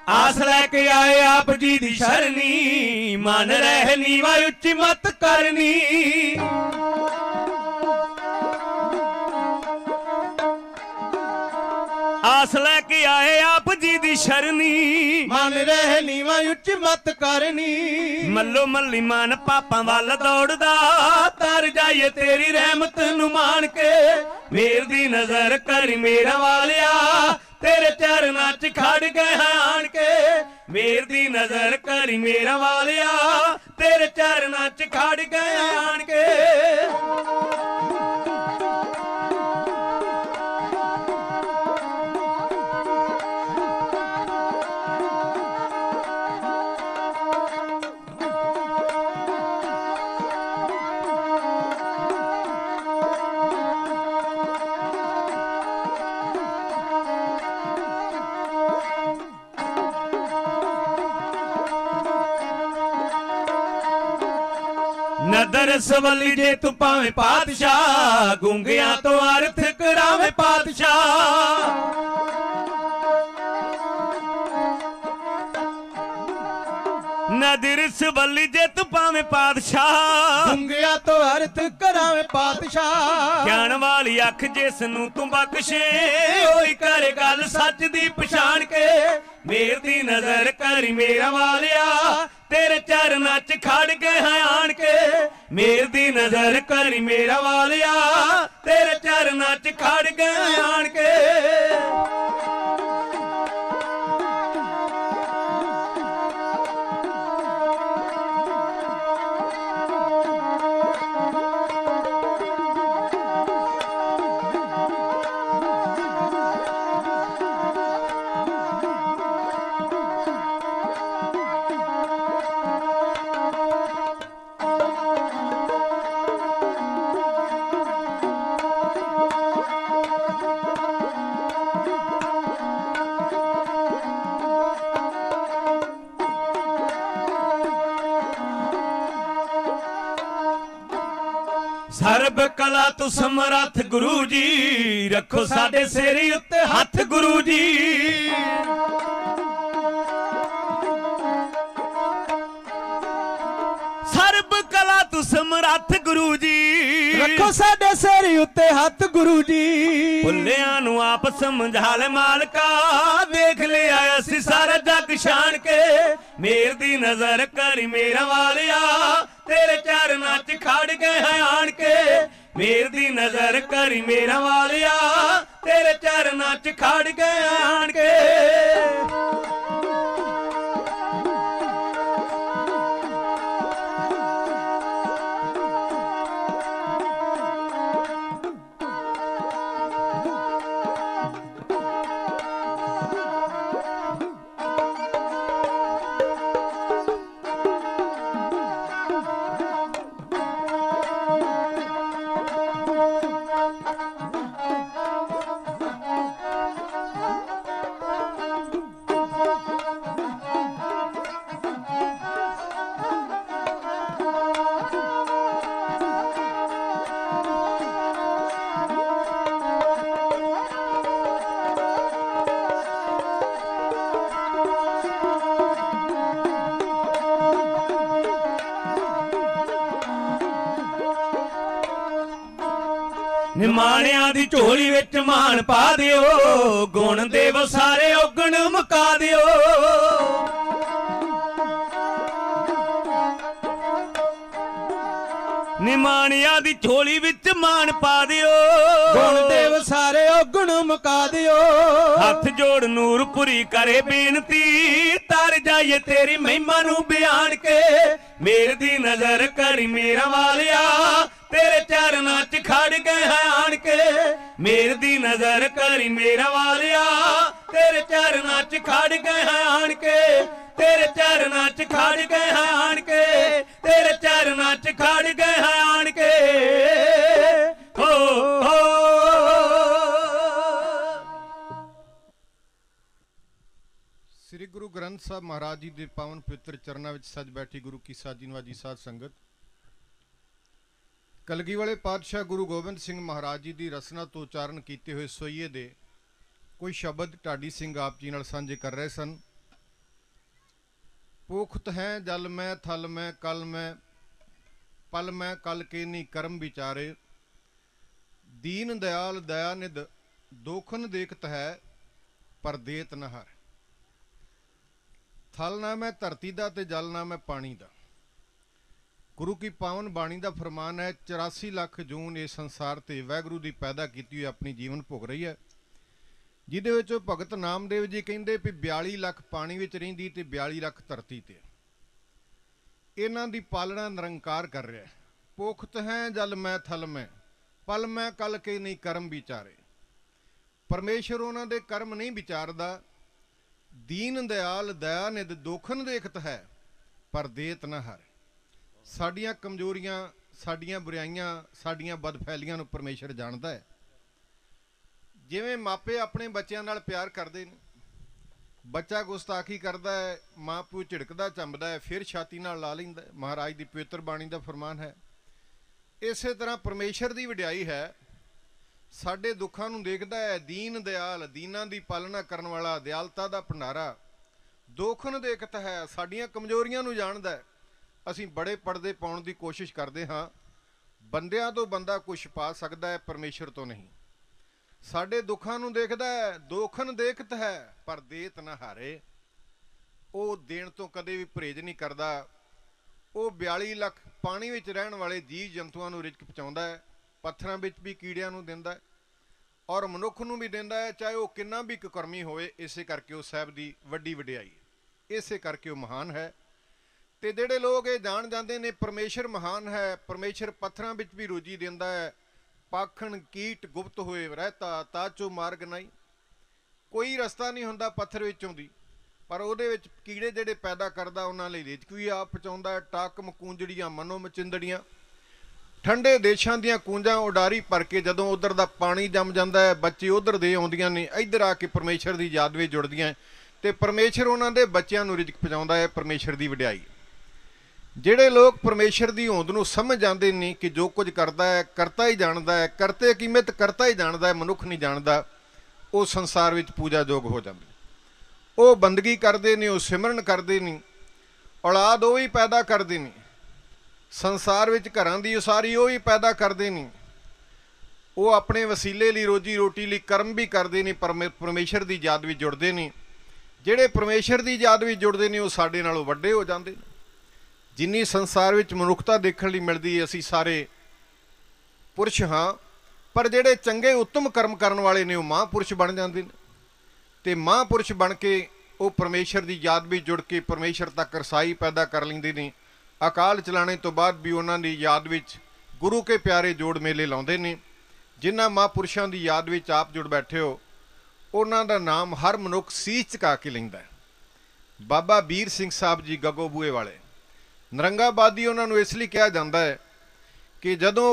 आस लैके आए आप जी दी शरणी, मन रह नीवा उच्ची मत करनी। आस लैके आए आप जी दी शरणी, मन रह नीवा उच्ची मत करनी। मल्लो मल्ली मन पापा वाल दौड़दा, तर जाइए तेरी रहमत नू मान के। मेर दी नजर कर मेरा वालिया, तेरे चरनां च खड़ गए हैं आन के। मेर दी नजर करी मेरा वालिया, तेरे चरनां च खड़ गए हैं आन के। नदर सवली जे तू पावे पातशाह, गूंगिया तो अर्थ करावे पातशाह। नदर सवली जे तू पावे पातशाह, गूंगिया तो अर्थ करावे पातशाह। ज्ञान वाली अख जिस नू तू बख्शे, ओही करे गल सच दी पछाण के। मेर दी नजर करी मेरा वालिया, तेरे चरनां च खड़ गए हैं आन के। मेर दी नजर करी मेरा वालिया, तेरे चरनां च खड़ गए हैं आन के। ਸਰਬ ਕਲਾ ਤੂੰ ਸਮਰੱਥ ਗੁਰੂ ਜੀ, ਰੱਖੋ ਸਾਡੇ ਸਿਰ ਉੱਤੇ ਹੱਥ ਗੁਰੂ ਜੀ। ਸਰਬ ਕਲਾ ਤੂੰ ਸਮਰੱਥ ਗੁਰੂ ਜੀ, ਰੱਖੋ ਸਾਡੇ ਸਿਰ ਉੱਤੇ ਹੱਥ ਗੁਰੂ ਜੀ। ਭੁੱਲਿਆਂ ਨੂੰ ਆਪ ਸਮਝਾ ਲੈ ਮਾਲਕਾ, ਵੇਖ ਲਿਆ ਅਸੀਂ ਸਾਰਾ ਜੱਗ ਛਾਣ ਕੇ। ਮੇਰ ਦੀ ਨਜ਼ਰ ਕਰੀ ਮੇਰਾ ਵਾਲਿਆ, तेरे चरनां च खड़ गए हैं आन के। मेर दी नजर करी मेरा वालिया, तेरे चरनां च खड़ गए हैं आन के। ਨਿਮਾਣਿਆਂ ਦੀ ਝੋਲੀ ਵਿੱਚ ਮਾਣ ਪਾ ਦਿਓ, ਗੁਣ ਦੇਵ ਸਾਰੇ ਔਗਣ ਮੁਕਾ ਦਿਓ। ਨਿਮਾਣਿਆਂ ਦੀ ਝੋਲੀ ਵਿੱਚ ਮਾਣ ਪਾ ਦਿਓ, ਗੁਣ ਦੇਵ ਸਾਰੇ ਔਗਣ ਮੁਕਾ ਦਿਓ। ਹੱਥ ਜੋੜ ਨੂਰਪੁਰੀ ਕਰੇ ਬੇਨਤੀ, ਕਰ ਜਾਈਏ ਤੇਰੀ ਮਹਿਮਾ ਨੂੰ ਬਿਆਨ ਕੇ ਮੇਰ ਦੀ ਨਜ਼ਰ ਕਰੀ ਮੇਰਾ ਵਾਲਿਆ तेरे चरना च खड़ गए हैं आन के मेर दी नजर करी मेरा वालिया तेरे चरना च खड़ गए हैं आन के तेरे चरना च खड़ गए हैं आन के तेरे चरना च खड़ गए हैं आन के हो श्री गुरु ग्रंथ साहब महाराज जी के पावन पवित्र चरणों में सज बैठी गुरु की साजी नवाजी साध संगत कलगी वाले पातशाह गुरु गोबिंद सिंह महाराज जी की रसना तो उच्चारण किए हुए सोईए दे कोई शब्द ढाडी सिंह आप जी नाल सांझे कर रहे सन। पोखत है जल मैं थल मैं कल मैं पल मैं कल के नी कर्म विचारे दीन दयाल दया निध दोखन देखत है पर देत न हर थल ना मैं धरती दा ते जल ना मैं पानी दा। गुरु की पावन बाणी का फरमान है 84 लाख जून इस संसार ते वाहगुरू की पैदा की हुई अपनी जीवन भोग रही है जिहदे भगत नामदेव जी कहते भी 42 लाख पानी विच रहिंदी ते 42 लाख धरती ते इन्हां दी पालना निरंकार कर रहा है। पोखत है जल मैं थल मैं पल मैं कल के नहीं कर्म विचारे परमेश्वर उन्हां दे कर्म नहीं विचारदा दीन दयाल दया निध दोखन देखत है पर देत न हर साडियां कमजोरियां साडियां बुराइयां साडियां बदफैलियां नूं परमेश्वर जानदा है। जिवें मापे अपने बच्चों नाल प्यार करते हैं बच्चा गुस्ताखी करता है माँ प्यो झिड़कदा चंबदा है फिर छाती नाल ला लैंदा है। महाराज की पवित्र बाणी का फरमान है। इस तरह परमेश्वर की वडियाई है साडे दुखां नूं देखदा है दीन दयाल दीनां दी पालना करन वाला दयालता दा भंडारा दोखन देखता है साडियां कमजोरियां नूं जानदा है। असीं बड़े पर्दे पाउण दी कोशिश करते हाँ बंदियां तो बंदा कुछ पा सकता है परमेश्वर तो नहीं। साडे दुखां नूं देखदा है दोखन देखत है पर देत ना हारे वो देण तो कदे भी परहेज नहीं करदा। वो 42 लाख पानी विच रहण वाले जीव जंतुआं नूं रिजक पहुंचाउंदा है पत्थरां विच भी कीड़ियां नूं दिंदा है और मनुख नूं भी दिंदा है चाहे वो किन्ना भी कुकर्मी होवे। इसे करके वो साहिब दी वड्डी वडियाई इसे करके वो महान है। ते जिहड़े लोग ये जान जाते ने परमेश्वर महान है परमेश्वर पत्थरां विच भी रोजी दिंदा है पाखण कीट गुप्त होए रहता ताचो मार्ग नहीं कोई रस्ता नहीं हुंदा पत्थर विचों दी पर उहदे विच कीड़े जिहड़े पैदा करदा उन्हां लई रिजक भी आप पहुंचाउंदा है। टाकम कूंजड़ियां मनो मचिंदड़ियां ठंडे देशां दीयां कूंजां उडारी भर के जदों उधर दा पानी जम जांदा है बच्चे उधर दे आउंदियां ने इधर आके परमेश्वर दी याद विच जुड़दियां ते परमेश्वर उन्हां दे बच्चिआं नूं रिजक पहुंचाउंदा है। परमेश्वर दी वडियाई ਜਿਹੜੇ लोग परमेश्वर की होंद नूं समझ जाते नहीं कि जो कुछ करता है करता ही जानता है करते कीमत करता ही जानता है मनुख नहीं जानता वो संसार विच पूजा जोग हो जाते। वो बंदगी करते नहीं वो सिमरन करते नहीं औलाद वो ही पैदा करते नहीं संसार विच घरां दी उसारी वो ही पैदा करते नहीं वो अपने वसीले लिए रोजी रोटी लिए कर्म भी करते नहीं परमेश्वर की याद विच जुड़ते नहीं। जिहड़े परमेश्वर की याद विच जुड़ते नहीं वो साडे नालों वड्डे हो जाते। जिन्नी संसार विच मनुखता देखण लई मिलदी असीं सारे पुरुष हाँ पर जिहड़े चंगे उत्तम कर्म करन वाले ने वो महापुरुष बन जाते हैं ते महापुरुष बन के वो परमेश्वर की याद भी जुड़ के परमेश्वर तक रसाई पैदा कर लैंदे ने। अकाल चलाने तो बाद भी उन्हां दी याद विच गुरु के प्यारे जोड़ मेले लाउंदे ने। जिन्हां महापुरुषां दी याद विच आप जुड़ बैठे हो उन्हां दा नाम हर मनुख सीस झुका के लैंदा है। बाबा बीर सिंह साहब जी गगोबूए वाले नरंगाबादी उन्होंने इसलिए कहा जाता है कि जदों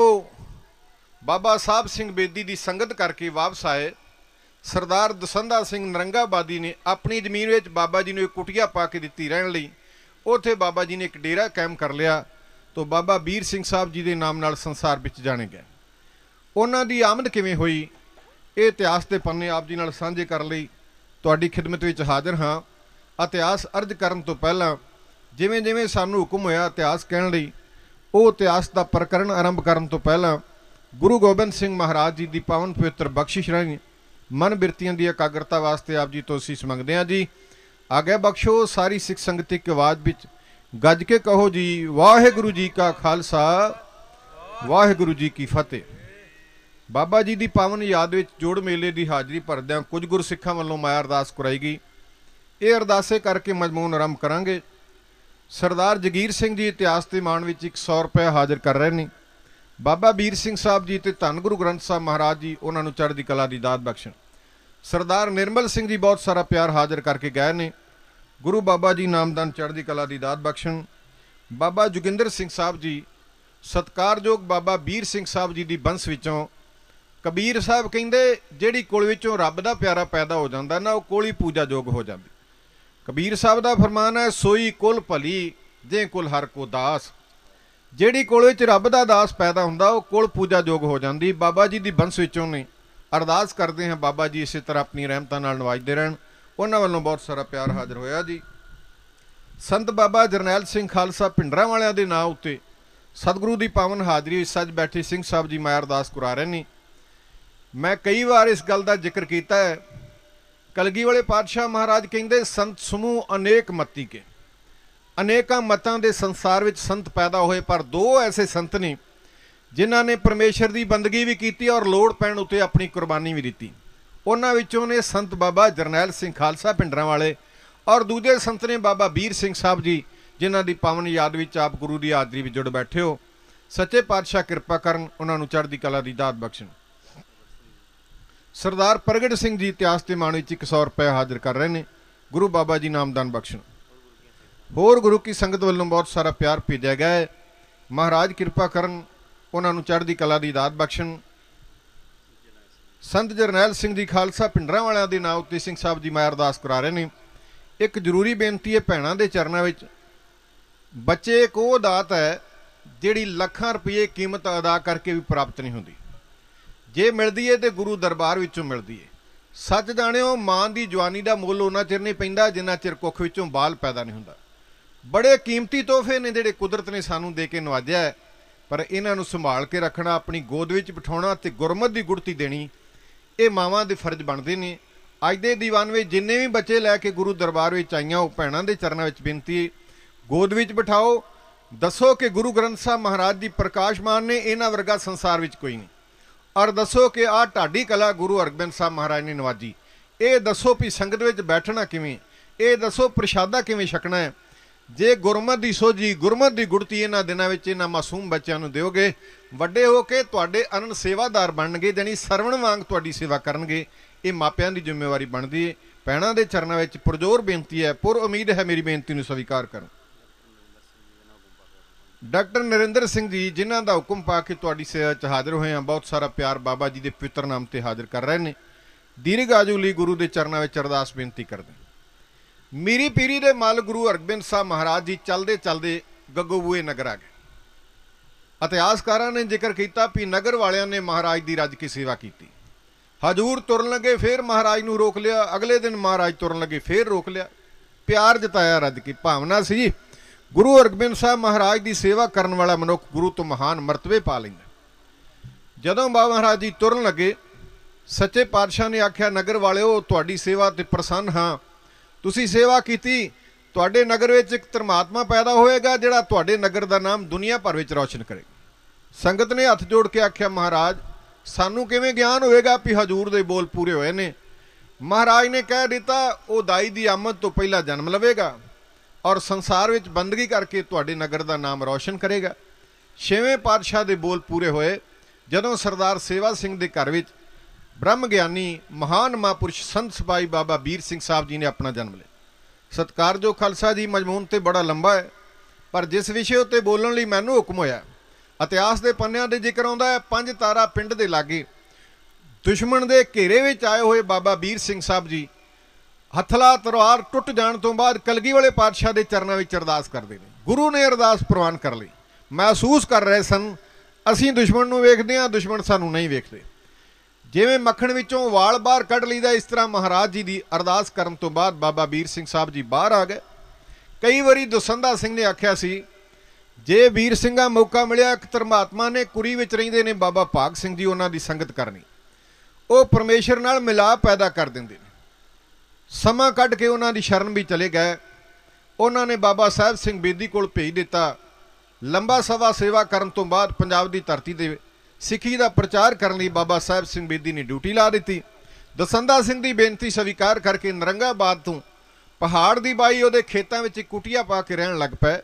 बाबा साहब सिंह बेदी की संगत करके वापस आए सरदार दसंधा सिंह नरंगाबादी ने अपनी जमीन में बाबा जी ने एक कुटिया पा के दी रहने लई उत्थे बाबा जी ने एक डेरा कायम कर लिया तो बाबा बीर सिंह साहब जी के नाम नाल संसार विच जाने गए। उन्हां दी आमद किवें होई ये इतिहास के पन्ने आप जी नाल साझे करन लई तुहाडी खिदमत विच हाज़र हाँ। इतिहास अर्ज करन तो पहलां जिमें जिमें सानू हुक्म होया इतिहास कहण लई वो इतिहास का प्रकरण आरंभ करन तो पहला गुरु गोबिंद सिंह महाराज जी की पावन पवित्र बख्शिश राही मन बिरतियां की एकाग्रता वास्ते आप जी तो असीस मंगते हैं जी। आगे बख्शो सारी सिख संगति की आवाज़ विच गज के कहो जी वाहिगुरू जी का खालसा वाहिगुरू जी की फतेह। बाबा जी की पावन याद विच जोड़ मेले की हाज़री भरदिआं कुछ गुरसिखां वल्लों माया अरदास कराई गई ਇਹ ਅਰਦਾਸੇ ਕਰਕੇ ਮਜ਼ਮੂਨ ਆਰੰਭ ਕਰਾਂਗੇ। ਸਰਦਾਰ ਜਗੀਰ ਸਿੰਘ ਜੀ ਇਤਿਹਾਸ ਤੇ ਮਾਣ ਵਿੱਚ 100 ਰੁਪਏ ਹਾਜ਼ਰ ਕਰ ਰਹੇ ਨੇ। ਬਾਬਾ ਵੀਰ ਸਿੰਘ ਸਾਹਿਬ ਜੀ ਤੇ ਧੰਨ ਗੁਰੂ ਗ੍ਰੰਥ ਸਾਹਿਬ ਮਹਾਰਾਜ ਜੀ ਉਹਨਾਂ ਨੂੰ ਚੜ੍ਹਦੀ ਕਲਾ ਦੀ ਦਾਤ ਬਖਸ਼ਣ। ਸਰਦਾਰ ਨਿਰਮਲ ਸਿੰਘ ਜੀ ਬਹੁਤ ਸਾਰਾ ਪਿਆਰ ਹਾਜ਼ਰ ਕਰਕੇ ਗਏ ਨੇ। ਗੁਰੂ ਬਾਬਾ ਜੀ ਨਾਮਦਾਨ ਚੜ੍ਹਦੀ ਕਲਾ ਦੀ ਦਾਤ ਬਖਸ਼ਣ। ਬਾਬਾ ਜੋਗਿੰਦਰ ਸਿੰਘ ਸਾਹਿਬ ਜੀ ਸਤਿਕਾਰਯੋਗ ਬਾਬਾ ਵੀਰ ਸਿੰਘ ਸਾਹਿਬ ਜੀ ਦੀ ਬੰਸ ਵਿੱਚੋਂ ਕਬੀਰ ਸਾਹਿਬ ਕਹਿੰਦੇ ਜਿਹੜੀ ਕੁਲ ਵਿੱਚੋਂ ਰੱਬ ਦਾ ਪਿਆਰਾ ਪੈਦਾ ਹੋ ਜਾਂਦਾ ਨਾ ਉਹ ਕੋਲੀ ਪੂਜਾ ਯੋਗ ਹੋ ਜਾਂਦੀ। ਕਬੀਰ ਸਾਹਿਬ ਦਾ ਫਰਮਾਨ ਹੈ ਸੋਈ ਕੁਲ ਭਲੀ ਜੇ ਕੁਲ ਹਰ ਕੋ ਦਾਸ। ਜਿਹੜੀ ਕੁਲ ਵਿੱਚ ਰੱਬ ਦਾ ਦਾਸ ਪੈਦਾ ਹੁੰਦਾ ਉਹ ਕੁਲ ਪੂਜਾ ਯੋਗ ਹੋ ਜਾਂਦੀ। ਬਾਬਾ ਜੀ ਦੀ ਬੰਸ ਵਿੱਚੋਂ ਨੇ ਅਰਦਾਸ ਕਰਦੇ ਹਾਂ ਬਾਬਾ ਜੀ ਇਸੇ ਤਰ੍ਹਾਂ ਆਪਣੀ ਰਹਿਮਤਾਂ ਨਾਲ ਨਵਾਜਦੇ ਰਹਿਣ। ਉਹਨਾਂ ਵੱਲੋਂ ਬਹੁਤ ਸਾਰਾ ਪਿਆਰ ਹਾਜ਼ਰ ਹੋਇਆ ਜੀ। ਸੰਤ ਬਾਬਾ ਜਰਨੈਲ ਸਿੰਘ ਖਾਲਸਾ ਭਿੰਡਰਾਂ ਵਾਲਿਆਂ ਦੇ ਨਾਂ ਉੱਤੇ ਸਤਿਗੁਰੂ ਦੀ ਪਾਵਨ ਹਾਜ਼ਰੀ ਵਿੱਚ ਸੱਜ ਬੈਠੇ ਸਿੰਘ ਸਾਹਿਬ ਜੀ ਮੈਂ ਅਰਦਾਸ ਕਰਾ ਰਹੇ ਨੇ। ਮੈਂ ਕਈ ਵਾਰ ਇਸ ਗੱਲ ਦਾ ਜ਼ਿਕਰ ਕੀਤਾ ਹੈ। ਕਲਗੀ ਵਾਲੇ ਪਾਤਸ਼ਾਹ ਮਹਾਰਾਜ ਕਹਿੰਦੇ ਸੰਤ ਸਮੂਹ ਅਨੇਕ ਮਤੀ ਕੇ। ਅਨੇਕਾਂ ਮਤਾਂ ਦੇ ਸੰਸਾਰ ਵਿੱਚ ਸੰਤ ਪੈਦਾ ਹੋਏ ਪਰ ਦੋ ਐਸੇ ਸੰਤ ਨੇ ਜਿਨ੍ਹਾਂ ਨੇ ਪਰਮੇਸ਼ਰ ਦੀ ਬੰਦਗੀ ਵੀ ਕੀਤੀ ਔਰ ਲੋੜ ਪੈਣ ਉੱਤੇ ਆਪਣੀ ਕੁਰਬਾਨੀ ਵੀ ਦਿੱਤੀ। ਉਹਨਾਂ ਵਿੱਚੋਂ ਨੇ ਸੰਤ ਬਾਬਾ ਜਰਨੈਲ ਸਿੰਘ ਖਾਲਸਾ ਭਿੰਡਰਾਂ ਵਾਲੇ ਔਰ ਦੂਜੇ ਸੰਤ ਨੇ ਬਾਬਾ ਵੀਰ ਸਿੰਘ ਸਾਹਿਬ ਜੀ ਜਿਨ੍ਹਾਂ ਦੀ ਪਾਵਨ ਯਾਦ ਵਿੱਚ ਆਪ ਗੁਰੂ ਦੀ ਹਾਜ਼ਰੀ ਵਿੱਚ ਜੁੜ ਬੈਠੇ ਹੋ। ਸੱਚੇ ਪਾਤਸ਼ਾਹ ਕਿਰਪਾ ਕਰਨ ਉਹਨਾਂ ਨੂੰ ਚੜ੍ਹਦੀ ਕਲਾ ਦੀ ਦਾਤ ਬਖਸ਼ਣ। ਸਰਦਾਰ ਪ੍ਰਗਟ ਸਿੰਘ ਜੀ ਇਤਿਹਾਸ ਤੇ ਮਾਣ ਵਿੱਚ 100 ਰੁਪਏ ਹਾਜ਼ਰ ਕਰ ਰਹੇ ਨੇ। ਗੁਰੂ ਬਾਬਾ ਜੀ ਨਾਮਦਾਨ ਬਖਸ਼ਣ। ਹੋਰ ਗੁਰੂ ਕੀ ਸੰਗਤ ਵੱਲੋਂ ਬਹੁਤ ਸਾਰਾ ਪਿਆਰ ਭੇਜਿਆ ਗਿਆ ਹੈ। ਮਹਾਰਾਜ ਕਿਰਪਾ ਕਰਨ ਉਹਨਾਂ ਨੂੰ ਚੜ੍ਹਦੀ ਕਲਾ ਦੀ ਦਾਤ ਬਖਸ਼ਣ। ਸੰਤ ਜਰਨੈਲ ਸਿੰਘ ਜੀ ਖਾਲਸਾ ਭਿੰਡਰਾਂ ਵਾਲਿਆਂ ਦੇ ਨਾਂ ਉੱਤੇ ਸਿੰਘ ਸਾਹਿਬ ਜੀ ਮੈਂ ਅਰਦਾਸ ਕਰਾ ਰਹੇ ਨੇ। ਇੱਕ ਜ਼ਰੂਰੀ ਬੇਨਤੀ ਹੈ ਭੈਣਾਂ ਦੇ ਚਰਨਾਂ ਵਿੱਚ। ਬੱਚੇ ਇੱਕ ਉਹ ਦਾਤ ਹੈ ਜਿਹੜੀ ਲੱਖਾਂ ਰੁਪਏ ਕੀਮਤ ਅਦਾ ਕਰਕੇ ਵੀ ਪ੍ਰਾਪਤ ਨਹੀਂ ਹੁੰਦੀ। ਜੇ ਮਿਲਦੀ ਹੈ ਤੇ ਗੁਰੂ ਦਰਬਾਰ ਵਿੱਚੋਂ ਮਿਲਦੀ ਹੈ। ਸੱਚ ਜਾਣਿਓ ਮਾਂ ਦੀ ਜਵਾਨੀ ਦਾ ਮੁੱਲ ਉਹਨਾਂ ਚਿਰ ਨਹੀਂ ਪੈਂਦਾ ਜਿੰਨਾ ਚਿਰ ਕੁੱਖ ਵਿੱਚੋਂ ਬਾਲ ਪੈਦਾ ਨਹੀਂ ਹੁੰਦਾ। ਬੜੇ ਕੀਮਤੀ ਤੋਹਫੇ ਨੇ ਜਿਹੜੇ ਕੁਦਰਤ ਨੇ ਸਾਨੂੰ ਦੇ ਕੇ ਨਵਾਜਿਆ ਹੈ ਪਰ ਇਹਨਾਂ ਨੂੰ ਸੰਭਾਲ ਕੇ ਰੱਖਣਾ ਆਪਣੀ ਗੋਦ ਵਿੱਚ ਬਿਠਾਉਣਾ ਤੇ ਗੁਰਮਤ ਦੀ ਗੁੜਤੀ ਦੇਣੀ ਇਹ ਮਾਵਾਂ ਦੇ ਫਰਜ਼ ਬਣਦੇ ਨੇ। ਅੱਜ ਦੇ ਦੀਵਾਨ ਵਿੱਚ ਜਿੰਨੇ ਵੀ ਬੱਚੇ ਲੈ ਕੇ ਗੁਰੂ ਦਰਬਾਰ ਵਿੱਚ ਆਈਆਂ ਉਹ ਭੈਣਾਂ ਦੇ ਚਰਨਾਂ ਵਿੱਚ ਬੇਨਤੀ ਗੋਦ ਵਿੱਚ ਬਿਠਾਓ। ਦੱਸੋ ਕਿ ਗੁਰੂ ਗ੍ਰੰਥ ਸਾਹਿਬ ਮਹਾਰਾਜ ਦੀ ਪ੍ਰਕਾਸ਼ਮਾਨ ਨੇ ਇਹਨਾਂ ਵਰਗਾ ਸੰਸਾਰ ਵਿੱਚ ਕੋਈ ਨਹੀਂ। ਔਰ ਦੱਸੋ ਕਿ ਆਹ ਢਾਡੀ ਕਲਾ ਗੁਰੂ ਹਰਗੋਬਿੰਦ ਸਾਹਿਬ ਮਹਾਰਾਜ ਨੇ ਨਵਾਜੀ। ਇਹ ਦੱਸੋ ਵੀ ਸੰਗਤ ਵਿੱਚ ਬੈਠਣਾ ਕਿਵੇਂ। ਇਹ ਦੱਸੋ ਪ੍ਰਸ਼ਾਦਾ ਕਿਵੇਂ ਛਕਣਾ ਹੈ। ਜੇ ਗੁਰਮਤ ਦੀ ਸੋਝੀ ਗੁਰਮਤ ਦੀ ਗੁੜਤੀ ਇਹਨਾਂ ਦਿਨਾਂ ਵਿੱਚ ਇਹਨਾਂ ਮਾਸੂਮ ਬੱਚਿਆਂ ਨੂੰ ਦਿਓਗੇ ਵੱਡੇ ਹੋ ਕੇ ਤੁਹਾਡੇ ਅਨੰਦ ਸੇਵਾਦਾਰ ਬਣਨਗੇ ਜਾਨੀ ਸਰਵਣ ਵਾਂਗ ਤੁਹਾਡੀ ਸੇਵਾ ਕਰਨਗੇ। ਇਹ ਮਾਪਿਆਂ ਦੀ ਜ਼ਿੰਮੇਵਾਰੀ ਬਣਦੀ ਹੈ। ਭੈਣਾਂ ਦੇ ਚਰਨਾਂ ਵਿੱਚ ਪੁਰਜੋਰ ਬੇਨਤੀ ਹੈ ਪੁਰ ਉਮੀਦ ਹੈ ਮੇਰੀ ਬੇਨਤੀ ਨੂੰ ਸਵੀਕਾਰ ਕਰਨ। ਡਾਕਟਰ ਨਰਿੰਦਰ ਸਿੰਘ ਜੀ ਜਿਨ੍ਹਾਂ ਦਾ ਹੁਕਮ ਪਾ ਕੇ ਤੁਹਾਡੀ ਸੇਵਾ 'ਚ ਹਾਜ਼ਰ ਹੋਏ ਹਾਂ ਬਹੁਤ ਸਾਰਾ ਪਿਆਰ ਬਾਬਾ ਜੀ ਦੇ ਪਵਿੱਤਰ ਨਾਮ ਤੇ ਹਾਜ਼ਰ ਕਰ ਰਹੇ ਨੇ। ਦੀਰਘ ਆਜੂ ਲਈ ਗੁਰੂ ਦੇ ਚਰਨਾਂ ਵਿੱਚ ਅਰਦਾਸ ਬੇਨਤੀ ਕਰਦੇ। ਮੀਰੀ ਪੀਰੀ ਦੇ ਮੱਲ ਗੁਰੂ ਹਰਗੋਬਿੰਦ ਸਾਹਿਬ ਮਹਾਰਾਜ ਜੀ ਚਲਦੇ ਚਲਦੇ ਗੱਗੋਬੂਏ ਨਗਰ ਆ ਗਏ। ਇਤਿਹਾਸਕਾਰਾਂ ਨੇ ਜ਼ਿਕਰ ਕੀਤਾ ਵੀ ਨਗਰ ਵਾਲਿਆਂ ਨੇ ਮਹਾਰਾਜ ਦੀ ਰੱਜ ਕੇ ਸੇਵਾ ਕੀਤੀ। ਹਜ਼ੂਰ ਤੁਰਨ ਲੱਗੇ ਫੇਰ ਮਹਾਰਾਜ ਨੂੰ ਰੋਕ ਲਿਆ। ਅਗਲੇ ਦਿਨ ਮਹਾਰਾਜ ਤੁਰਨ ਲੱਗੇ ਫੇਰ ਰੋਕ ਲਿਆ। ਪਿਆਰ ਜਤਾਇਆ ਰੱਜ ਕੇ ਭਾਵਨਾ ਸੀ। ਗੁਰੂ ਹਰਗੋਬਿੰਦ ਸਾਹਿਬ ਮਹਾਰਾਜ ਦੀ ਸੇਵਾ ਕਰਨ ਵਾਲਾ ਮਨੁੱਖ ਗੁਰੂ ਤੋਂ ਮਹਾਨ ਮਰਤਬੇ ਪਾ ਲੈਂਦਾ। ਜਦੋਂ ਬਾਬਾ ਮਹਾਰਾਜ ਜੀ ਤੁਰਨ ਲੱਗੇ ਸੱਚੇ ਪਾਤਸ਼ਾਹ ਨੇ ਆਖਿਆ ਨਗਰ ਵਾਲਿਓ ਤੁਹਾਡੀ ਸੇਵਾ ਤੇ ਪ੍ਰਸੰਨ ਹਾਂ। ਤੁਸੀਂ ਸੇਵਾ ਕੀਤੀ ਤੁਹਾਡੇ ਨਗਰ ਵਿੱਚ ਇੱਕ ਧਰਮਾਤਮਾ ਪੈਦਾ ਹੋਏਗਾ ਜਿਹੜਾ ਤੁਹਾਡੇ ਨਗਰ ਦਾ ਨਾਮ ਦੁਨੀਆ ਭਰ ਵਿੱਚ ਰੌਸ਼ਨ ਕਰੇਗਾ। ਸੰਗਤ ਨੇ ਹੱਥ ਜੋੜ ਕੇ ਆਖਿਆ ਮਹਾਰਾਜ ਸਾਨੂੰ ਕਿਵੇਂ ਗਿਆਨ ਹੋਏਗਾ ਵੀ ਹਜ਼ੂਰ ਦੇ ਬੋਲ ਪੂਰੇ ਹੋਏ ਨੇ। ਮਹਾਰਾਜ ਨੇ ਕਹਿ ਦਿੱਤਾ ਉਹ ਦਾਈ ਦੀ ਆਮਦ ਤੋਂ ਪਹਿਲਾਂ ਜਨਮ ਲਵੇਗਾ ਔਰ ਸੰਸਾਰ ਵਿੱਚ ਬੰਦਗੀ ਕਰਕੇ ਤੁਹਾਡੇ ਨਗਰ ਦਾ ਨਾਮ ਰੌਸ਼ਨ ਕਰੇਗਾ। ਛੇਵੇਂ ਪਾਤਸ਼ਾਹ ਦੇ ਬੋਲ ਪੂਰੇ ਹੋਏ ਜਦੋਂ ਸਰਦਾਰ ਸੇਵਾ ਸਿੰਘ ਦੇ ਘਰ ਵਿੱਚ ਬ੍ਰਹਮ ਗਿਆਨੀ ਮਹਾਨ ਮਹਾਂਪੁਰਸ਼ ਸੰਤ ਸਿਪਾਹੀ ਬਾਬਾ ਵੀਰ ਸਿੰਘ ਸਾਹਿਬ ਜੀ ਨੇ ਆਪਣਾ ਜਨਮ ਲਿਆ। ਸਤਿਕਾਰਯੋਗ ਖਾਲਸਾ ਜੀ ਮਜ਼ਮੂਨ ਤੇ ਬੜਾ ਲੰਬਾ ਹੈ ਪਰ ਜਿਸ ਵਿਸ਼ੇ ਉੱਤੇ ਬੋਲਣ ਲਈ ਮੈਨੂੰ ਹੁਕਮ ਹੋਇਆ ਇਤਿਹਾਸ ਦੇ ਪੰਨਿਆਂ ਦੇ ਜ਼ਿਕਰ ਆਉਂਦਾ ਹੈ। ਪੰਜ ਤਾਰਾ ਪਿੰਡ ਦੇ ਲਾਗੇ ਦੁਸ਼ਮਣ ਦੇ ਘੇਰੇ ਵਿੱਚ ਆਏ ਹੋਏ ਬਾਬਾ ਵੀਰ ਸਿੰਘ ਸਾਹਿਬ ਜੀ ਹਥਲਾ ਤਲਵਾਰ ਟੁੱਟ ਜਾਣ ਤੋਂ ਬਾਅਦ ਕਲਗੀ ਵਾਲੇ ਪਾਤਸ਼ਾਹ ਦੇ ਚਰਨਾਂ ਵਿੱਚ ਅਰਦਾਸ ਕਰਦੇ ਨੇ। ਗੁਰੂ ਨੇ ਅਰਦਾਸ ਪ੍ਰਵਾਨ ਕਰ ਲਈ। ਮਹਿਸੂਸ ਕਰ ਰਹੇ ਸਨ ਅਸੀਂ ਦੁਸ਼ਮਣ ਨੂੰ ਵੇਖਦੇ ਹਾਂ ਦੁਸ਼ਮਣ ਸਾਨੂੰ ਨਹੀਂ ਵੇਖਦੇ। ਜਿਵੇਂ ਮੱਖਣ ਵਿੱਚੋਂ ਵਾਲ ਬਾਹਰ ਕੱਢ ਲਈਦਾ ਇਸ ਤਰ੍ਹਾਂ ਮਹਾਰਾਜ ਜੀ ਦੀ ਅਰਦਾਸ ਕਰਨ ਤੋਂ ਬਾਅਦ ਬਾਬਾ ਵੀਰ ਸਿੰਘ ਸਾਹਿਬ ਜੀ ਬਾਹਰ ਆ ਗਏ। ਕਈ ਵਾਰੀ ਦੁਸੰਦਾ ਸਿੰਘ ਨੇ ਆਖਿਆ ਸੀ ਜੇ ਵੀਰ ਸਿੰਘਾਂ ਮੌਕਾ ਮਿਲਿਆ ਇੱਕ ਧਰਮਾਤਮਾ ਨੇ ਕੁਰੀ ਵਿੱਚ ਰਹਿੰਦੇ ਨੇ ਬਾਬਾ ਭਾਗ ਸਿੰਘ ਜੀ ਉਹਨਾਂ ਦੀ ਸੰਗਤ ਕਰਨੀ ਉਹ ਪਰਮੇਸ਼ਰ ਨਾਲ ਮਿਲਾਪ ਪੈਦਾ ਕਰ ਦਿੰਦੇ ਨੇ। ਸਮਾਂ ਕੱਢ ਕੇ ਉਹਨਾਂ ਦੀ ਸ਼ਰਨ ਵੀ ਚਲੇ ਗਏ। ਉਹਨਾਂ ਨੇ ਬਾਬਾ ਸਾਹਿਬ ਸਿੰਘ ਬੇਦੀ ਕੋਲ ਭੇਜ ਦਿੱਤਾ। ਲੰਬਾ ਸਵਾ ਸੇਵਾ ਕਰਨ ਤੋਂ ਬਾਅਦ ਪੰਜਾਬ ਦੀ ਧਰਤੀ ਤੇ ਸਿੱਖੀ ਦਾ ਪ੍ਰਚਾਰ ਕਰਨ ਲਈ ਬਾਬਾ ਸਾਹਿਬ ਸਿੰਘ ਬੇਦੀ ਨੇ ਡਿਊਟੀ ਲਾ ਦਿੱਤੀ। ਦਸੰਦਾ ਸਿੰਘ ਦੀ ਬੇਨਤੀ ਸਵੀਕਾਰ ਕਰਕੇ ਨਰੰਗਾਬਾਦ ਤੋਂ ਪਹਾੜ ਦੀ ਬਾਈ ਉਹਦੇ ਖੇਤਾਂ ਵਿੱਚ ਕੁਟੀਆ ਪਾ ਕੇ ਰਹਿਣ ਲੱਗ ਪਏ।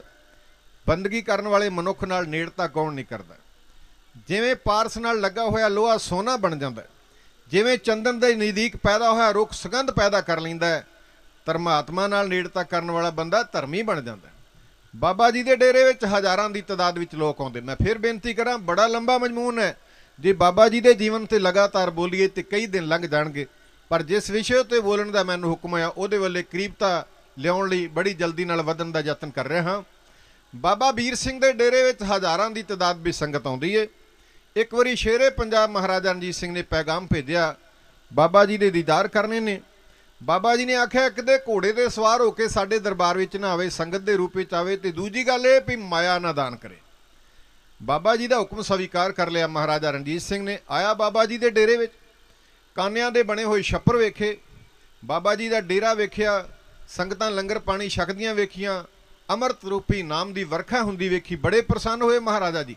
ਬੰਦਗੀ ਕਰਨ ਵਾਲੇ ਮਨੁੱਖ ਨਾਲ ਨੇੜਤਾ ਕੌਣ ਨਹੀਂ ਕਰਦਾ। ਜਿਵੇਂ ਪਾਰਸ ਨਾਲ ਲੱਗਾ ਹੋਇਆ ਲੋਹਾ ਸੋਨਾ ਬਣ ਜਾਂਦਾ, ਜਿਵੇਂ ਚੰਦਨ ਦੇ ਨਜ਼ਦੀਕ ਪੈਦਾ ਹੋਇਆ ਰੁੱਖ ਸੁਗੰਧ ਪੈਦਾ ਕਰ ਲੈਂਦਾ ਹੈ, ਧਰਮਾਤਮਾ ਨਾਲ ਨੇੜਤਾ ਕਰਨ ਵਾਲਾ ਬੰਦਾ ਧਰਮੀ ਬਣ ਜਾਂਦਾ। ਬਾਬਾ ਜੀ ਦੇ ਡੇਰੇ ਵਿੱਚ ਹਜ਼ਾਰਾਂ ਦੀ ਤਾਦਾਦ ਵਿੱਚ ਲੋਕ ਆਉਂਦੇ। ਮੈਂ ਫਿਰ ਬੇਨਤੀ ਕਰਾਂ, ਬੜਾ ਲੰਬਾ ਮਜ਼ਮੂਨ ਹੈ, ਜੇ ਬਾਬਾ ਜੀ ਦੇ ਜੀਵਨ ਤੇ ਲਗਾਤਾਰ ਬੋਲੀਏ ਤੇ ਕਈ ਦਿਨ ਲੰਘ ਜਾਣਗੇ, ਪਰ ਜਿਸ ਵਿਸ਼ੇ ਉੱਤੇ ਬੋਲਣ ਦਾ ਮੈਨੂੰ ਹੁਕਮ ਆ ਉਹਦੇ ਵੱਲੇ ਕਰੀਬਤਾ ਲਿਆਉਣ ਲਈ ਬੜੀ ਜਲਦੀ ਨਾਲ ਵਧਣ ਦਾ ਯਤਨ ਕਰ ਰਿਹਾ ਹਾਂ। ਬਾਬਾ ਵੀਰ ਸਿੰਘ ਦੇ ਡੇਰੇ ਵਿੱਚ ਹਜ਼ਾਰਾਂ ਦੀ ਤਾਦਾਦ ਵਿੱਚ ਸੰਗਤ ਆਉਂਦੀ ਏ। ਇੱਕ ਵਾਰੀ ਸ਼ੇਰੇ ਪੰਜਾਬ ਮਹਾਰਾਜਾ ਰਣਜੀਤ ਸਿੰਘ ਨੇ ਪੈਗਾਮ ਭੇਜਿਆ, ਬਾਬਾ ਜੀ ਦੇ ਦੀਦਾਰ ਕਰਨੇ ਨੇ। ਬਾਬਾ ਜੀ ਨੇ ਆਖਿਆ, ਕਿਤੇ ਘੋੜੇ ਤੇ ਸਵਾਰ ਹੋ ਕੇ ਸਾਡੇ ਦਰਬਾਰ ਵਿੱਚ ਨਾ ਆਵੇ, ਸੰਗਤ ਦੇ ਰੂਪ ਵਿੱਚ ਆਵੇ, ਤੇ ਦੂਜੀ ਗੱਲ ਇਹ ਵੀ ਮਾਇਆ ਨਾ ਦਾਨ ਕਰੇ। ਬਾਬਾ ਜੀ ਦਾ ਹੁਕਮ ਸਵੀਕਾਰ ਕਰ ਲਿਆ ਮਹਾਰਾਜਾ ਰਣਜੀਤ ਸਿੰਘ ਨੇ। ਆਇਆ ਬਾਬਾ ਜੀ ਦੇ ਡੇਰੇ ਵਿੱਚ, ਕਾਨਿਆਂ ਦੇ ਬਣੇ ਹੋਏ ਛੱਪਰ ਵੇਖੇ, ਬਾਬਾ ਜੀ ਦਾ ਡੇਰਾ ਵੇਖਿਆ, ਸੰਗਤਾਂ ਲੰਗਰ ਪਾਣੀ ਛਕਦੀਆਂ ਵੇਖੀਆਂ, ਅੰਮ੍ਰਿਤ ਰੂਪੀ ਨਾਮ ਦੀ ਵਰਖਾ ਹੁੰਦੀ ਵੇਖੀ। ਬੜੇ ਪ੍ਰਸੰਨ ਹੋਏ ਮਹਾਰਾਜਾ ਜੀ।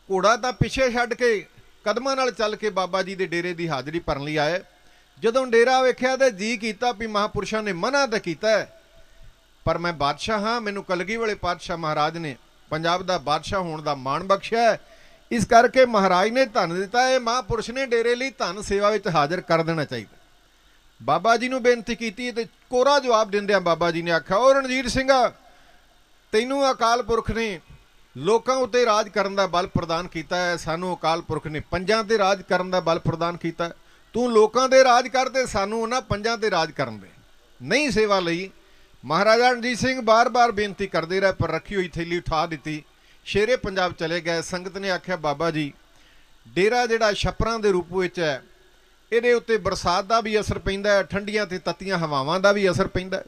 ਘੋੜਾ ਤਾਂ ਪਿੱਛੇ ਛੱਡ ਕੇ ਕਦਮਾਂ ਨਾਲ ਚੱਲ ਕੇ ਬਾਬਾ ਜੀ ਦੇ ਡੇਰੇ ਦੀ ਹਾਜ਼ਰੀ ਭਰਨ ਲਈ ਆਏ। ਜਦੋਂ ਡੇਰਾ ਵੇਖਿਆ ਤੇ ਜੀ ਕੀਤਾ ਵੀ ਮਹਾਂਪੁਰਸ਼ਾਂ ਨੇ ਮਨਾ ਤਾਂ ਕੀਤਾ ਹੈ, ਪਰ ਮੈਂ ਬਾਦਸ਼ਾਹ ਹਾਂ, ਮੈਨੂੰ ਕਲਗੀ ਵਾਲੇ ਪਾਤਸ਼ਾਹ ਮਹਾਰਾਜ ਨੇ ਪੰਜਾਬ ਦਾ ਬਾਦਸ਼ਾਹ ਹੋਣ ਦਾ ਮਾਣ ਬਖਸ਼ਿਆ ਹੈ, ਇਸ ਕਰਕੇ ਮਹਾਰਾਜ ਨੇ ਧਨ ਦਿੱਤਾ ਹੈ, ਮਹਾਂਪੁਰਸ਼ ਨੇ ਡੇਰੇ ਲਈ ਧਨ ਸੇਵਾ ਵਿੱਚ ਹਾਜ਼ਰ ਕਰ ਦੇਣਾ ਚਾਹੀਦਾ। ਬਾਬਾ ਜੀ ਨੂੰ ਬੇਨਤੀ ਕੀਤੀ ਤੇ ਕੋਰਾ ਜਵਾਬ ਦਿੰਦਿਆਂ ਬਾਬਾ ਜੀ ਨੇ ਆਖਿਆ, ਉਹ ਰਣਜੀਤ ਸਿੰਘਾ, ਤੈਨੂੰ ਅਕਾਲ ਪੁਰਖ ਨੇ ਲੋਕਾਂ ਉੱਤੇ ਰਾਜ ਕਰਨ ਦਾ ਬਲ ਪ੍ਰਦਾਨ ਕੀਤਾ ਹੈ, ਸਾਨੂੰ ਅਕਾਲ ਪੁਰਖ ਨੇ ਪੰਜਾਂ ਤੇ ਰਾਜ ਕਰਨ ਦਾ ਬਲ ਪ੍ਰਦਾਨ ਕੀਤਾ। ਤੂੰ ਲੋਕਾਂ ਦੇ ਰਾਜ ਕਰ ਤੇ ਸਾਨੂੰ ਉਹਨਾਂ ਪੰਜਾਂ ਤੇ ਰਾਜ ਕਰਨ ਦੇ। ਨਹੀਂ ਸੇਵਾ ਲਈ ਮਹਾਰਾਜਾ ਰਣਜੀਤ ਸਿੰਘ ਬਾਰ-ਬਾਰ ਬੇਨਤੀ ਕਰਦੇ ਰਹੇ, ਪਰ ਰੱਖੀ ਹੋਈ ਥੈਲੀ ਉਠਾ ਦਿੱਤੀ, ਸ਼ੇਰੇ ਪੰਜਾਬ ਚਲੇ ਗਏ। ਸੰਗਤ ਨੇ ਆਖਿਆ, ਬਾਬਾ ਜੀ ਡੇਰਾ ਜਿਹੜਾ ਛੱਪਰਾਂ ਦੇ ਰੂਪ ਵਿੱਚ ਹੈ, ਇਹਦੇ ਉੱਤੇ ਬਰਸਾਤ ਦਾ ਵੀ ਅਸਰ ਪੈਂਦਾ ਹੈ, ਠੰਡੀਆਂ ਤੇ ਤੱਤੀਆਂ ਹਵਾਵਾਂ ਦਾ ਵੀ ਅਸਰ ਪੈਂਦਾ।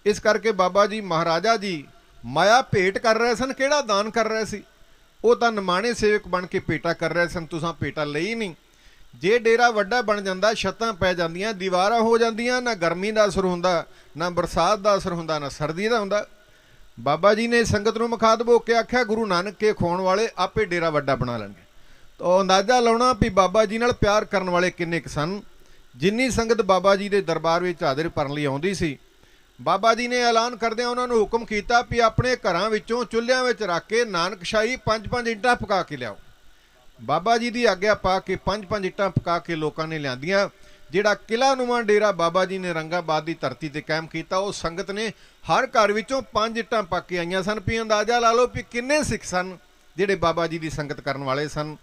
ਇਸ ਕਰਕੇ ਬਾਬਾ ਜੀ ਮਹਾਰਾਜਾ ਜੀ ਮਾਇਆ ਭੇਟ ਕਰ ਰਹੇ ਸਨ। ਕਿਹੜਾ ਦਾਨ ਕਰ ਰਹੇ ਸੀ? ਉਹ ਤਾਂ ਨਿਮਾਣੇ ਸੇਵਕ ਬਣ ਕੇ ਭੇਟਾ ਕਰ ਰਹੇ ਸਨ। ਤੁਸੀਂ ਭੇਟਾ ਲਈ ਨਹੀਂ। ਜੇ ਡੇਰਾ ਵੱਡਾ ਬਣ ਜਾਂਦਾ, ਛੱਤਾਂ ਪੈ ਜਾਂਦੀਆਂ, ਦੀਵਾਰਾਂ ਹੋ ਜਾਂਦੀਆਂ, ਨਾ ਗਰਮੀ ਦਾ ਅਸਰ ਹੁੰਦਾ, ਨਾ ਬਰਸਾਤ ਦਾ ਅਸਰ ਹੁੰਦਾ, ਨਾ ਸਰਦੀ ਦਾ ਹੁੰਦਾ। ਬਾਬਾ ਜੀ ਨੇ ਸੰਗਤ ਨੂੰ ਮੁਖਾਤਬ ਹੋ ਕੇ ਆਖਿਆ, ਗੁਰੂ ਨਾਨਕ ਕੇ ਖਵਾਉਣ ਵਾਲੇ ਆਪੇ ਡੇਰਾ ਵੱਡਾ ਬਣਾ ਲੈਣਗੇ। ਤਾਂ ਅੰਦਾਜ਼ਾ ਲਾਉਣਾ ਵੀ ਬਾਬਾ ਜੀ ਨਾਲ ਪਿਆਰ ਕਰਨ ਵਾਲੇ ਕਿੰਨੇ ਕੁ ਸਨ। ਜਿੰਨੀ ਸੰਗਤ ਬਾਬਾ ਜੀ ਦੇ ਦਰਬਾਰ ਵਿੱਚ ਹਾਜ਼ਰ ਭਰਨ ਲਈ ਆਉਂਦੀ ਸੀ, ਬਾਬਾ ਜੀ ਨੇ ਐਲਾਨ ਕਰਦਿਆਂ ਉਹਨਾਂ ਨੂੰ ਹੁਕਮ ਕੀਤਾ ਵੀ ਆਪਣੇ ਘਰਾਂ ਵਿੱਚੋਂ ਚੁੱਲ੍ਹਿਆਂ ਵਿੱਚ ਰੱਖ ਕੇ ਨਾਨਕਸ਼ਾਹੀ 5-5 ਇੱਟਾਂ ਪਕਾ ਕੇ ਲਿਆਓ। ਬਾਬਾ ਜੀ ਦੀ ਆਗਿਆ ਪਾ ਕੇ 5-5 ਇੱਟਾਂ ਪਕਾ ਕੇ ਲੋਕਾਂ ਨੇ ਲਿਆਂਦੀਆਂ। ਜਿਹੜਾ ਕਿਲਾ ਨੂੰਮਾਂ ਡੇਰਾ ਬਾਬਾ ਜੀ ਨੇ ਰੰਗਾਬਾਦ ਦੀ ਧਰਤੀ ਤੇ ਕਾਇਮ ਕੀਤਾ, ਉਹ ਸੰਗਤ ਨੇ ਹਰ ਘਰ ਵਿੱਚੋਂ 5 ਇੱਟਾਂ ਪੱਕ ਕੇ ਆਈਆਂ ਸਨ। ਵੀ ਅੰਦਾਜ਼ਾ ਲਾ ਲਓ ਵੀ ਕਿੰਨੇ ਸਿੱਖ ਸਨ ਜਿਹੜੇ ਬਾਬਾ ਜੀ ਦੀ ਸੰਗਤ ਕਰਨ ਵਾਲੇ ਸਨ।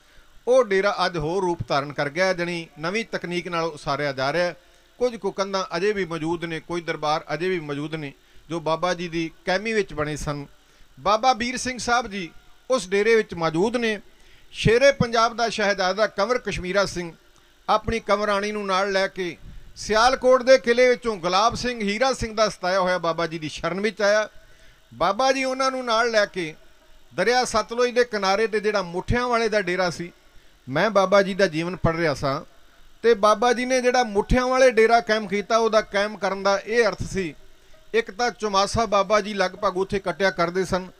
ਉਹ ਡੇਰਾ ਅੱਜ ਹੋਰ ਰੂਪ ਧਾਰਨ ਕਰ ਗਿਆ, ਜਾਣੀ ਨਵੀਂ ਤਕਨੀਕ ਨਾਲ ਉਸਾਰਿਆ ਜਾ ਰਿਹਾ। ਕੁਝ ਕੁ ਕੰਧਾਂ ਅਜੇ ਵੀ ਮੌਜੂਦ ਨੇ, ਕੋਈ ਦਰਬਾਰ ਅਜੇ ਵੀ ਮੌਜੂਦ ਨੇ ਜੋ ਬਾਬਾ ਜੀ ਦੀ ਕੈਮੀ ਵਿੱਚ ਬਣੇ ਸਨ। ਬਾਬਾ ਵੀਰ ਸਿੰਘ ਸਾਹਿਬ ਜੀ ਉਸ ਡੇਰੇ ਵਿੱਚ ਮੌਜੂਦ ਨੇ। ਸ਼ੇਰੇ ਪੰਜਾਬ ਦਾ ਸ਼ਹਿਜ਼ਾਦਾ ਕੰਵਰ ਕਸ਼ਮੀਰਾ ਸਿੰਘ ਆਪਣੀ ਕੰਵਰਾਣੀ ਨੂੰ ਨਾਲ ਲੈ ਕੇ ਸਿਆਲਕੋਟ ਦੇ ਕਿਲੇ ਵਿੱਚੋਂ ਗੁਲਾਬ ਸਿੰਘ ਹੀਰਾ ਸਿੰਘ ਦਾ ਸਤਾਇਆ ਹੋਇਆ ਬਾਬਾ ਜੀ ਦੀ ਸ਼ਰਨ ਵਿੱਚ ਆਇਆ। ਬਾਬਾ ਜੀ ਉਹਨਾਂ ਨੂੰ ਨਾਲ ਲੈ ਕੇ ਦਰਿਆ ਸਤਲੁਜ ਦੇ ਕਿਨਾਰੇ ਤੇ ਜਿਹੜਾ ਮੁੱਠਿਆਂ ਵਾਲੇ ਦਾ ਡੇਰਾ ਸੀ, ਮੈਂ ਬਾਬਾ ਜੀ ਦਾ ਜੀਵਨ ਪੜ੍ਹ ਰਿਹਾ ਸਾਂ, ਤੇ ਬਾਬਾ ਜੀ ਨੇ ਜਿਹੜਾ ਮੁੱਠਿਆਂ ਵਾਲੇ ਡੇਰਾ ਕਾਇਮ ਕੀਤਾ, ਉਹਦਾ ਕਾਇਮ ਕਰਨ ਦਾ ਇਹ ਅਰਥ ਸੀ, ਇੱਕ ਤਾਂ ਚੁਮਾਸਾ ਬਾਬਾ ਜੀ ਲਗਭਗ ਉੱਥੇ ਕੱਟਿਆ ਕਰਦੇ ਸਨ।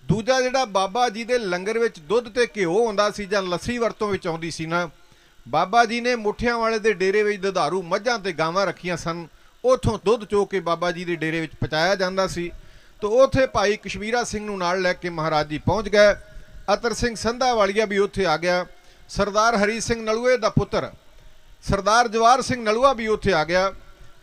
ਦੂਜਾ, ਜਿਹੜਾ ਬਾਬਾ ਜੀ ਦੇ ਲੰਗਰ ਵਿੱਚ ਦੁੱਧ ਤੇ ਘਿਓ ਆਉਂਦਾ ਸੀ ਜਾਂ ਲੱਸੀ ਵਰਤੋਂ ਵਿੱਚ ਆਉਂਦੀ ਸੀ ਨਾ, ਬਾਬਾ ਜੀ ਨੇ ਮੁੱਠਿਆਂ ਵਾਲੇ ਦੇ ਡੇਰੇ ਵਿੱਚ ਦੁਧਾਰੂ ਮੱਝਾਂ ਤੇ ਗਾਵਾਂ ਰੱਖੀਆਂ ਸਨ। ਉੱਥੋਂ ਦੁੱਧ ਚੋ ਕੇ ਬਾਬਾ ਜੀ ਦੇ ਡੇਰੇ ਵਿੱਚ ਪਹੁੰਚਾਇਆ ਜਾਂਦਾ ਸੀ। ਤਾਂ ਉੱਥੇ ਭਾਈ ਕਸ਼ਮੀਰਾ ਸਿੰਘ ਨੂੰ ਨਾਲ ਲੈ ਕੇ ਮਹਾਰਾਜ ਜੀ ਪਹੁੰਚ ਗਏ। ਅਤਰ ਸਿੰਘ ਸੰਧਾ ਵਾਲੀਆ ਵੀ ਉੱਥੇ ਆ ਗਿਆ। ਸਰਦਾਰ ਹਰੀ ਸਿੰਘ ਨਲੂਏ ਦਾ ਪੁੱਤਰ ਸਰਦਾਰ ਜਵਾਰ ਸਿੰਘ ਨਲੂਆ ਵੀ ਉੱਥੇ ਆ ਗਿਆ।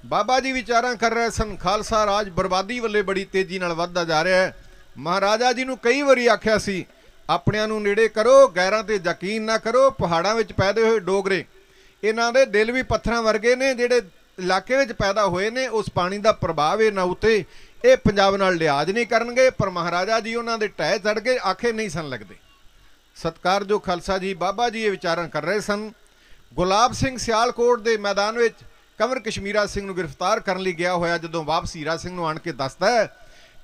ਬਾਬਾ ਜੀ ਵਿਚਾਰਾਂ ਕਰ ਰਹੇ ਸਨ, ਖਾਲਸਾ ਰਾਜ ਬਰਬਾਦੀ ਵੱਲੇ ਬੜੀ ਤੇਜ਼ੀ ਨਾਲ ਵੱਧਦਾ ਜਾ ਰਿਹਾ ਹੈ। ਮਹਾਰਾਜਾ ਜੀ ਨੂੰ ਕਈ ਵਾਰੀ ਆਖਿਆ ਸੀ, ਆਪਣਿਆਂ ਨੂੰ ਨੇੜੇ ਕਰੋ, ਗੈਰਾਂ ਤੇ ਯਕੀਨ ਨਾ ਕਰੋ। ਪਹਾੜਾਂ ਵਿੱਚ ਪੈਦੇ ਹੋਏ ਡੋਗਰੇ, ਇਹਨਾਂ ਦੇ ਦਿਲ ਵੀ ਪੱਥਰਾਂ ਵਰਗੇ ਨੇ। ਜਿਹੜੇ ਇਲਾਕੇ ਵਿੱਚ ਪੈਦਾ ਹੋਏ ਨੇ, ਉਸ ਪਾਣੀ ਦਾ ਪ੍ਰਭਾਵ ਇਹਨਾਂ ਉੱਤੇ, ਇਹ ਪੰਜਾਬ ਨਾਲ ਲਿਹਾਜ਼ ਨਹੀਂ ਕਰਨਗੇ। ਪਰ ਮਹਾਰਾਜਾ ਜੀ ਉਹਨਾਂ ਦੇ ਢਹਿ ਚੜ੍ਹ ਕੇ ਆਖੇ ਨਹੀਂ ਸਨ ਲੱਗਦੇ। ਸਤਿਕਾਰਯੋਗ ਖਾਲਸਾ ਜੀ, ਬਾਬਾ ਜੀ ਇਹ ਵਿਚਾਰਾਂ ਕਰ ਰਹੇ ਸਨ। ਗੁਲਾਬ ਸਿੰਘ ਸਿਆਲਕੋਟ ਦੇ ਮੈਦਾਨ ਵਿੱਚ ਕੰਵਰ ਕਸ਼ਮੀਰਾ ਸਿੰਘ ਨੂੰ ਗ੍ਰਿਫਤਾਰ ਕਰਨ ਲਈ ਗਿਆ ਹੋਇਆ ਜਦੋਂ ਵਾਪਸ ਹੀਰਾ ਸਿੰਘ ਨੂੰ ਆਣ ਕੇ ਦੱਸਦਾ ਹੈ,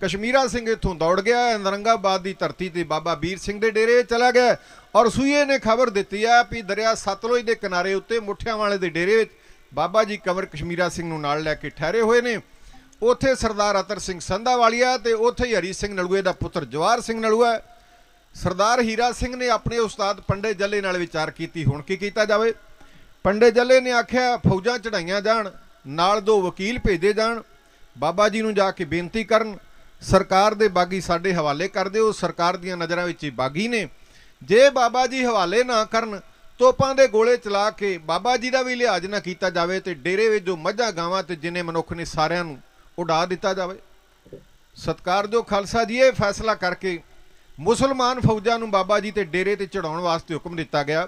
ਕਸ਼ਮੀਰਾ ਸਿੰਘ ਇੱਥੋਂ ਦੌੜ ਗਿਆ, ਨਰੰਗਾਬਾਦ ਦੀ ਧਰਤੀ ਤੇ ਬਾਬਾ ਵੀਰ ਸਿੰਘ ਦੇ ਡੇਰੇ ਚਲਾ ਗਿਆ। ਔਰ ਸੂਏ ਨੇ ਖਬਰ ਦਿੱਤੀ ਹੈ ਵੀ ਦਰਿਆ ਸਤਲੁਜ ਦੇ ਕਿਨਾਰੇ ਉੱਤੇ ਮੁੱਠਿਆਂ ਵਾਲੇ ਦੇ ਡੇਰੇ ਵਿੱਚ ਬਾਬਾ ਜੀ ਕੰਵਰ ਕਸ਼ਮੀਰਾ ਸਿੰਘ ਨੂੰ ਨਾਲ ਲੈ ਕੇ ਠਹਿਰੇ ਹੋਏ ਨੇ। ਉੱਥੇ ਸਰਦਾਰ ਅਤਰ ਸਿੰਘ ਸੰਧਾ ਵਾਲੀਆ ਤੇ ਉੱਥੇ ਹੀ ਹਰੀ ਸਿੰਘ ਨਲੂਏ ਦਾ ਪੁੱਤਰ ਜਵਾਰ ਸਿੰਘ ਨਲੂਆ। ਸਰਦਾਰ ਹੀਰਾ ਸਿੰਘ ਨੇ ਆਪਣੇ ਉਸਤਾਦ ਪੰਡੇ ਜੱਲੇ ਨਾਲ ਵਿਚਾਰ ਕੀਤੀ, ਹੁਣ ਕੀ ਕੀਤਾ ਜਾਵੇ। ਪੰਡੇ ਜੱਲੇ ਨੇ ਆਖਿਆ, ਫੌਜਾਂ ਚੜਾਈਆਂ ਜਾਣ, ਨਾਲ 2 ਵਕੀਲ ਭੇਜੇ ਜਾਣ। ਬਾਬਾ ਜੀ ਨੂੰ ਜਾ ਕੇ ਬੇਨਤੀ ਕਰਨ, ਸਰਕਾਰ ਦੇ ਬਾਗੀ ਸਾਡੇ ਹਵਾਲੇ ਕਰ ਦਿਓ। ਸਰਕਾਰ ਦੀਆਂ ਨਜ਼ਰਾਂ ਵਿੱਚ ਹੀ ਬਾਗੀ ਨੇ। ਜੇ ਬਾਬਾ ਜੀ ਹਵਾਲੇ ਨਾ ਕਰਨ, ਤੋਪਾਂ ਦੇ ਗੋਲੇ ਚਲਾ ਕੇ ਬਾਬਾ ਜੀ ਦਾ ਵੀ ਲਿਹਾਜ਼ ਨਾ ਕੀਤਾ ਜਾਵੇ ਤੇ ਡੇਰੇ ਵਿੱਚ ਜੋ ਮੱਝਾਂ ਗਾਵਾਂ ਤੇ ਜਿੰਨੇ ਮਨੁੱਖ ਨੇ ਸਾਰਿਆਂ ਨੂੰ ਉਡਾ ਦਿੱਤਾ ਜਾਵੇ। ਸਤਿਕਾਰਯੋਗ ਖਾਲਸਾ ਜੀ, ਇਹ ਫੈਸਲਾ ਕਰਕੇ ਮੁਸਲਮਾਨ ਫੌਜਾਂ ਨੂੰ ਬਾਬਾ ਜੀ ਤੇ ਡੇਰੇ ਤੇ ਚੜਾਉਣ ਵਾਸਤੇ ਹੁਕਮ ਦਿੱਤਾ ਗਿਆ।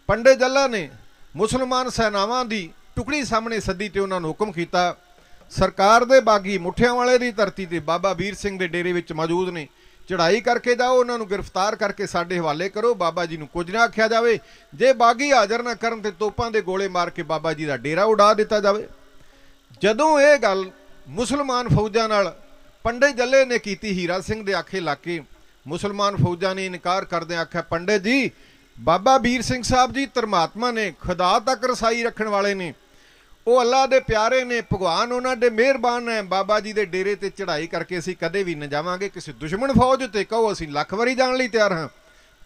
ਪੰਡਿਤ ਜੱਲਾ ਨੇ ਮੁਸਲਮਾਨ ਸੈਨਾਵਾਂ ਦੀ ਟੁਕੜੀ ਸਾਹਮਣੇ ਸੱਦੀ ਤੇ ਉਹਨਾਂ ਨੂੰ ਹੁਕਮ ਕੀਤਾ, ਸਰਕਾਰ ਦੇ ਬਾਗੀ ਮੁੱਠਿਆਂ ਵਾਲੇ ਦੀ ਧਰਤੀ ਤੇ ਬਾਬਾ ਵੀਰ ਸਿੰਘ ਦੇ ਡੇਰੇ ਵਿੱਚ ਮੌਜੂਦ ਨੇ, ਚੜ੍ਹਾਈ ਕਰਕੇ ਜਾਓ, ਉਹਨਾਂ ਨੂੰ ਗ੍ਰਿਫਤਾਰ ਕਰਕੇ ਸਾਡੇ ਹਵਾਲੇ ਕਰੋ। ਬਾਬਾ ਜੀ ਨੂੰ ਕੁਝ ਨਾ ਆਖਿਆ ਜਾਵੇ। ਜੇ ਬਾਗੀ ਹਾਜ਼ਰ ਨਾ ਕਰਨ ਤੇ ਤੋਪਾਂ ਦੇ ਗੋਲੇ ਮਾਰ ਕੇ ਬਾਬਾ ਜੀ ਦਾ ਡੇਰਾ ਉਡਾ ਦਿੱਤਾ ਜਾਵੇ। ਜਦੋਂ ਇਹ ਗੱਲ ਮੁਸਲਮਾਨ ਫੌਜਾਂ ਨਾਲ ਪੰਡਿਤ ਜੱਲੇ ਨੇ ਕੀਤੀ, ਹੀਰਾ ਸਿੰਘ ਦੇ ਆਖੇ ਲਾ ਕੇ ਮੁਸਲਮਾਨ ਫੌਜਾਂ ਨੇ ਇਨਕਾਰ ਕਰਦਿਆਂ ਆਖਿਆ, ਪੰਡਿਤ ਜੀ, ਬਾਬਾ ਵੀਰ ਸਿੰਘ ਸਾਹਿਬ ਜੀ ਧਰਮਾਤਮਾ ਨੇ, ਖੁਦਾ ਤੱਕ ਰਸਾਈ ਰੱਖਣ ਵਾਲੇ ਨੇ, ਉਹ ਅੱਲਾ ਦੇ ਪਿਆਰੇ ਨੇ, ਭਗਵਾਨ ਉਹਨਾਂ ਦੇ ਮਿਹਰਬਾਨ ਹੈ। ਬਾਬਾ ਜੀ ਦੇ ਡੇਰੇ ਤੇ ਚੜ੍ਹਾਈ ਕਰਕੇ ਅਸੀਂ ਕਦੇ ਵੀ ਨਾ ਜਾਵਾਂਗੇ। ਕਿਸੇ ਦੁਸ਼ਮਣ ਫੌਜ ਉੱਤੇ ਕਹੋ ਅਸੀਂ ਲੱਖ ਵਾਰੀ ਜਾਣ ਲਈ ਤਿਆਰ ਹਾਂ,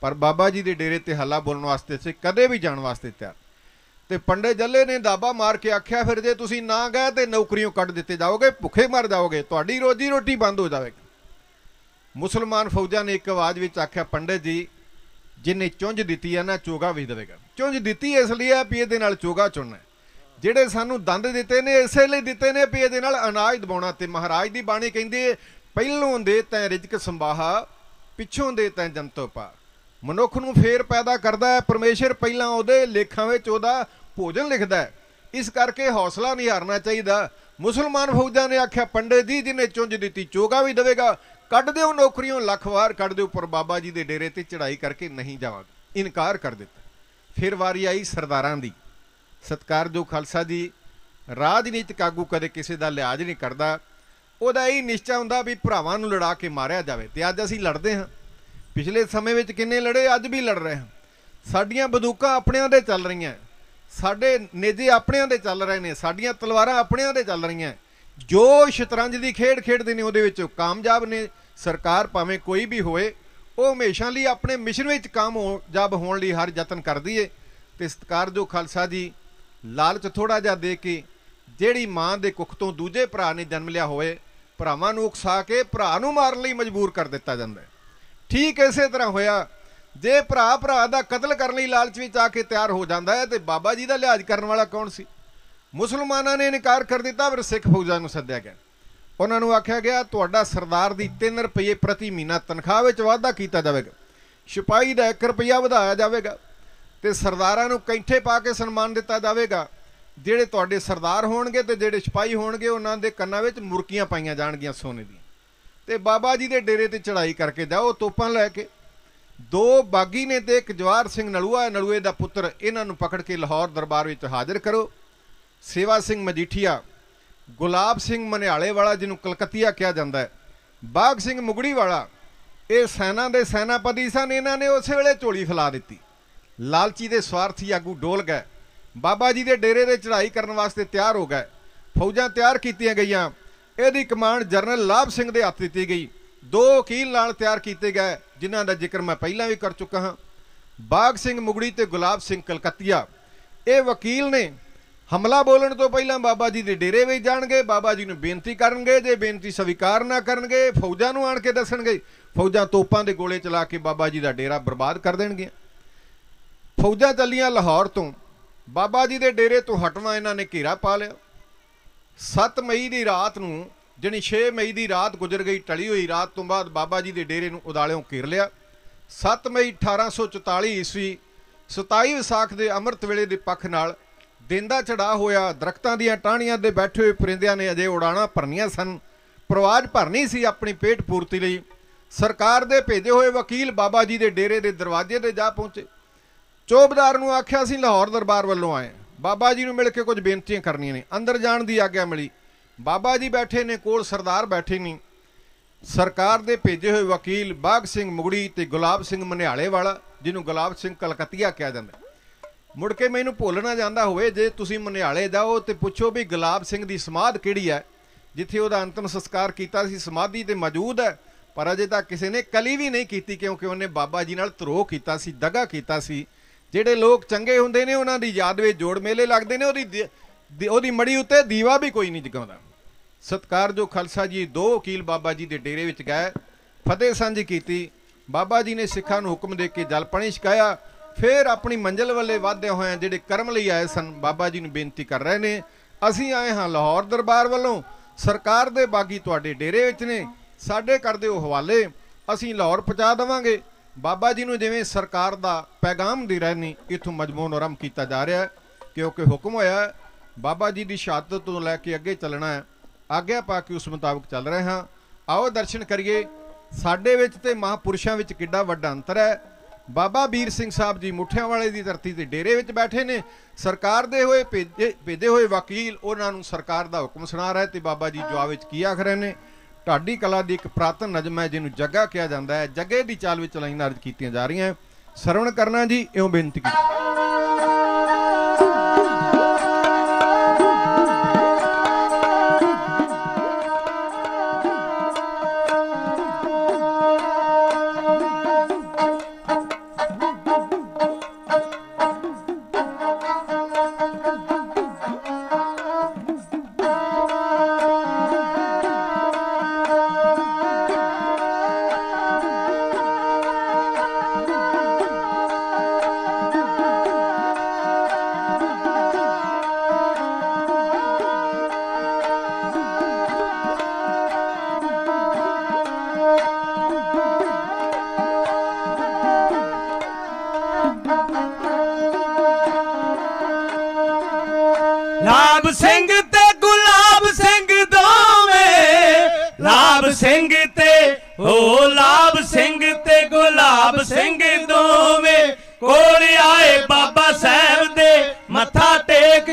ਪਰ ਬਾਬਾ ਜੀ ਦੇ ਡੇਰੇ ਤੇ ਹੱਲਾ ਬੋਲਣ ਵਾਸਤੇ ਅਸੀਂ ਕਦੇ ਵੀ ਜਾਣ ਵਾਸਤੇ ਤਿਆਰ। ਤੇ ਪੰਡਿਤ ਜੱਲੇ ਨੇ ਦਾਬਾ ਮਾਰ ਕੇ ਆਖਿਆ, ਫਿਰ ਜੇ ਤੁਸੀਂ ਨਾ ਗਏ ਤੇ ਨੌਕਰੀਆਂ ਕੱਢ ਦਿੱਤੇ ਜਾਓਗੇ, ਭੁੱਖੇ ਮਰ ਜਾਓਗੇ, ਤੁਹਾਡੀ ਰੋਜੀ ਰੋਟੀ ਬੰਦ ਹੋ ਜਾਵੇਗੀ। ਮੁਸਲਮਾਨ ਫੌਜਾਂ ਨੇ ਇੱਕ ਆਵਾਜ਼ ਵਿੱਚ ਆਖਿਆ, ਪੰਡਿਤ ਜੀ, ਜਿੰਨੇ ਚੁੰਝ ਦਿੱਤੀ ਹੈ ਨਾ ਚੋਗਾ ਵੀ ਦੇਵੇਗਾ। ਚੁੰਝ ਦਿੱਤੀ ਇਸ ਲਈ ਹੈ ਵੀ ਇਹਦੇ ਨਾਲ ਚੋਗਾ ਚੁਣਨਾ। ਜਿਹੜੇ ਸਾਨੂੰ ਦੰਦ ਦਿੱਤੇ ਨੇ ਇਸੇ ਲਈ ਦਿੱਤੇ ਨੇ ਵੀ ਇਹਦੇ ਨਾਲ ਅਨਾਜ ਦਬਾਉਣਾ। ਤੇ ਮਹਾਰਾਜ ਦੀ ਬਾਣੀ ਕਹਿੰਦੀ, ਪਹਿਲੋਂ ਦੇ ਤੈਂ ਰਿਜ਼ਕ ਸੰਭਾਹਾ, ਪਿੱਛੋਂ ਦੇ ਤੈਂ ਜੰਤੋ ਪਾ। ਮਨੁੱਖ ਨੂੰ ਫੇਰ ਪੈਦਾ ਕਰਦਾ ਹੈ ਪਰਮੇਸ਼ਰ, ਪਹਿਲਾਂ ਉਹਦੇ ਲੇਖਾਂ ਵਿੱਚ ਉਹਦਾ ਭੋਜਨ ਲਿਖਦਾ ਹੈ। ਇਸ ਕਰਕੇ ਹੌਸਲਾ ਨਹੀਂ ਹਾਰਨਾ ਚਾਹੀਦਾ। ਮੁਸਲਮਾਨ ਫੌਜਾਂ ਨੇ ਆਖਿਆ, ਪੰਡਿਤ ਜੀ, ਜਿਹਨੇ ਚੁੰਝ ਦਿੱਤੀ ਚੋਗਾ ਵੀ ਦੇਵੇਗਾ, ਕੱਢ ਦਿਓ ਨੌਕਰੀਆਂ, ਲੱਖ ਵਾਰ ਕੱਢ ਦਿਓ, ਪਰ ਬਾਬਾ ਜੀ ਦੇ ਡੇਰੇ ਤੇ ਚੜ੍ਹਾਈ ਕਰਕੇ ਨਹੀਂ ਜਾਵਾਂਗੇ। ਇਨਕਾਰ ਕਰ ਦਿੱਤਾ। ਫਿਰ ਵਾਰੀ ਆਈ ਸਰਦਾਰਾਂ ਦੀ। ਸਤਿਕਾਰਯੋਗ ਖਾਲਸਾ ਜੀ, ਰਾਜਨੀਤਿਕ ਆਗੂ ਕਦੇ ਕਿਸੇ ਦਾ ਲਿਹਾਜ਼ ਨਹੀਂ ਕਰਦਾ। ਉਹਦਾ ਇਹ ਨਿਸ਼ਚਾ ਹੁੰਦਾ ਵੀ ਭਰਾਵਾਂ ਨੂੰ ਲੜਾ ਕੇ ਮਾਰਿਆ ਜਾਵੇ। ਤੇ ਅੱਜ ਅਸੀਂ ਲੜਦੇ ਹਾਂ। ਪਿਛਲੇ ਸਮੇਂ ਵਿੱਚ ਕਿੰਨੇ ਲੜੇ, ਅੱਜ ਵੀ ਲੜ ਰਹੇ ਹਾਂ। ਸਾਡੀਆਂ ਬੰਦੂਕਾਂ ਆਪਣਿਆਂ ਦੇ ਚੱਲ ਰਹੀਆਂ, ਸਾਡੇ ਨੇਜੇ ਆਪਣਿਆਂ ਦੇ ਚੱਲ ਰਹੇ ਨੇ, ਸਾਡੀਆਂ ਤਲਵਾਰਾਂ ਆਪਣਿਆਂ ਦੇ ਚੱਲ ਰਹੀਆਂ। ਜੋ ਸ਼ਤਰੰਜ ਦੀ ਖੇਡ ਖੇਡਦੇ ਨੇ ਉਹਦੇ ਵਿੱਚ ਕਾਮਯਾਬ ਨੇ। ਸਰਕਾਰ ਭਾਵੇਂ ਕੋਈ ਵੀ ਹੋਏ, ਉਹ ਹਮੇਸ਼ਾ ਲਈ ਆਪਣੇ ਮਿਸ਼ਨ ਵਿੱਚ ਕਾਮਯਾਬ ਹੋਣ ਲਈ ਹਰ ਯਤਨ ਕਰਦੀ ਏ। ਤੇ ਸਤਿਕਾਰਯੋਗ ਖਾਲਸਾ ਜੀ, ਲਾਲਚ ਥੋੜਾ ਜਿਹਾ ਦੇ ਕੇ ਜਿਹੜੀ ਮਾਂ ਦੇ ਕੁੱਖ ਤੋਂ ਦੂਜੇ ਭਰਾ ਨੇ ਜਨਮ ਲਿਆ ਹੋਵੇ, ਭਰਾਵਾਂ ਨੂੰ ਉਕਸਾ ਕੇ ਭਰਾ ਨੂੰ ਮਾਰਨ ਲਈ ਮਜਬੂਰ ਕਰ ਦਿੱਤਾ ਜਾਂਦਾ ਹੈ। ਠੀਕ ਇਸੇ ਤਰ੍ਹਾਂ ਹੋਇਆ, ਜੇ ਭਰਾ ਦਾ ਕਤਲ ਕਰਨ ਲਈ ਲਾਲਚ ਵਿੱਚ ਆ ਕੇ ਤਿਆਰ ਹੋ ਜਾਂਦਾ ਹੈ ਤੇ ਬਾਬਾ ਜੀ ਦਾ ਲਿਹਾਜ਼ ਕਰਨ ਵਾਲਾ ਕੌਣ ਸੀ? ਮੁਸਲਮਾਨਾਂ ਨੇ ਇਨਕਾਰ ਕਰ ਦਿੱਤਾ। ਫਿਰ ਸਿੱਖ ਫੌਜਾਂ ਨੂੰ ਸੱਦਿਆ ਗਿਆ। ਉਹਨਾਂ ਨੂੰ ਆਖਿਆ ਗਿਆ, ਤੁਹਾਡਾ ਸਰਦਾਰ ਦੀ 3 ਰੁਪਏ ਪ੍ਰਤੀ ਮਹੀਨਾ ਤਨਖਾਹ ਵਿੱਚ ਵਾਧਾ ਕੀਤਾ ਜਾਵੇਗਾ, ਸਿਪਾਹੀ ਦਾ 1 ਰੁਪਇਆ ਵਧਾਇਆ ਜਾਵੇਗਾ, ਤੇ ਸਰਦਾਰਾਂ ਨੂੰ ਕੈਂਠੇ ਪਾ ਕੇ ਸਨਮਾਨ ਦਿੱਤਾ ਜਾਵੇਗਾ। ਜਿਹੜੇ ਤੁਹਾਡੇ ਸਰਦਾਰ ਹੋਣਗੇ ਤੇ ਜਿਹੜੇ ਸਿਪਾਹੀ ਹੋਣਗੇ, ਉਹਨਾਂ ਦੇ ਕੰਨਾਂ ਵਿੱਚ ਮੁਰਕੀਆਂ ਪਾਈਆਂ ਜਾਣਗੀਆਂ ਸੋਨੇ ਦੀਆਂ। ਤੇ ਬਾਬਾ ਜੀ ਦੇ ਡੇਰੇ ਤੇ ਚੜ੍ਹਾਈ ਕਰਕੇ ਜਾਓ ਤੋਪਾਂ ਲੈ ਕੇ। 2 ਬਾਗੀ ਨੇ ਤੇ ਇੱਕ ਜਵਾਹਰ ਸਿੰਘ ਨਲੂਆ, ਨਲੂਏ ਦਾ ਪੁੱਤਰ, ਇਹਨਾਂ ਨੂੰ ਪਕੜ ਕੇ ਲਾਹੌਰ ਦਰਬਾਰ ਵਿੱਚ ਹਾਜ਼ਰ ਕਰੋ। ਸੇਵਾ ਸਿੰਘ ਮਜੀਠੀਆ, ਗੁਲਾਬ ਸਿੰਘ ਮਨਿਆਲੇ ਵਾਲਾ ਜਿਹਨੂੰ ਕਲਕੱਤੀਆ ਕਿਹਾ ਜਾਂਦਾ ਹੈ, ਬਾਗ ਸਿੰਘ ਮੁਗੜੀ ਵਾਲਾ, ਇਹ ਸੈਨਾ ਦੇ ਸੈਨਾਪਤੀ ਸਨ। ਇਹਨਾਂ ਨੇ ਉਸੇ ਵੇਲੇ ਝੋਲੀ ਫੈਲਾ ਦਿੱਤੀ। ਲਾਲਚੀ ਦੇ ਸਵਾਰਥੀ ਆਗੂ ਡੋਲ ਗਏ, ਬਾਬਾ ਜੀ ਦੇ ਡੇਰੇ ਤੇ ਚੜ੍ਹਾਈ ਕਰਨ ਵਾਸਤੇ ਤਿਆਰ ਹੋ ਗਏ। ਫੌਜਾਂ ਤਿਆਰ ਕੀਤੀਆਂ ਗਈਆਂ। ਇਹਦੀ ਕਮਾਂਡ ਜਨਰਲ ਲਾਭ ਸਿੰਘ ਦੇ ਹੱਥ ਦਿੱਤੀ ਗਈ। 2 ਵਕੀਲ ਨਾਲ ਤਿਆਰ ਕੀਤੇ ਗਏ, ਜਿਨ੍ਹਾਂ ਦਾ ਜ਼ਿਕਰ ਮੈਂ ਪਹਿਲਾਂ ਵੀ ਕਰ ਚੁੱਕਾ ਹਾਂ, ਬਾਗ ਸਿੰਘ ਮੁਗੜੀ ਤੇ ਗੁਲਾਬ ਸਿੰਘ ਕਲਕੱਤੀਆ। ਇਹ ਵਕੀਲ ਨੇ ਹਮਲਾ ਬੋਲਣ ਤੋਂ ਪਹਿਲਾਂ ਬਾਬਾ ਜੀ ਦੇ ਡੇਰੇ ਵਿੱਚ ਜਾਣਗੇ, ਬਾਬਾ ਜੀ ਨੂੰ ਬੇਨਤੀ ਕਰਨਗੇ। ਜੇ ਬੇਨਤੀ ਸਵੀਕਾਰ ਨਾ ਕਰਨਗੇ, ਫੌਜਾਂ ਨੂੰ ਆਣ ਕੇ ਦੱਸਣਗੇ। ਫੌਜਾਂ ਤੋਪਾਂ ਦੇ ਗੋਲੇ ਚਲਾ ਕੇ ਬਾਬਾ ਜੀ ਦਾ ਡੇਰਾ ਬਰਬਾਦ ਕਰ ਦੇਣਗੀਆਂ। ਫੌਜਾਂ ਚੱਲੀਆਂ ਲਾਹੌਰ ਤੋਂ, ਬਾਬਾ ਜੀ ਦੇ ਡੇਰੇ ਤੋਂ ਹਟਵਾ ਇਹਨਾਂ ਨੇ ਘੇਰਾ ਪਾ ਲਿਆ। 7 ਮਈ ਦੀ ਰਾਤ ਨੂੰ, ਜਿਹੜੀ 6 ਮਈ ਦੀ ਰਾਤ ਗੁਜ਼ਰ ਗਈ, ਟਲੀ ਹੋਈ ਰਾਤ ਤੋਂ ਬਾਅਦ ਬਾਬਾ ਜੀ ਦੇ ਡੇਰੇ ਨੂੰ ਉਦਾਲਿਓਂ ਘੇਰ ਲਿਆ। 7 ਮਈ 1844 ਈਸਵੀ 27 ਵਿਸਾਖ ਦੇ ਅੰਮ੍ਰਿਤ ਵੇਲੇ ਦੇ ਪੱਖ ਨਾਲ ਦਿਨ ਦਾ ਚੜ੍ਹਾਅ ਹੋਇਆ। ਦਰਖਤਾਂ ਦੀਆਂ ਟਾਹਣੀਆਂ ਦੇ ਬੈਠੇ ਹੋਏ ਪਰਿੰਦਿਆਂ ਨੇ ਅਜੇ ਉਡਾਣਾ ਭਰਨੀਆਂ ਸਨ, ਪ੍ਰਵਾਜ ਭਰਨੀ ਸੀ ਆਪਣੀ ਪੇਟ ਪੂਰਤੀ ਲਈ। ਸਰਕਾਰ ਦੇ ਭੇਜੇ ਹੋਏ ਵਕੀਲ ਬਾਬਾ ਜੀ ਦੇ ਡੇਰੇ ਦੇ ਦਰਵਾਜ਼ੇ ਤੇ ਜਾ ਪਹੁੰਚੇ। ਚੌਬਦਾਰ ਨੂੰ ਆਖਿਆ, ਅਸੀਂ ਲਾਹੌਰ ਦਰਬਾਰ ਵੱਲੋਂ ਆਏ, ਬਾਬਾ ਜੀ ਨੂੰ ਮਿਲ ਕੇ ਕੁਝ ਬੇਨਤੀਆਂ ਕਰਨੀਆਂ ਨੇ। ਅੰਦਰ ਜਾਣ ਦੀ ਆਗਿਆ ਮਿਲੀ। ਬਾਬਾ ਜੀ ਬੈਠੇ ਨੇ, ਕੋਲ ਸਰਦਾਰ ਬੈਠੇ ਨਹੀਂ। ਸਰਕਾਰ ਦੇ ਭੇਜੇ ਹੋਏ ਵਕੀਲ ਬਾਗ ਸਿੰਘ ਮੁਗੜੀ ਤੇ ਗੁਲਾਬ ਸਿੰਘ ਮਨਿਆਲੇ ਵਾਲਾ, ਜਿਹਨੂੰ ਗੁਲਾਬ ਸਿੰਘ ਕਲਕੱਤੀਆ ਕਿਹਾ ਜਾਂਦਾ। ਮੁੜ ਕੇ ਮੈਨੂੰ ਭੁੱਲ ਨਾ ਜਾਂਦਾ ਹੋਵੇ, ਜੇ ਤੁਸੀਂ ਮਨਿਆਲੇ ਜਾਓ ਤੇ ਪੁੱਛੋ ਵੀ ਗੁਲਾਬ ਸਿੰਘ ਦੀ ਸਮਾਧ ਕਿਹੜੀ ਹੈ, ਜਿੱਥੇ ਉਹਦਾ ਅੰਤਮ ਸੰਸਕਾਰ ਕੀਤਾ ਸੀ। ਸਮਾਧੀ ਤੇ ਮੌਜੂਦ ਹੈ, ਪਰ ਅਜੇ ਤੱਕ ਕਿਸੇ ਨੇ ਕਲੀ ਵੀ ਨਹੀਂ ਕੀਤੀ, ਕਿਉਂਕਿ ਉਹਨੇ ਬਾਬਾ ਜੀ ਨਾਲ ਧਰੋਹ ਕੀਤਾ ਸੀ, ਦਗਾ ਕੀਤਾ ਸੀ। ਜਿਹੜੇ ਲੋਕ ਚੰਗੇ ਹੁੰਦੇ ਨੇ ਉਹਨਾਂ ਦੀ ਯਾਦ ਵਿੱਚ ਜੋੜ ਮੇਲੇ ਲੱਗਦੇ ਨੇ, ਉਹਦੀ ਮੜੀ ਉੱਤੇ ਦੀਵਾ ਵੀ ਕੋਈ ਨਹੀਂ ਜਗਾਉਂਦਾ। ਸਤਿਕਾਰਯੋਗ ਖਾਲਸਾ ਜੀ 2 ਵਕੀਲ ਬਾਬਾ ਜੀ ਦੇ ਡੇਰੇ ਵਿੱਚ ਗਏ, ਫਤਿਹ ਸਾਂਝੀ ਕੀਤੀ। ਬਾਬਾ ਜੀ ਨੇ ਸਿੱਖਾਂ ਨੂੰ ਹੁਕਮ ਦੇ ਕੇ ਜਲ ਪਾਣੀ ਛਕਾਇਆ। ਫਿਰ ਆਪਣੀ ਮੰਜ਼ਿਲ ਵੱਲੇ ਵਧਦੇ ਹੋਏ ਜਿਹੜੇ ਕਰਮ ਲਈ ਆਏ ਸਨ, ਬਾਬਾ ਜੀ ਨੂੰ ਬੇਨਤੀ ਕਰ ਰਹੇ ਨੇ, ਅਸੀਂ ਆਏ ਹਾਂ ਲਾਹੌਰ ਦਰਬਾਰ ਵੱਲੋਂ, ਸਰਕਾਰ ਦੇ ਬਾਗੀ ਤੁਹਾਡੇ ਡੇਰੇ ਵਿੱਚ ਨੇ, ਸਾਡੇ ਕਰ ਦਿਓ ਹਵਾਲੇ, ਅਸੀਂ ਲਾਹੌਰ ਪਹੁੰਚਾ ਦੇਵਾਂਗੇ। ਬਾਬਾ ਜੀ ਨੂੰ ਜਿਵੇਂ ਸਰਕਾਰ ਦਾ ਪੈਗਾਮ ਦੇ ਰਹੇ ਨੇ, ਇੱਥੋਂ ਮਜਮੂਨ ਆਰੰਭ ਕੀਤਾ ਜਾ ਰਿਹਾ, ਕਿਉਂਕਿ ਹੁਕਮ ਹੋਇਆ ਬਾਬਾ ਜੀ ਦੀ ਸ਼ਹਾਦਤ ਤੋਂ ਲੈ ਕੇ ਅੱਗੇ ਚੱਲਣਾ ਹੈ। ਆਗਿਆ ਪਾ ਕੇ ਉਸ ਮੁਤਾਬਕ ਚੱਲ ਰਹੇ ਹਾਂ। ਆਓ ਦਰਸ਼ਨ ਕਰੀਏ। ਸਾਡੇ ਵਿੱਚ ਤੇ ਮਹਾਂਪੁਰਸ਼ਾਂ ਵਿੱਚ ਕਿੱਡਾ ਵੱਡਾ ਅੰਤਰ ਹੈ। ਬਾਬਾ ਵੀਰ ਸਿੰਘ ਸਾਹਿਬ ਜੀ ਮੁੱਠਿਆਂ ਵਾਲੇ ਦੀ ਧਰਤੀ ਤੇ ਡੇਰੇ ਵਿੱਚ ਬੈਠੇ ਨੇ, ਸਰਕਾਰ ਦੇ ਹੋਏ ਭੇਜੇ ਹੋਏ ਵਕੀਲ ਉਹਨਾਂ ਨੂੰ ਸਰਕਾਰ ਦਾ ਹੁਕਮ ਸੁਣਾ ਰਹੇ, ਤੇ ਬਾਬਾ ਜੀ ਜਵਾਬ ਵਿੱਚ ਕੀ ਆਖ ਰਹੇ ਨੇ। ਢਾਡੀ ਕਲਾ ਦੀ ਇੱਕ ਪ੍ਰਾਤਨ ਨਜ਼ਮ ਹੈ ਜਿਹਨੂੰ ਜੱਗਾ ਕਿਹਾ ਜਾਂਦਾ ਹੈ। ਜੱਗੇ ਦੀ ਚਾਲ ਵਿੱਚ ਲਾਈਨਾਂ ਅਰਜ਼ ਕੀਤੀਆਂ ਜਾ ਰਹੀਆਂ, ਸਰਵਣ ਕਰਨਾ ਜੀ। ਇਉਂ ਬੇਨਤੀ ਕੀਤੀ। ਲਾਭ ਸਿੰਘ ਤੇ ਗੁਲਾਬ ਸਿੰਘ ਦੋਵੇਂ, ਲਾਭ ਸਿੰਘ ਤੇ ਲਾਭ ਸਿੰਘ ਤੇ ਗੁਲਾਬ ਸਿੰਘ ਦੋਵੇਂ ਕੋਲ ਆਏ ਬਾਬਾ ਸਾਹਿਬ ਦੇ ਮੱਥਾ ਟੇਕ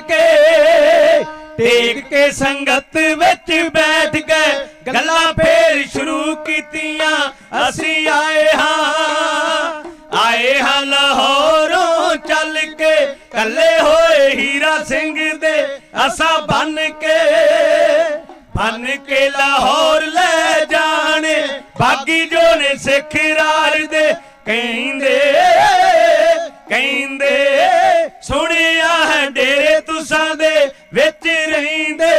ਕੇ ਸੰਗਤ ਵਿੱਚ ਬੈਠ ਗਏ, ਗੱਲਾਂ ਫੇਰ ਸ਼ੁਰੂ ਕੀਤੀਆਂ। ਅਸੀਂ ਆਏ ਹਾਂ ਲਾਹੌਰੋਂ ਚੱਲ ਕੇ, ਕੱਲੇ ਹੋਏ ਹੀਰਾ ਸਿੰਘ ਦੇ ਅਸਾਂ ਬੰਨ ਕੇ ਲਾਹੌਰ ਲੈ ਜਾਣੇ, ਬਾਗੀ ਜੋ ਨੇ ਸਿੱਖ ਰਾਜ ਦੇ ਕਹਿੰਦੇ ਸੁਣਿਆ ਹੈ ਡੇਰੇ ਤੁਸਾਂ ਦੇ ਵਿੱਚ ਰਹਿੰਦੇ।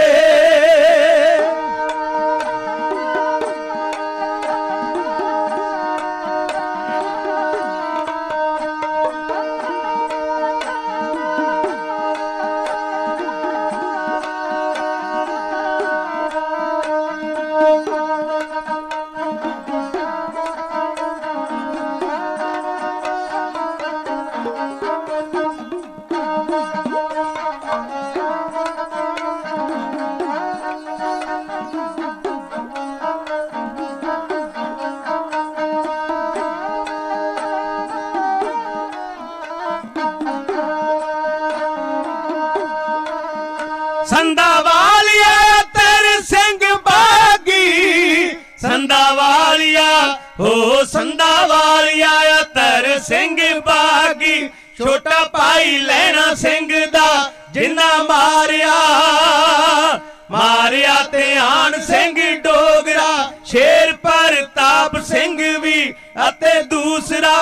ਸੰਦਾ ਵਾਲਿਆ ਤੇਰੇ ਸਿੰਘ ਬਾਗੀ, ਸੰਦਾ ਵਾਲਿਆ ਸੰਦਾ ਵਾਲਿਆ ਤੇਰੇ ਸਿੰਘ ਬਾਗੀ, ਛੋਟਾ ਭਾਈ ਲੈਣਾ ਸਿੰਘ ਦਾ ਜਿੰਨਾ ਮਾਰਿਆ ਧਿਆਨ ਸਿੰਘ ਡੋਗਰਾ, ਸ਼ੇਰ ਪ੍ਰਤਾਪ ਸਿੰਘ ਵੀ ਅਤੇ ਦੂਸਰਾ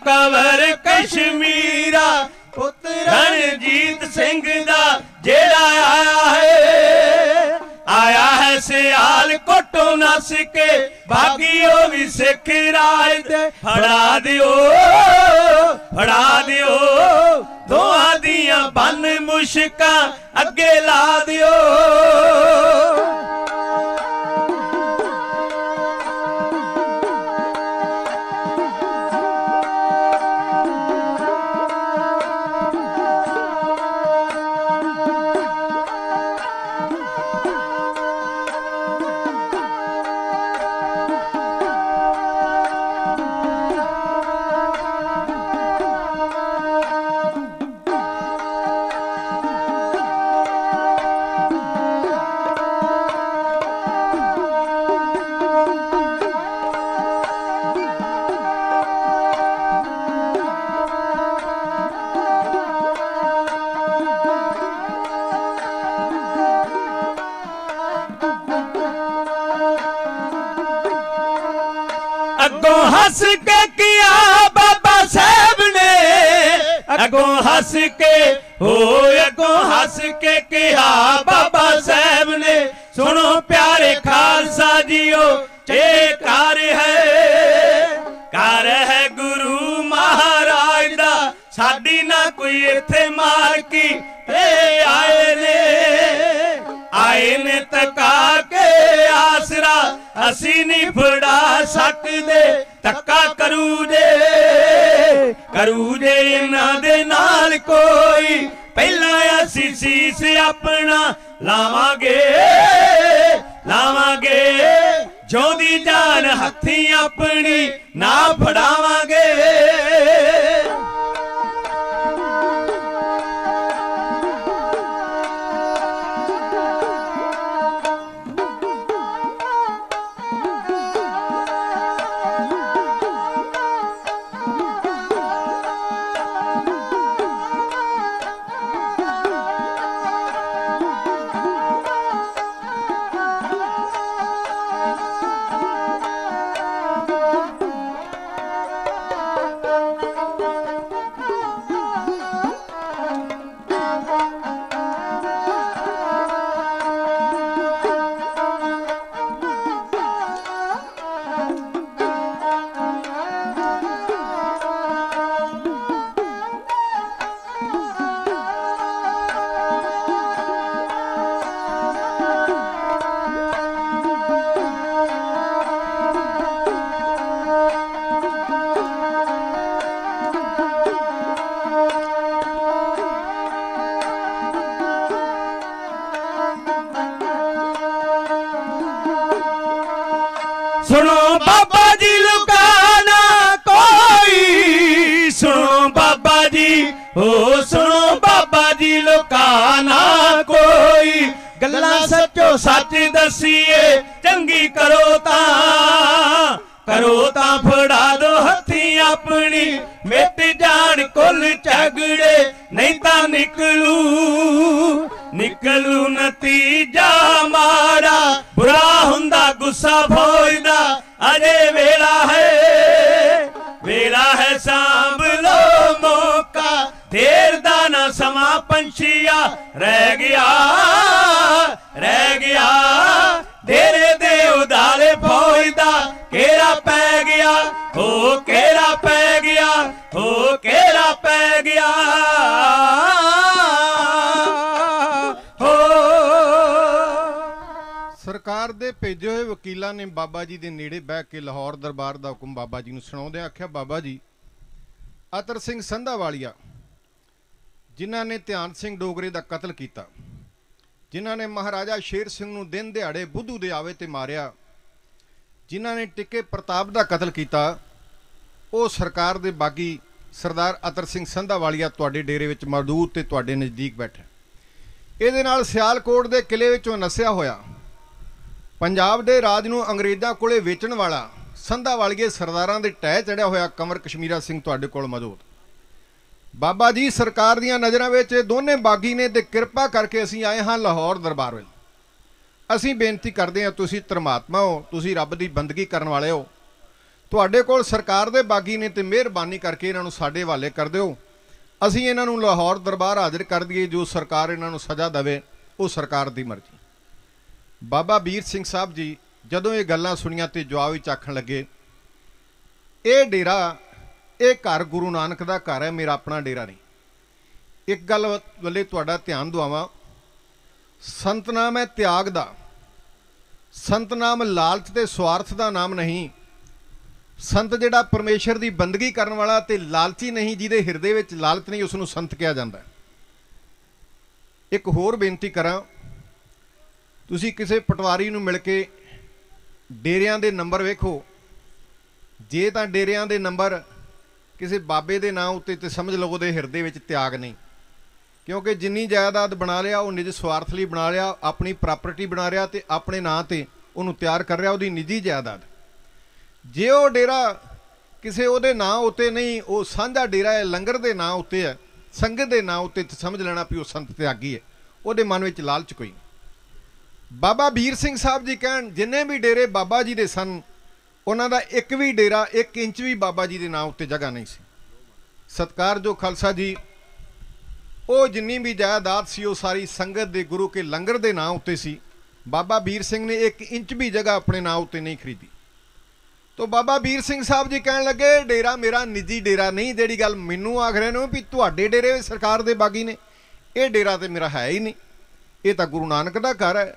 ਕੰਵਰ ਕਸ਼ਮੀਰਾ, ਪੁੱਤਰ ਰਣਜੀਤ ਸਿੰਘ ਦਾ ਜਿਹੜਾ ਆਇਆ ਹੈ ਸਿਆਲ ਕੋਟੋਂ ਨੱਸ ਕੇ, ਬਾਗੀ ਉਹ ਵੀ ਸਿੱਖ ਰਾਜ ਦੇ ਫੜਾ ਦਿਓ ਦੋਹਾਂ ਦੀਆਂ ਬੰਨ ਮੁਸ਼ਕਾਂ ਅੱਗੇ ਲਾ ਦਿਓ। ਅੱਗੋਂ ਹੱਸ ਕੇ ਕਿਹਾ ਬਾਬਾ ਸਾਹਿਬ ਨੇ, ਅੱਗੋਂ ਹੱਸ ਕੇ हो अगों हस के कहा बाबा साहब ने, सुनो प्यारे खालसा जीओ ये कार है गुरु महाराज दा, साडी ना कोई इथे मालकी आए ने तका के आसरा, असी नहीं फड़ा सकदे तक्का करू जे इन्हां दे नाल कोई, पहला असी सीस अपना लावांगे जोदी जान हथी अपनी ना फड़ावांगे। सुनो बाबा जी लुकाना कोई, सुनो बाबा जी हो सुनो बाबा जी लुकाना कोई, गल्ला सचो सच दसीए चंगी करो ता फड़ा दो हथी अपनी, मिट जान कुल झगड़े नहीं ता निकलू नतीजा माड़ा, बुरा हुंदा गुस्सा फौजदा अजे वेला है सांभ लो मौका, देर दा ना समा पंछिया रह गया देरे दे उदाले फौजदा केरा पै गया हो केरा पै गया हो केरा पै गया हो। सरकार ਦੇ ਭੇਜੇ ਹੋਏ ਵਕੀਲਾਂ ਨੇ ਬਾਬਾ ਜੀ ਦੇ ਨੇੜੇ ਬਹਿ ਕੇ ਲਾਹੌਰ ਦਰਬਾਰ ਦਾ ਹੁਕਮ ਬਾਬਾ ਜੀ ਨੂੰ ਸੁਣਾਉਂਦੇ ਆਖਿਆ, ਬਾਬਾ ਜੀ ਅਤਰ ਸਿੰਘ ਸੰਧਾਵਾਲੀਆ ਜਿਨ੍ਹਾਂ ਨੇ ਧਿਆਨ ਸਿੰਘ ਡੋਗਰੇ ਦਾ ਕਤਲ ਕੀਤਾ, ਜਿਨ੍ਹਾਂ ਨੇ ਮਹਾਰਾਜਾ ਸ਼ੇਰ ਸਿੰਘ ਨੂੰ ਦਿਨ ਦਿਹਾੜੇ ਬੁੱਧੂ ਦੇ ਆਵੇ ਤੇ ਮਾਰਿਆ, ਜਿਨ੍ਹਾਂ ਨੇ ਟਿੱਕੇ ਪ੍ਰਤਾਪ ਦਾ ਕਤਲ ਕੀਤਾ, ਉਹ ਸਰਕਾਰ ਦੇ ਬਾਗੀ ਸਰਦਾਰ ਅਤਰ ਸਿੰਘ ਸੰਧਾਵਾਲੀਆ ਤੁਹਾਡੇ ਡੇਰੇ ਵਿੱਚ ਮੌਜੂਦ ਤੇ ਤੁਹਾਡੇ ਨਜ਼ਦੀਕ ਬੈਠਾ। ਇਹਦੇ ਨਾਲ ਸਿਆਲਕੋਟ ਦੇ ਕਿਲੇ ਵਿੱਚੋਂ ਨਸਿਆ ਹੋਇਆ ਪੰਜਾਬ ਦੇ ਰਾਜ ਨੂੰ ਅੰਗਰੇਜ਼ਾਂ ਕੋਲੇ ਵੇਚਣ ਵਾਲਾ ਸੰਧਾਵਾਲੀਏ ਸਰਦਾਰਾਂ ਦੇ ਟਹਿ ਚੜਿਆ ਹੋਇਆ ਕੰਵਰ ਕਸ਼ਮੀਰਾ ਸਿੰਘ ਤੁਹਾਡੇ ਕੋਲ ਮੌਜੂਦ। ਬਾਬਾ ਜੀ ਸਰਕਾਰ ਦੀਆਂ ਨਜ਼ਰਾਂ ਵਿੱਚ ਇਹ ਦੋਨੇ ਬਾਗੀ ਨੇ ਤੇ ਕਿਰਪਾ ਕਰਕੇ ਅਸੀਂ ਆਏ ਹਾਂ ਲਾਹੌਰ ਦਰਬਾਰ ਵਿੱਚ। ਅਸੀਂ ਬੇਨਤੀ ਕਰਦੇ ਹਾਂ, ਤੁਸੀਂ ਧਰਮਾਤਮਾ ਹੋ, ਤੁਸੀਂ ਰੱਬ ਦੀ ਬੰਦਗੀ ਕਰਨ ਵਾਲੇ ਹੋ, ਤੁਹਾਡੇ ਕੋਲ ਸਰਕਾਰ ਦੇ ਬਾਗੀ ਨੇ ਤੇ ਮਿਹਰਬਾਨੀ ਕਰਕੇ ਇਹਨਾਂ ਨੂੰ ਸਾਡੇ ਹਵਾਲੇ ਕਰ ਦਿਓ। ਅਸੀਂ ਇਹਨਾਂ ਨੂੰ ਲਾਹੌਰ ਦਰਬਾਰ ਹਾਜ਼ਰ ਕਰ ਦਈਏ, ਜੋ ਸਰਕਾਰ ਇਹਨਾਂ ਨੂੰ ਸਜ਼ਾ ਦੇਵੇ ਉਹ ਸਰਕਾਰ ਦੀ ਮਰਜ਼ੀ। ਬਾਬਾ ਵੀਰ ਸਿੰਘ ਸਾਹਿਬ ਜੀ ਜਦੋਂ ਇਹ ਗੱਲਾਂ ਸੁਣੀਆਂ ਤੇ ਜਵਾਬ ਵਿੱਚ ਆਖਣ ਲੱਗੇ, ਇਹ ਡੇਰਾ ਇਹ ਘਰ ਗੁਰੂ ਨਾਨਕ ਦਾ ਘਰ ਹੈ, ਮੇਰਾ ਆਪਣਾ ਡੇਰਾ ਨਹੀਂ। ਇੱਕ ਗੱਲ ਵੱਲੇ ਤੁਹਾਡਾ ਧਿਆਨ ਦਿਵਾਵਾਂ, ਸੰਤਨਾਮ ਹੈ ਤਿਆਗ ਦਾ, ਸੰਤਨਾਮ ਲਾਲਚ ਤੇ ਸਵਾਰਥ ਦਾ ਨਾਮ ਨਹੀਂ। ਸੰਤ ਜਿਹੜਾ ਪਰਮੇਸ਼ਰ ਦੀ ਬੰਦਗੀ ਕਰਨ ਵਾਲਾ ਤੇ ਲਾਲਚੀ ਨਹੀਂ, ਜਿਹਦੇ ਹਿਰਦੇ ਵਿੱਚ ਲਾਲਚ ਨਹੀਂ, ਉਸ ਨੂੰ ਸੰਤ ਕਿਹਾ ਜਾਂਦਾ। ਇੱਕ ਹੋਰ ਬੇਨਤੀ ਕਰਾਂ, ਤੁਸੀਂ ਕਿਸੇ ਪਟਵਾਰੀ ਨੂੰ ਮਿਲ ਕੇ ਡੇਰਿਆਂ ਦੇ ਨੰਬਰ ਵੇਖੋ, ਜੇ ਤਾਂ ਡੇਰਿਆਂ ਦੇ ਨੰਬਰ ਕਿਸੇ ਬਾਬੇ ਦੇ ਨਾਂ ਉੱਤੇ ਤੇ ਸਮਝ ਲਓ ਉਹਦੇ ਹਿਰਦੇ ਵਿੱਚ ਤਿਆਗ ਨਹੀਂ, ਕਿਉਂਕਿ ਜਿੰਨੀ ਜਾਇਦਾਦ ਬਣਾ ਲਿਆ ਉਹ ਨਿੱਜ ਸਵਾਰਥ ਲਈ ਬਣਾ ਲਿਆ, ਆਪਣੀ ਪ੍ਰਾਪਰਟੀ ਬਣਾ ਰਿਹਾ ਤੇ ਆਪਣੇ ਨਾਂ ਤੇ ਉਹਨੂੰ ਤਿਆਰ ਕਰ ਰਿਹਾ, ਉਹਦੀ ਨਿੱਜੀ ਜਾਇਦਾਦ। ਜੇ ਉਹ ਡੇਰਾ ਕਿਸੇ ਉਹਦੇ ਨਾਂ ਉੱਤੇ ਨਹੀਂ, ਉਹ ਸਾਂਝਾ ਡੇਰਾ ਹੈ, ਲੰਗਰ ਦੇ ਨਾਂ ਉੱਤੇ ਹੈ, ਸੰਗਤ ਦੇ ਨਾਂ ਉੱਤੇ, ਸਮਝ ਲੈਣਾ ਵੀ ਉਹ ਸੰਤ ਤਿਆਗੀ ਹੈ, ਉਹਦੇ ਮਨ ਵਿੱਚ ਲਾਲਚ ਕੋਈ। ਬਾਬਾ ਵੀਰ ਸਿੰਘ ਸਾਹਿਬ ਜੀ ਕਹਿਣ, ਜਿੰਨੇ ਵੀ ਡੇਰੇ ਬਾਬਾ ਜੀ ਦੇ ਸਨ, ਉਹਨਾਂ ਦਾ ਇੱਕ ਵੀ ਡੇਰਾ 1 ਇੰਚ ਵੀ ਬਾਬਾ ਜੀ ਦੇ ਨਾਂ ਉੱਤੇ ਜਗ੍ਹਾ ਨਹੀਂ ਸੀ। ਸਤਿਕਾਰਯੋਗ ਖਾਲਸਾ ਜੀ, ਉਹ ਜਿੰਨੀ ਵੀ ਜਾਇਦਾਦ ਸੀ ਉਹ ਸਾਰੀ ਸੰਗਤ ਦੇ ਗੁਰੂ ਕੇ ਲੰਗਰ ਦੇ ਨਾਂ ਉੱਤੇ ਸੀ। ਬਾਬਾ ਵੀਰ ਸਿੰਘ ਨੇ 1 ਇੰਚ ਵੀ ਜਗ੍ਹਾ ਆਪਣੇ ਨਾਂ ਉੱਤੇ ਨਹੀਂ ਖਰੀਦੀ। ਤੋ ਬਾਬਾ ਵੀਰ ਸਿੰਘ ਸਾਹਿਬ ਜੀ ਕਹਿਣ ਲੱਗੇ ਡੇਰਾ ਮੇਰਾ ਨਿੱਜੀ ਡੇਰਾ ਨਹੀਂ। ਜਿਹੜੀ ਗੱਲ ਮੈਨੂੰ ਆਖ ਰਹੇ ਨੇ ਵੀ ਤੁਹਾਡੇ ਡੇਰੇ ਵਿੱਚ ਸਰਕਾਰ ਦੇ ਬਾਗੀ ਨੇ, ਇਹ ਡੇਰਾ ਤੇ ਮੇਰਾ ਹੈ ਹੀ ਨਹੀਂ, ਇਹ ਤਾਂ ਗੁਰੂ ਨਾਨਕ ਦਾ ਘਰ ਹੈ।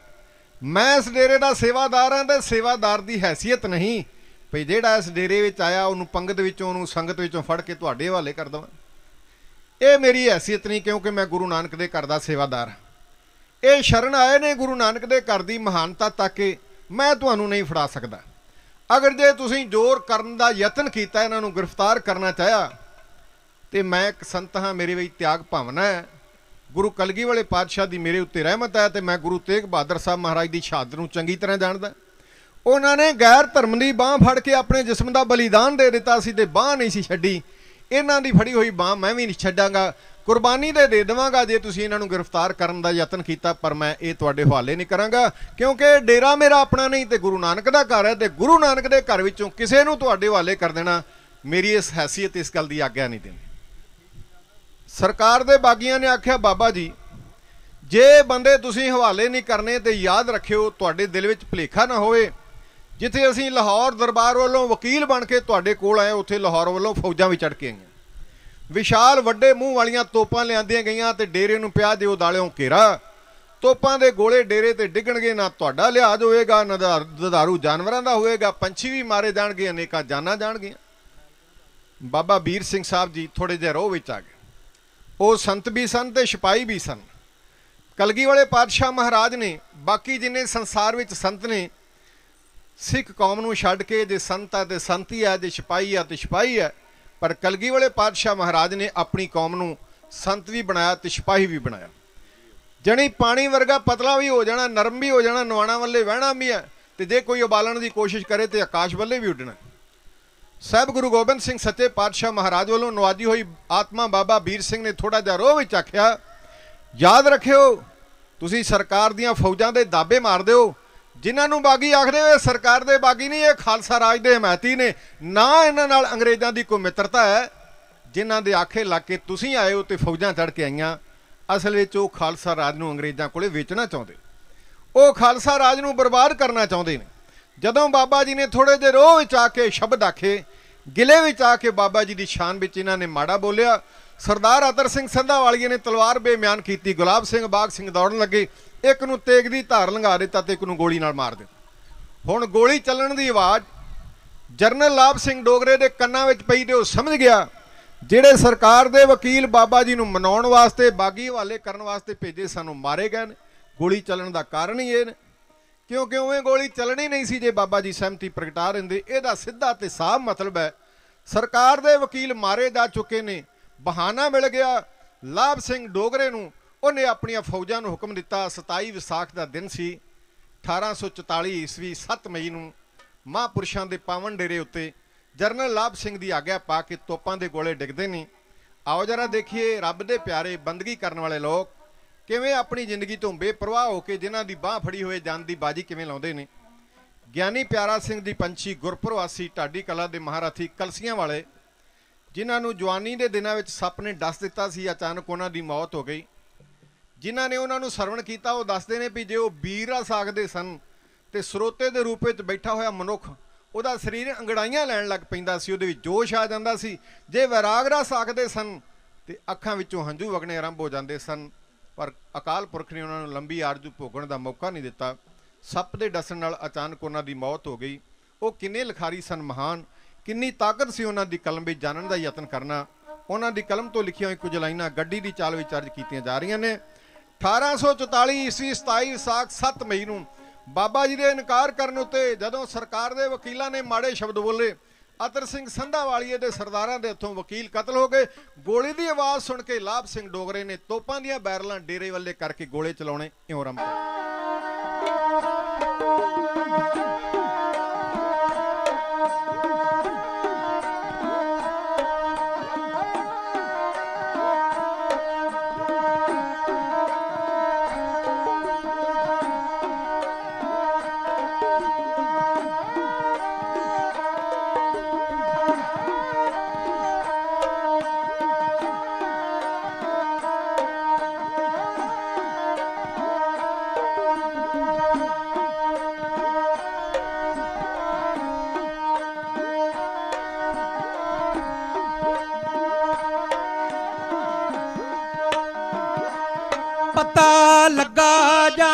ਮੈਂ ਇਸ ਡੇਰੇ ਦਾ ਸੇਵਾਦਾਰ ਹਾਂ ਤੇ ਸੇਵਾਦਾਰ ਦੀ ਹੈਸੀਅਤ ਨਹੀਂ ਭਈ ਜਿਹੜਾ ਇਸ ਡੇਰੇ ਵਿੱਚ ਆਇਆ ਉਹਨੂੰ ਪੰਗਤ ਵਿੱਚੋਂ ਉਹਨੂੰ ਸੰਗਤ ਵਿੱਚੋਂ ਫੜ ਕੇ ਤੁਹਾਡੇ ਹਵਾਲੇ ਕਰ ਦੇਵਾਂ। ਇਹ ਮੇਰੀ ਹੈਸੀਅਤ ਨਹੀਂ, ਕਿਉਂਕਿ ਮੈਂ ਗੁਰੂ ਨਾਨਕ ਦੇ ਘਰ ਦਾ ਸੇਵਾਦਾਰ ਹਾਂ। ਇਹ ਸ਼ਰਨ ਆਏ ਨੇ ਗੁਰੂ ਨਾਨਕ ਦੇ ਘਰ ਦੀ ਮਹਾਨਤਾ ਤੱਕ ਕੇ ਮੈਂ ਤੁਹਾਨੂੰ ਨਹੀਂ ਫੜਾ ਸਕਦਾ। ਅਗਰ ਜੇ ਤੁਸੀਂ ਜ਼ੋਰ ਕਰਨ ਦਾ ਯਤਨ ਕੀਤਾ, ਇਹਨਾਂ ਨੂੰ ਗ੍ਰਿਫਤਾਰ ਕਰਨਾ ਚਾਹਿਆ, ਤੇ ਮੈਂ ਇੱਕ ਸੰਤ ਹਾਂ, ਮੇਰੇ ਵਿੱਚ ਤਿਆਗ ਭਾਵਨਾ ਹੈ। ਗੁਰੂ ਕਲਗੀ ਵਾਲੇ ਪਾਤਸ਼ਾਹ ਦੀ ਮੇਰੇ ਉੱਤੇ ਰਹਿਮਤ ਹੈ ਤੇ ਮੈਂ ਗੁਰੂ ਤੇਗ ਬਹਾਦਰ ਸਾਹਿਬ ਮਹਾਰਾਜ ਦੀ ਸ਼ਹਾਦਤ ਨੂੰ ਚੰਗੀ ਤਰ੍ਹਾਂ ਜਾਣਦਾ। ਉਹਨਾਂ ਨੇ ਗੈਰ ਧਰਮ ਦੀ ਬਾਂਹ ਫੜ ਕੇ ਆਪਣੇ ਜਿਸਮ ਦਾ ਬਲੀਦਾਨ ਦੇ ਦਿੱਤਾ ਸੀ ਤੇ ਬਾਂਹ ਨਹੀਂ ਸੀ ਛੱਡੀ। ਇਹਨਾਂ ਦੀ ਫੜੀ ਹੋਈ ਬਾਂਹ ਮੈਂ ਵੀ ਨਹੀਂ ਛੱਡਾਂਗਾ, ਕੁਰਬਾਨੀ ਦੇ ਦੇਵਾਂਗਾ ਜੇ ਤੁਸੀਂ ਇਹਨਾਂ ਨੂੰ ਗ੍ਰਿਫਤਾਰ ਕਰਨ ਦਾ ਯਤਨ ਕੀਤਾ, ਪਰ ਮੈਂ ਇਹ ਤੁਹਾਡੇ ਹਵਾਲੇ ਨਹੀਂ ਕਰਾਂਗਾ, ਕਿਉਂਕਿ ਡੇਰਾ ਮੇਰਾ ਆਪਣਾ ਨਹੀਂ ਤੇ ਗੁਰੂ ਨਾਨਕ ਦਾ ਘਰ ਹੈ ਤੇ ਗੁਰੂ ਨਾਨਕ ਦੇ ਘਰ ਵਿੱਚੋਂ ਕਿਸੇ ਨੂੰ ਤੁਹਾਡੇ ਹਵਾਲੇ ਕਰ ਦੇਣਾ ਮੇਰੀ ਇਸ ਹੈਸੀਅਤ ਇਸ ਗੱਲ ਦੀ ਆਗਿਆ ਨਹੀਂ ਦਿੰਦੀ। ਸਰਕਾਰ ਦੇ ਬਾਗੀਆਂ ਨੇ ਆਖਿਆ ਬਾਬਾ ਜੀ ਜੇ ਬੰਦੇ ਤੁਸੀਂ ਹਵਾਲੇ ਨਹੀਂ ਕਰਨੇ ਤੇ ਯਾਦ ਰੱਖਿਓ ਤੁਹਾਡੇ ਦਿਲ ਵਿੱਚ ਭੁਲੇਖਾ ਨਾ ਹੋਵੇ, ਜਿੱਥੇ ਅਸੀਂ ਲਾਹੌਰ ਦਰਬਾਰ ਵੱਲੋਂ ਵਕੀਲ ਬਣ ਕੇ ਤੁਹਾਡੇ ਕੋਲ ਆਏ, ਉੱਥੇ ਲਾਹੌਰ ਵੱਲੋਂ ਫੌਜਾਂ ਵੀ ਚੜ੍ਹ ਕੇ ਆਈਆਂ, ਵਿਸ਼ਾਲ ਵੱਡੇ ਮੂੰਹ ਵਾਲੀਆਂ ਤੋਪਾਂ ਲਿਆਂਦੀਆਂ ਗਈਆਂ ਤੇ ਡੇਰੇ ਨੂੰ ਪਿਆ ਦਿਓ ਦਾਲਿਓਂ ਘੇਰਾ। ਤੋਪਾਂ ਦੇ ਗੋਲੇ ਡੇਰੇ ਤੇ ਡਿੱਗਣਗੇ, ਨਾ ਤੁਹਾਡਾ ਲਿਹਾਜ਼ ਹੋਏਗਾ ਨਾ ਦੁਧਾਰੂ ਜਾਨਵਰਾਂ ਦਾ ਹੋਏਗਾ, ਪੰਛੀ ਵੀ ਮਾਰੇ ਜਾਣਗੇ, ਅਨੇਕਾਂ ਜਾਨਾਂ ਜਾਣਗੀਆਂ। ਬਾਬਾ ਵੀਰ ਸਿੰਘ ਸਾਹਿਬ ਜੀ ਥੋੜੇ ਜਿਹੇ ਰੋਹ ਵਿੱਚ ਆ ਗਏ। ਉਹ ਸੰਤ ਵੀ ਸਨ ਤੇ ਸਿਪਾਹੀ ਵੀ ਸਨ। ਕਲਗੀ ਵਾਲੇ ਪਾਤਸ਼ਾਹ ਮਹਾਰਾਜ ਨੇ ਬਾਕੀ ਜਿੰਨੇ ਸੰਸਾਰ ਵਿੱਚ ਸੰਤ ਨੇ, ਸਿੱਖ ਕੌਮ ਨੂੰ ਛੱਡ ਕੇ ਜੇ ਸੰਤ ਹੈ ਤੇ ਸੰਤ ਹੀ ਹੈ, ਜੇ ਸਿਪਾਹੀ ਹੈ ਤੇ ਸਿਪਾਹੀ ਹੈ, ਪਰ ਕਲਗੀ ਵਾਲੇ ਪਾਤਸ਼ਾਹ ਮਹਾਰਾਜ ਨੇ ਆਪਣੀ ਕੌਮ ਨੂੰ ਸੰਤ ਵੀ ਬਣਾਇਆ ਤੇ ਸਿਪਾਹੀ ਵੀ ਬਣਾਇਆ। ਜਣੀ ਪਾਣੀ ਵਰਗਾ ਪਤਲਾ ਵੀ ਹੋ ਜਾਣਾ, ਨਰਮ ਵੀ ਹੋ ਜਾਣਾ, ਨਵਾਣਾ ਵੱਲੇ ਵਹਿਣਾ ਵੀ ਹੈ, ਤੇ ਜੇ ਕੋਈ ਉਬਾਲਣ ਦੀ ਕੋਸ਼ਿਸ਼ ਕਰੇ ਤੇ ਆਕਾਸ਼ ਵੱਲੇ ਵੀ ਉੱਡਣਾ। ਸਾਹਿਬ ਗੁਰੂ ਗੋਬਿੰਦ ਸਿੰਘ ਸੱਚੇ ਪਾਤਸ਼ਾਹ ਮਹਾਰਾਜ ਵੱਲੋਂ ਨਵਾਜੀ ਹੋਈ ਆਤਮਾ ਬਾਬਾ ਵੀਰ ਸਿੰਘ ਨੇ ਥੋੜਾ ਜਿਹਾ ਰੋਹ ਵਿੱਚ ਆਖਿਆ ਯਾਦ ਰੱਖਿਓ ਤੁਸੀਂ ਸਰਕਾਰ ਦੀਆਂ ਫੌਜਾਂ ਦੇ ਦਾਬੇ ਮਾਰ ਦਿਓ। ਜਿਨ੍ਹਾਂ ਨੂੰ ਬਾਗੀ ਆਖਦੇ ਹੋਏ ਸਰਕਾਰ ਦੇ ਬਾਗੀ ਨਹੀਂ, ਇਹ ਖਾਲਸਾ ਰਾਜ ਦੇ ਹਮਾਇਤੀ ਨੇ, ਨਾ ਇਹਨਾਂ ਨਾਲ ਅੰਗਰੇਜ਼ਾਂ ਦੀ ਕੋਈ ਮਿੱਤਰਤਾ ਹੈ। ਜਿਨ੍ਹਾਂ ਦੇ ਆਖੇ ਲੱਗ ਕੇ ਤੁਸੀਂ ਆਏ ਹੋ ਤੇ ਫੌਜਾਂ ਚੜ੍ਹ ਕੇ ਆਈਆਂ, ਅਸਲ ਵਿੱਚ ਉਹ ਖਾਲਸਾ ਰਾਜ ਨੂੰ ਅੰਗਰੇਜ਼ਾਂ ਕੋਲੇ ਵੇਚਣਾ ਚਾਹੁੰਦੇ, ਉਹ ਖਾਲਸਾ ਰਾਜ ਨੂੰ ਬਰਬਾਦ ਕਰਨਾ ਚਾਹੁੰਦੇ ਨੇ। ਜਦੋਂ ਬਾਬਾ ਜੀ ਨੇ ਥੋੜੇ ਜਿਹੇ ਰੋਹ ਵਿੱਚ ਆ ਕੇ ਸ਼ਬਦ ਆਖੇ, ਗਿਲੇ ਵਿੱਚ ਆ ਕੇ ਬਾਬਾ ਜੀ ਦੀ ਸ਼ਾਨ ਵਿੱਚ ਇਹਨਾਂ ਨੇ ਮਾੜਾ ਬੋਲਿਆ। ਸਰਦਾਰ ਅਤਰ ਸਿੰਘ ਸੰਧਾਵਾਲੀਏ ਨੇ ਤਲਵਾਰ ਬੇਮਿਆਨ ਕੀਤੀ, ਗੁਲਾਬ ਸਿੰਘ ਬਾਗ ਸਿੰਘ ਦੌੜਨ ਲੱਗੇ, ਇੱਕ ਨੂੰ ਤੇਗ ਦੀ ਧਾਰ ਲੰਘਾ ਦਿੱਤਾ ਤੇ ਇੱਕ ਨੂੰ ਗੋਲੀ ਨਾਲ ਮਾਰ ਦਿੱਤਾ। ਹੁਣ ਗੋਲੀ ਚੱਲਣ ਦੀ ਆਵਾਜ਼ ਜਰਨਲ ਲਾਭ ਸਿੰਘ ਡੋਗਰੇ ਦੇ ਕੰਨਾਂ ਵਿੱਚ ਪਈ ਤੇ ਉਹ ਸਮਝ ਗਿਆ ਜਿਹੜੇ ਸਰਕਾਰ ਦੇ ਵਕੀਲ ਬਾਬਾ ਜੀ ਨੂੰ ਮਨਾਉਣ ਵਾਸਤੇ ਬਾਗੀ ਹਵਾਲੇ ਕਰਨ ਵਾਸਤੇ ਭੇਜੇ ਸਾਨੂੰ ਮਾਰੇ ਗਏ ਨੇ। ਗੋਲੀ ਚੱਲਣ ਦਾ ਕਾਰਨ ਹੀ ਇਹ ਨੇ, ਕਿਉਂਕਿ ਉਵੇਂ ਗੋਲੀ ਚੱਲਣੀ ਨਹੀਂ ਸੀ ਜੇ ਬਾਬਾ ਜੀ ਸਹਿਮਤੀ ਪ੍ਰਗਟਾ ਦਿੰਦੇ। ਇਹਦਾ ਸਿੱਧਾ ਤੇ ਸਾਫ਼ ਮਤਲਬ ਹੈ ਸਰਕਾਰ ਦੇ ਵਕੀਲ ਮਾਰੇ ਜਾ ਚੁੱਕੇ ਨੇ, ਬਹਾਨਾ ਮਿਲ ਗਿਆ ਲਾਭ ਸਿੰਘ ਡੋਗਰੇ ਨੂੰ। ਉਹਨੇ ਆਪਣੀਆਂ ਫੌਜਾਂ ਨੂੰ ਹੁਕਮ ਦਿੱਤਾ। 27 ਵਿਸਾਖ ਦਾ ਦਿਨ ਸੀ 1844 ਈਸਵੀ 7 ਮਈ ਨੂੰ ਮਹਾਂਪੁਰਸ਼ਾਂ ਦੇ ਪਾਵਨ ਡੇਰੇ ਉੱਤੇ ਜਰਨਲ ਲਾਭ ਸਿੰਘ ਦੀ ਆਗਿਆ ਪਾ ਕੇ ਤੋਪਾਂ ਦੇ ਗੋਲੇ ਡਿੱਗਦੇ ਨੇ। ਆਓ ਜਰਾ ਦੇਖੀਏ ਰੱਬ ਦੇ ਪਿਆਰੇ ਬੰਦਗੀ ਕਰਨ ਵਾਲੇ ਲੋਕ ਕਿਵੇਂ ਆਪਣੀ ਜ਼ਿੰਦਗੀ ਤੋਂ ਬੇਪਰਵਾਹ ਹੋ ਕੇ ਜਿਨ੍ਹਾਂ ਦੀ ਬਾਹ ਫੜੀ ਹੋਏ ਜਾਨ ਦੀ ਬਾਜੀ ਕਿਵੇਂ ਲਾਉਂਦੇ ਨੇ। ਗਿਆਨੀ ਪਿਆਰਾ ਸਿੰਘ ਦੀ ਪੰਛੀ ਗੁਰਪੁਰ ਵਾਸੀ ਢਾਡੀ ਕਲਾ ਦੇ ਮਹਾਰਾਥੀ ਕਲਸੀਆਂ ਵਾਲੇ, ਜਿਨ੍ਹਾਂ ਨੂੰ ਜਵਾਨੀ ਦੇ ਦਿਨਾਂ ਵਿੱਚ ਸੱਪ ਨੇ ਡਸ ਦਿੱਤਾ ਸੀ, ਅਚਾਨਕ ਉਹਨਾਂ ਦੀ ਮੌਤ ਹੋ ਗਈ। ਜਿਨ੍ਹਾਂ ਨੇ ਉਹਨਾਂ ਨੂੰ ਸਰਵਣ ਕੀਤਾ ਉਹ ਦੱਸਦੇ ਨੇ ਵੀ ਜੇ ਉਹ ਬੀਰ ਰਸ ਆਖਦੇ ਸਨ ਤੇ ਸਰੋਤੇ ਦੇ ਰੂਪ ਵਿੱਚ ਬੈਠਾ ਹੋਇਆ ਮਨੁੱਖ ਉਹਦਾ ਸਰੀਰ ਅੰਗੜਾਈਆਂ ਲੈਣ ਲੱਗ ਪੈਂਦਾ ਸੀ, ਉਹਦੇ ਵਿੱਚ ਜੋਸ਼ ਆ ਜਾਂਦਾ ਸੀ। ਜੇ ਵੈਰਾਗ ਰਸ ਆਖਦੇ ਸਨ ਤੇ ਅੱਖਾਂ ਵਿੱਚੋਂ ਹੰਝੂ ਵਗਣੇ ਆਰੰਭ ਹੋ ਜਾਂਦੇ ਸਨ। ਪਰ ਅਕਾਲ ਪੁਰਖ ਨੇ ਉਹਨਾਂ ਨੂੰ ਲੰਬੀ ਆਰਜ਼ੂ ਭੋਗਣ ਦਾ ਮੌਕਾ ਨਹੀਂ ਦਿੱਤਾ। ਸੱਪ ਦੇ ਡਸਣ ਨਾਲ ਅਚਾਨਕ ਉਹਨਾਂ ਦੀ ਮੌਤ ਹੋ ਗਈ। ਉਹ ਕਿੰਨੇ ਲਿਖਾਰੀ ਸਨ ਮਹਾਨ, ਕਿੰਨੀ ਤਾਕਤ ਸੀ ਉਹਨਾਂ ਦੀ ਕਲਮ ਵਿੱਚ ਜਾਣਨ ਦਾ ਯਤਨ ਕਰਨਾ। ਉਹਨਾਂ ਦੀ ਕਲਮ ਤੋਂ ਲਿਖੀਆਂ ਹੋਈ ਕੁਝ ਲਾਈਨਾਂ ਗੱਡੀ ਦੀ ਚਾਲ ਵਿੱਚ ਅਰਜ਼ ਕੀਤੀਆਂ ਜਾ ਰਹੀਆਂ ਨੇ। 1844 ਈਸਵੀ 27 ਵਿਸਾਖ 7 ਮਈ ਨੂੰ ਬਾਬਾ ਜੀ ਦੇ ਇਨਕਾਰ ਕਰਨ ਉੱਤੇ ਜਦੋਂ ਸਰਕਾਰ ਦੇ ਵਕੀਲਾਂ ਨੇ ਮਾੜੇ ਸ਼ਬਦ ਬੋਲੇ, ਅਤਰ ਸਿੰਘ ਸੰਧਾਵਾਲੀਏ ਦੇ ਸਰਦਾਰਾਂ ਦੇ ਹੱਥੋਂ ਵਕੀਲ ਕਤਲ ਹੋ ਗਏ। ਗੋਲੀ ਦੀ ਆਵਾਜ਼ ਸੁਣ ਕੇ ਲਾਭ ਸਿੰਘ ਡੋਗਰੇ ਨੇ ਤੋਪਾਂ ਦੀਆਂ ਬੈਰਲਾਂ ਡੇਰੇ ਵੱਲੇ ਕਰਕੇ ਗੋਲੇ ਚਲਾਉਣੇ ਇਉਂ ਆਰੰਭ ਕੀਤੇ। पता लगा जा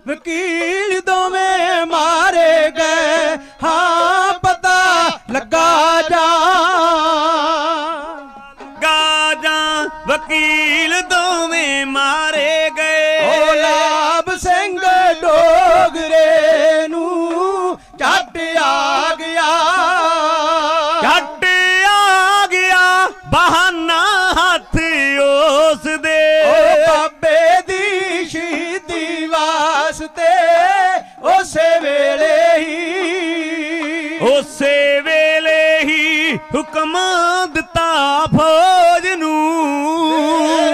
वकील दोवें मारे गए, हाँ पता लगा जा वकील दोवें मारे गए। ओ लाभ सिंह डोगरे नू झट आ गया, झट आ गया बहाना हथ उस दे। ओ बाबे दी शहीदी वास्ते उसे वेले ही हुक्म दिता फौज नू,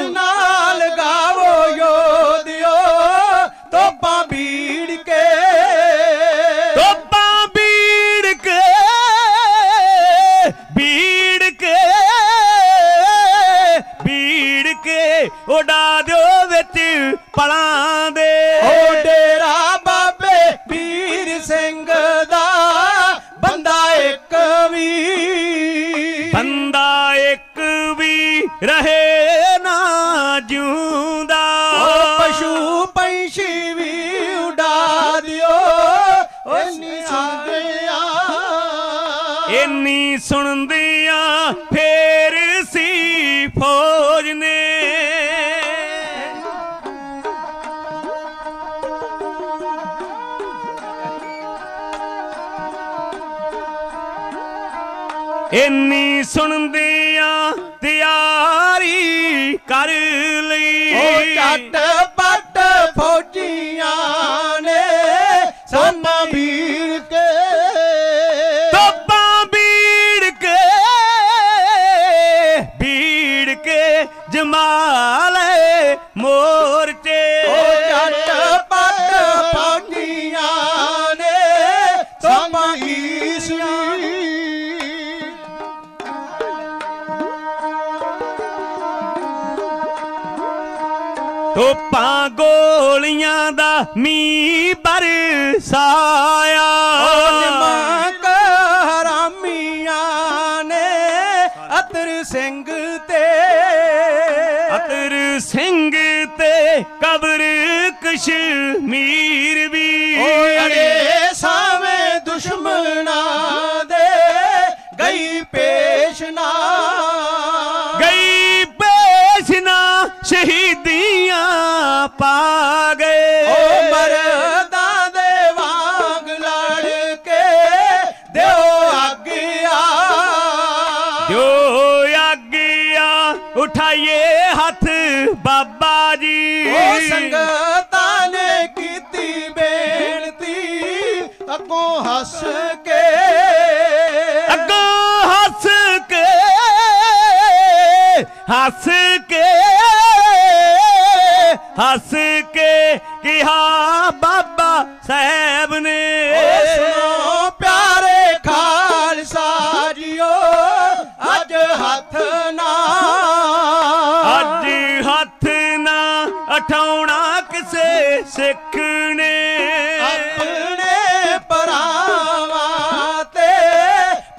नाल गावो योधियो तोपा बीड़ के, तोपा बीड़ के, बीड़ के, बीड़ के उड़ा दो विच पलां दे। ओ डेरा बाबे वीर सिंह दा बंदा एक भी रहे ना जिऊंदा। पशु पंछी भी उड़ा दियो इन्नी सुनदिया फेर सी फौज ने। इन्नी सुनदिया तैयारी कर ली। झट पट फौजियां ने सामा भीड़ के, तोपा बीड़ के, बीड़ के जमाले मोर्चे। झट पट फौजियां ने सामा तोपां गोलियां दा मींह बरसाया। हरामियां ने अतर सिंह ते, अतर सिंह ते कब्र कश्मीर भी। अरे सावे दुश्मना दे गई पेशना, गई पेशना शहीदियां पा गए। ओ मरदा दे वांग लड़ के दियो आज्ञा, दियो आज्ञा उठाइए हाथ बाबा जी। ओ संगतां ने कीती बेनती अगों हस के, अगों हस के, हस के, हस के किहा बाबा साहब ने। सुनो प्यारे खालसा जियो अज हथ ना, अज हथ ना उठाउणा किसे सिख ने। अपने भरावां ते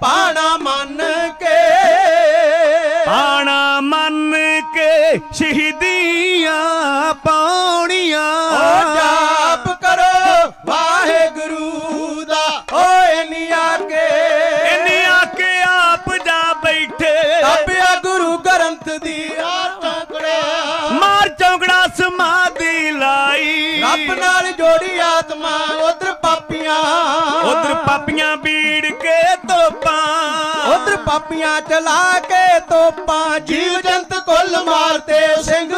पाना मन के, पाना मन के शहीदियां पाउणियां। जाप करो वाहेगुरु दा ओ इनिया के आप जा बैठे। अबिया गुरु ग्रंथ दी मार चौकड़ा समाधि लाई। रब नाल जोड़ी आत्मा उधर पापियां बीड़ के तोपां, उधर पापियां चला के तोपां। जीव जंत कुल मारते सिंह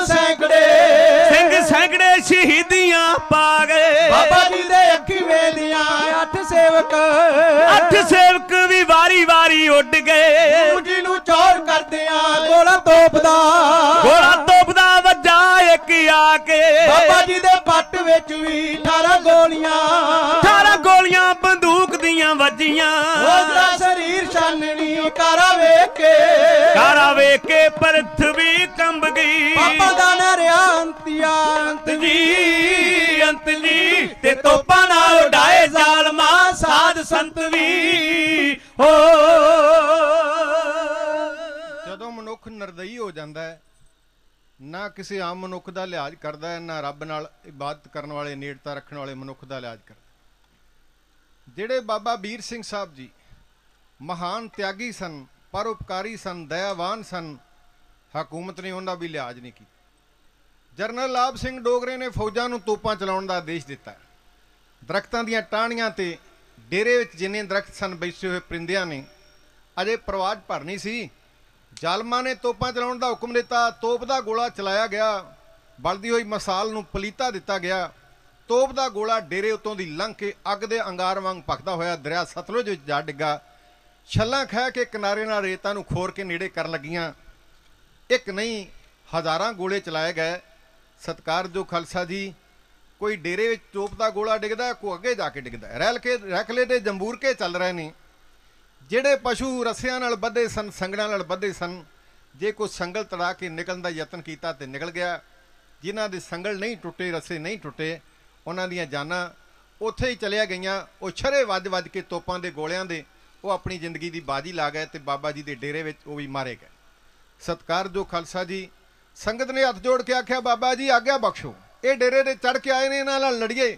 सैकड़े शहीदियां पा गए। बाबा जी दे अखी वेलियां 8 सेवक भी वारी वारी उड़ गए। जी नू चौर करदियां गोला तोपदा वजा एक आके। बाबा जी दे पट विच भी 18 गोलियां बंदूक दियां वजियां। ओदा शरीर छाननी कारा वेख के पृथ्वी कंब गई। बाबा दा नरिया अंत जी ते तोपा नाल उड़ाए जालमा साध संत भी। ਜਦੋਂ ਮਨੁੱਖ ਨਿਰਦਈ ਹੋ ਜਾਂਦਾ ਹੈ, ਨਾ ਕਿਸੇ ਆਮ ਮਨੁੱਖ ਦਾ ਲਿਹਾਜ਼ ਕਰਦਾ ਹੈ, ਨਾ ਰੱਬ ਨਾਲ ਇਬਾਦਤ ਕਰਨ ਵਾਲੇ, ਨੇੜਤਾ ਰੱਖਣ ਵਾਲੇ ਮਨੁੱਖ ਦਾ ਲਿਹਾਜ਼ ਕਰਦਾ। ਜਿਹੜੇ ਬਾਬਾ ਵੀਰ ਸਿੰਘ ਸਾਹਿਬ ਜੀ ਮਹਾਨ ਤਿਆਗੀ ਸਨ, ਪਰਉਪਕਾਰੀ ਸਨ, ਦਇਆਵਾਨ ਸਨ, ਹਕੂਮਤ ਨੇ ਉਹਨਾਂ ਵੀ ਲਿਹਾਜ਼ ਨਹੀਂ ਕੀਤਾ। ਜਰਨਲ ਲਾਭ ਸਿੰਘ ਡੋਗਰੇ ਨੇ ਫੌਜਾਂ ਨੂੰ ਤੋਪਾਂ ਚਲਾਉਣ ਦਾ ਆਦੇਸ਼ ਦਿੱਤਾ। ਦਰਖਤਾਂ ਦੀਆਂ ਟਾਹਣੀਆਂ ਤੇ ਡੇਰੇ ਵਿੱਚ ਜਿੰਨੇ ਦਰਖਤ ਸਨ ਬੈਸੇ ਹੋਏ ਪਰਿੰਦਿਆਂ ਨੇ ਅਜੇ ਪ੍ਰਵਾਜ ਭਰਨੀ ਸੀ, ਜ਼ਾਲਮਾਂ ਨੇ ਤੋਪਾਂ ਚਲਾਉਣ ਦਾ ਹੁਕਮ ਦਿੱਤਾ। ਤੋਪ ਦਾ ਗੋਲਾ ਚਲਾਇਆ ਗਿਆ, ਬਲਦੀ ਹੋਈ ਮਸਾਲ ਨੂੰ ਪਲੀਤਾ ਦਿੱਤਾ ਗਿਆ। ਤੋਪ ਦਾ ਗੋਲਾ ਡੇਰੇ ਉੱਤੋਂ ਦੀ ਲੰਘ ਕੇ ਅੱਗ ਦੇ ਅੰਗਾਰ ਵਾਂਗ ਭਖਦਾ ਹੋਇਆ ਦਰਿਆ ਸਤਲੁਜ ਵਿੱਚ ਜਾ ਡਿੱਗਾ। ਛੱਲਾਂ ਖਹਿ ਕੇ ਕਿਨਾਰੇ ਨਾਲ ਰੇਤਾਂ ਨੂੰ ਖੋਰ ਕੇ ਨੇੜੇ ਕਰਨ ਲੱਗੀਆਂ। ਇੱਕ ਨਹੀਂ ਹਜ਼ਾਰਾਂ ਗੋਲੇ ਚਲਾਏ ਗਏ। ਸਤਿਕਾਰਯੋਗ ਖਾਲਸਾ ਜੀ, ਕੋਈ ਡੇਰੇ ਵਿੱਚ ਤੋਪ ਦਾ ਗੋਲਾ ਡਿੱਗਦਾ, ਕੋਈ ਅੱਗੇ ਜਾ ਕੇ ਡਿੱਗਦਾ। ਰੈਕਲੇ ਦੇ ਜੰਬੂਰ ਕੇ ਚੱਲ ਰਹੇ ਨੇ। ਜਿਹੜੇ ਪਸ਼ੂ ਰੱਸਿਆਂ ਨਾਲ ਬੱਧੇ ਸਨ, ਸੰਗਲਾਂ ਨਾਲ ਬੱਧੇ ਸਨ, ਜੇ ਕੋਈ ਸੰਗਲ ਤੜਾ ਕੇ ਨਿਕਲਣ ਦਾ ਯਤਨ ਕੀਤਾ ਤੇ ਨਿਕਲ ਗਿਆ। ਜਿਨ੍ਹਾਂ ਦੇ ਸੰਗਲ ਨਹੀਂ ਟੁੱਟੇ, ਰੱਸੇ ਨਹੀਂ ਟੁੱਟੇ, ਉਹਨਾਂ ਦੀਆਂ ਜਾਨਾਂ ਉੱਥੇ ਹੀ ਚਲੀਆਂ ਗਈਆਂ। ਉਹ ਛਰੇ ਵੱਜ ਕੇ ਤੋਪਾਂ ਦੇ ਗੋਲਿਆਂ ਦੇ ਉਹ ਆਪਣੀ ਜ਼ਿੰਦਗੀ ਦੀ ਬਾਜੀ ਲਾ ਗਏ ਤੇ ਬਾਬਾ ਜੀ ਦੇ ਡੇਰੇ ਵਿੱਚ ਉਹ ਵੀ ਮਾਰੇ ਗਏ। ਸਤਿਕਾਰਯੋਗ ਖਾਲਸਾ ਜੀ, ਸੰਗਤ ਨੇ ਹੱਥ ਜੋੜ ਕੇ ਆਖਿਆ, ਬਾਬਾ ਜੀ ਆਗਿਆ ਬਖਸ਼ੋ, ਇਹ ਡੇਰੇ ਦੇ ਚੜ੍ਹ ਕੇ ਆਏ ਨੇ, ਇਹਨਾਂ ਨਾਲ ਲੜੀਏ।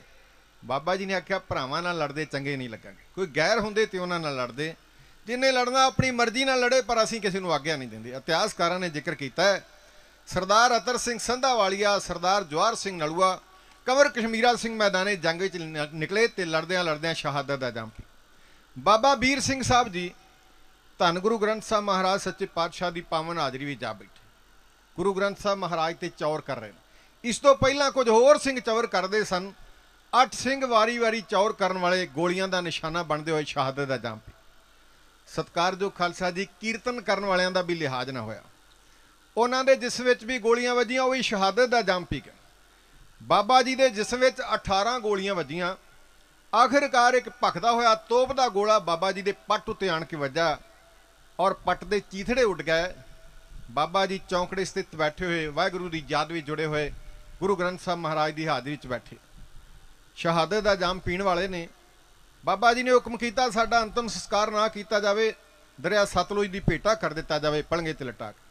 ਬਾਬਾ ਜੀ ਨੇ ਆਖਿਆ, ਭਰਾਵਾਂ ਨਾਲ ਲੜਦੇ ਚੰਗੇ ਨਹੀਂ ਲੱਗਾਂਗੇ। ਕੋਈ ਗੈਰ ਹੁੰਦੇ ਤੇ ਉਹਨਾਂ ਨਾਲ ਲੜਦੇ, ਜਿੰਨੇ ਲੜਨਾ ਆਪਣੀ ਮਰਜ਼ੀ ਨਾਲ ਲੜੇ, ਪਰ ਅਸੀਂ ਕਿਸੇ ਨੂੰ ਆਗਿਆ ਨਹੀਂ ਦਿੰਦੇ। ਇਤਿਹਾਸਕਾਰਾਂ ਨੇ ਜ਼ਿਕਰ ਕੀਤਾ ਹੈ, ਸਰਦਾਰ ਅਤਰ ਸਿੰਘ ਸੰਧਾਵਾਲੀਆ, ਸਰਦਾਰ ਜਵਾਹਰ ਸਿੰਘ ਨਲੂਆ, ਕੰਵਰ ਕਸ਼ਮੀਰਾ ਸਿੰਘ ਮੈਦਾਨੇ ਜੰਗ ਵਿੱਚ ਨਿਕਲੇ ਤੇ ਲੜਦਿਆਂ ਲੜਦਿਆਂ ਸ਼ਹਾਦਤ ਦਾ ਜੰਮ ਪੀ। ਬਾਬਾ ਵੀਰ ਸਿੰਘ ਸਾਹਿਬ ਜੀ ਧੰਨ ਗੁਰੂ ਗ੍ਰੰਥ ਸਾਹਿਬ ਮਹਾਰਾਜ ਸੱਚੇ ਪਾਤਸ਼ਾਹ ਦੀ ਪਾਵਨ ਹਾਜ਼ਰੀ ਵਿੱਚ ਜਾ ਬੈਠੇ। ਗੁਰੂ ਗ੍ਰੰਥ ਸਾਹਿਬ ਮਹਾਰਾਜ ਤੇ ਚੌਰ ਕਰ ਰਹੇ ਨੇ। ਇਸ ਤੋਂ ਪਹਿਲਾਂ ਕੁਝ ਹੋਰ ਸਿੰਘ ਚੌਰ ਕਰਦੇ ਸਨ। 8 ਸਿੰਘ ਵਾਰੀ ਚੌਰ ਕਰਨ ਵਾਲੇ ਗੋਲੀਆਂ ਦਾ ਨਿਸ਼ਾਨਾ ਬਣਦੇ ਹੋਏ ਸ਼ਹਾਦਤ ਦਾ ਜੰਮ ਪੀ। ਸਤਿਕਾਰਯੋਗ ਖਾਲਸਾ ਜੀ, ਕੀਰਤਨ ਕਰਨ ਵਾਲਿਆਂ ਦਾ ਵੀ ਲਿਹਾਜ਼ ਨਾ ਹੋਇਆ। ਉਹਨਾਂ ਦੇ ਜਿਸ ਵਿੱਚ ਵੀ ਗੋਲੀਆਂ ਵੱਜੀਆਂ ਉਹ ਵੀ ਸ਼ਹਾਦਤ ਦਾ ਜੰਮ ਪੀ ਗਏ। ਬਾਬਾ ਜੀ ਦੇ ਜਿਸ ਵਿੱਚ 18 ਗੋਲੀਆਂ ਵੱਜੀਆਂ। ਆਖਿਰਕਾਰ ਇੱਕ ਭਖਦਾ ਹੋਇਆ ਤੋਪ ਦਾ ਗੋਲਾ ਬਾਬਾ ਜੀ ਦੇ ਪੱਟ ਉੱਤੇ ਆਣ ਕੇ ਵੱਜਾ ਔਰ ਪੱਟ ਦੇ ਚੀਥੜੇ ਉੱਡ ਗਏ। ਬਾਬਾ ਜੀ ਚੌਂਕੜੇ ਸਥਿਤ ਬੈਠੇ ਹੋਏ, ਵਾਹਿਗੁਰੂ ਦੀ ਯਾਦ ਵਿੱਚ ਜੁੜੇ ਹੋਏ, ਗੁਰੂ ਗ੍ਰੰਥ ਸਾਹਿਬ ਮਹਾਰਾਜ ਦੀ ਹਾਜ਼ਰੀ ਵਿੱਚ ਬੈਠੇ ਸ਼ਹਾਦਤ ਦਾ ਜਾਮ ਪੀਣ ਵਾਲੇ ਨੇ। ਬਾਬਾ ਜੀ ਨੇ ਹੁਕਮ ਕੀਤਾ, ਸਾਡਾ ਅੰਤਮ ਸੰਸਕਾਰ ਨਾ ਕੀਤਾ ਜਾਵੇ, ਦਰਿਆ ਸਤਲੁਜ ਦੀ ਭੇਟਾ ਕਰ ਦਿੱਤਾ ਜਾਵੇ ਪਲੰਗੇ ਤੇ ਲਟਾ ਕੇ।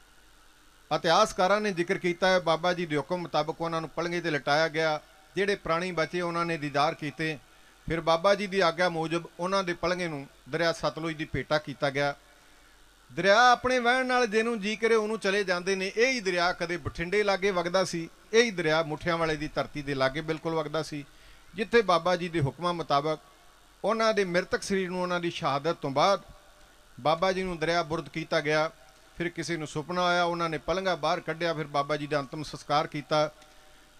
ਇਤਿਹਾਸਕਾਰਾਂ ਨੇ ਜ਼ਿਕਰ ਕੀਤਾ ਹੈ, ਬਾਬਾ ਜੀ ਦੇ ਹੁਕਮ ਮੁਤਾਬਕ ਉਹਨਾਂ ਨੂੰ ਪਲੰਗੇ ਤੇ ਲਟਾਇਆ ਗਿਆ। ਜਿਹੜੇ ਪ੍ਰਾਣੀ ਬਚੇ ਉਹਨਾਂ ਨੇ ਦੀਦਾਰ ਕੀਤੇ। ਫਿਰ ਬਾਬਾ ਜੀ ਦੀ ਆਗਿਆ ਮੂਜਬ ਉਹਨਾਂ ਦੇ ਪਲੰਗੇ ਨੂੰ ਦਰਿਆ ਸਤਲੁਜ ਦੀ ਭੇਟਾ ਕੀਤਾ ਗਿਆ। ਦਰਿਆ ਆਪਣੇ ਵਹਿਣ ਨਾਲ ਜਿਹਨੂੰ ਜੀ ਕਰੇ ਉਹਨੂੰ ਚਲੇ ਜਾਂਦੇ ਨੇ। ਇਹ ਹੀ ਦਰਿਆ ਕਦੇ ਬਠਿੰਡੇ ਲਾਗੇ ਵਗਦਾ ਸੀ, ਇਹ ਹੀ ਦਰਿਆ ਮੁੱਠਿਆਂ ਵਾਲੇ ਦੀ ਧਰਤੀ ਦੇ ਲਾਗੇ ਬਿਲਕੁਲ ਵਗਦਾ ਸੀ, ਜਿੱਥੇ ਬਾਬਾ ਜੀ ਦੇ ਹੁਕਮਾਂ ਮੁਤਾਬਕ ਉਹਨਾਂ ਦੇ ਮ੍ਰਿਤਕ ਸਰੀਰ ਨੂੰ ਉਹਨਾਂ ਦੀ ਸ਼ਹਾਦਤ ਤੋਂ ਬਾਅਦ ਬਾਬਾ ਜੀ ਨੂੰ ਦਰਿਆ ਬੁਰਦ ਕੀਤਾ ਗਿਆ। ਫਿਰ ਕਿਸੇ ਨੂੰ ਸੁਪਨਾ ਆਇਆ, ਉਹਨਾਂ ਨੇ ਪਲੰਗਾ ਬਾਹਰ ਕੱਢਿਆ, ਫਿਰ ਬਾਬਾ ਜੀ ਦਾ ਅੰਤਮ ਸੰਸਕਾਰ ਕੀਤਾ।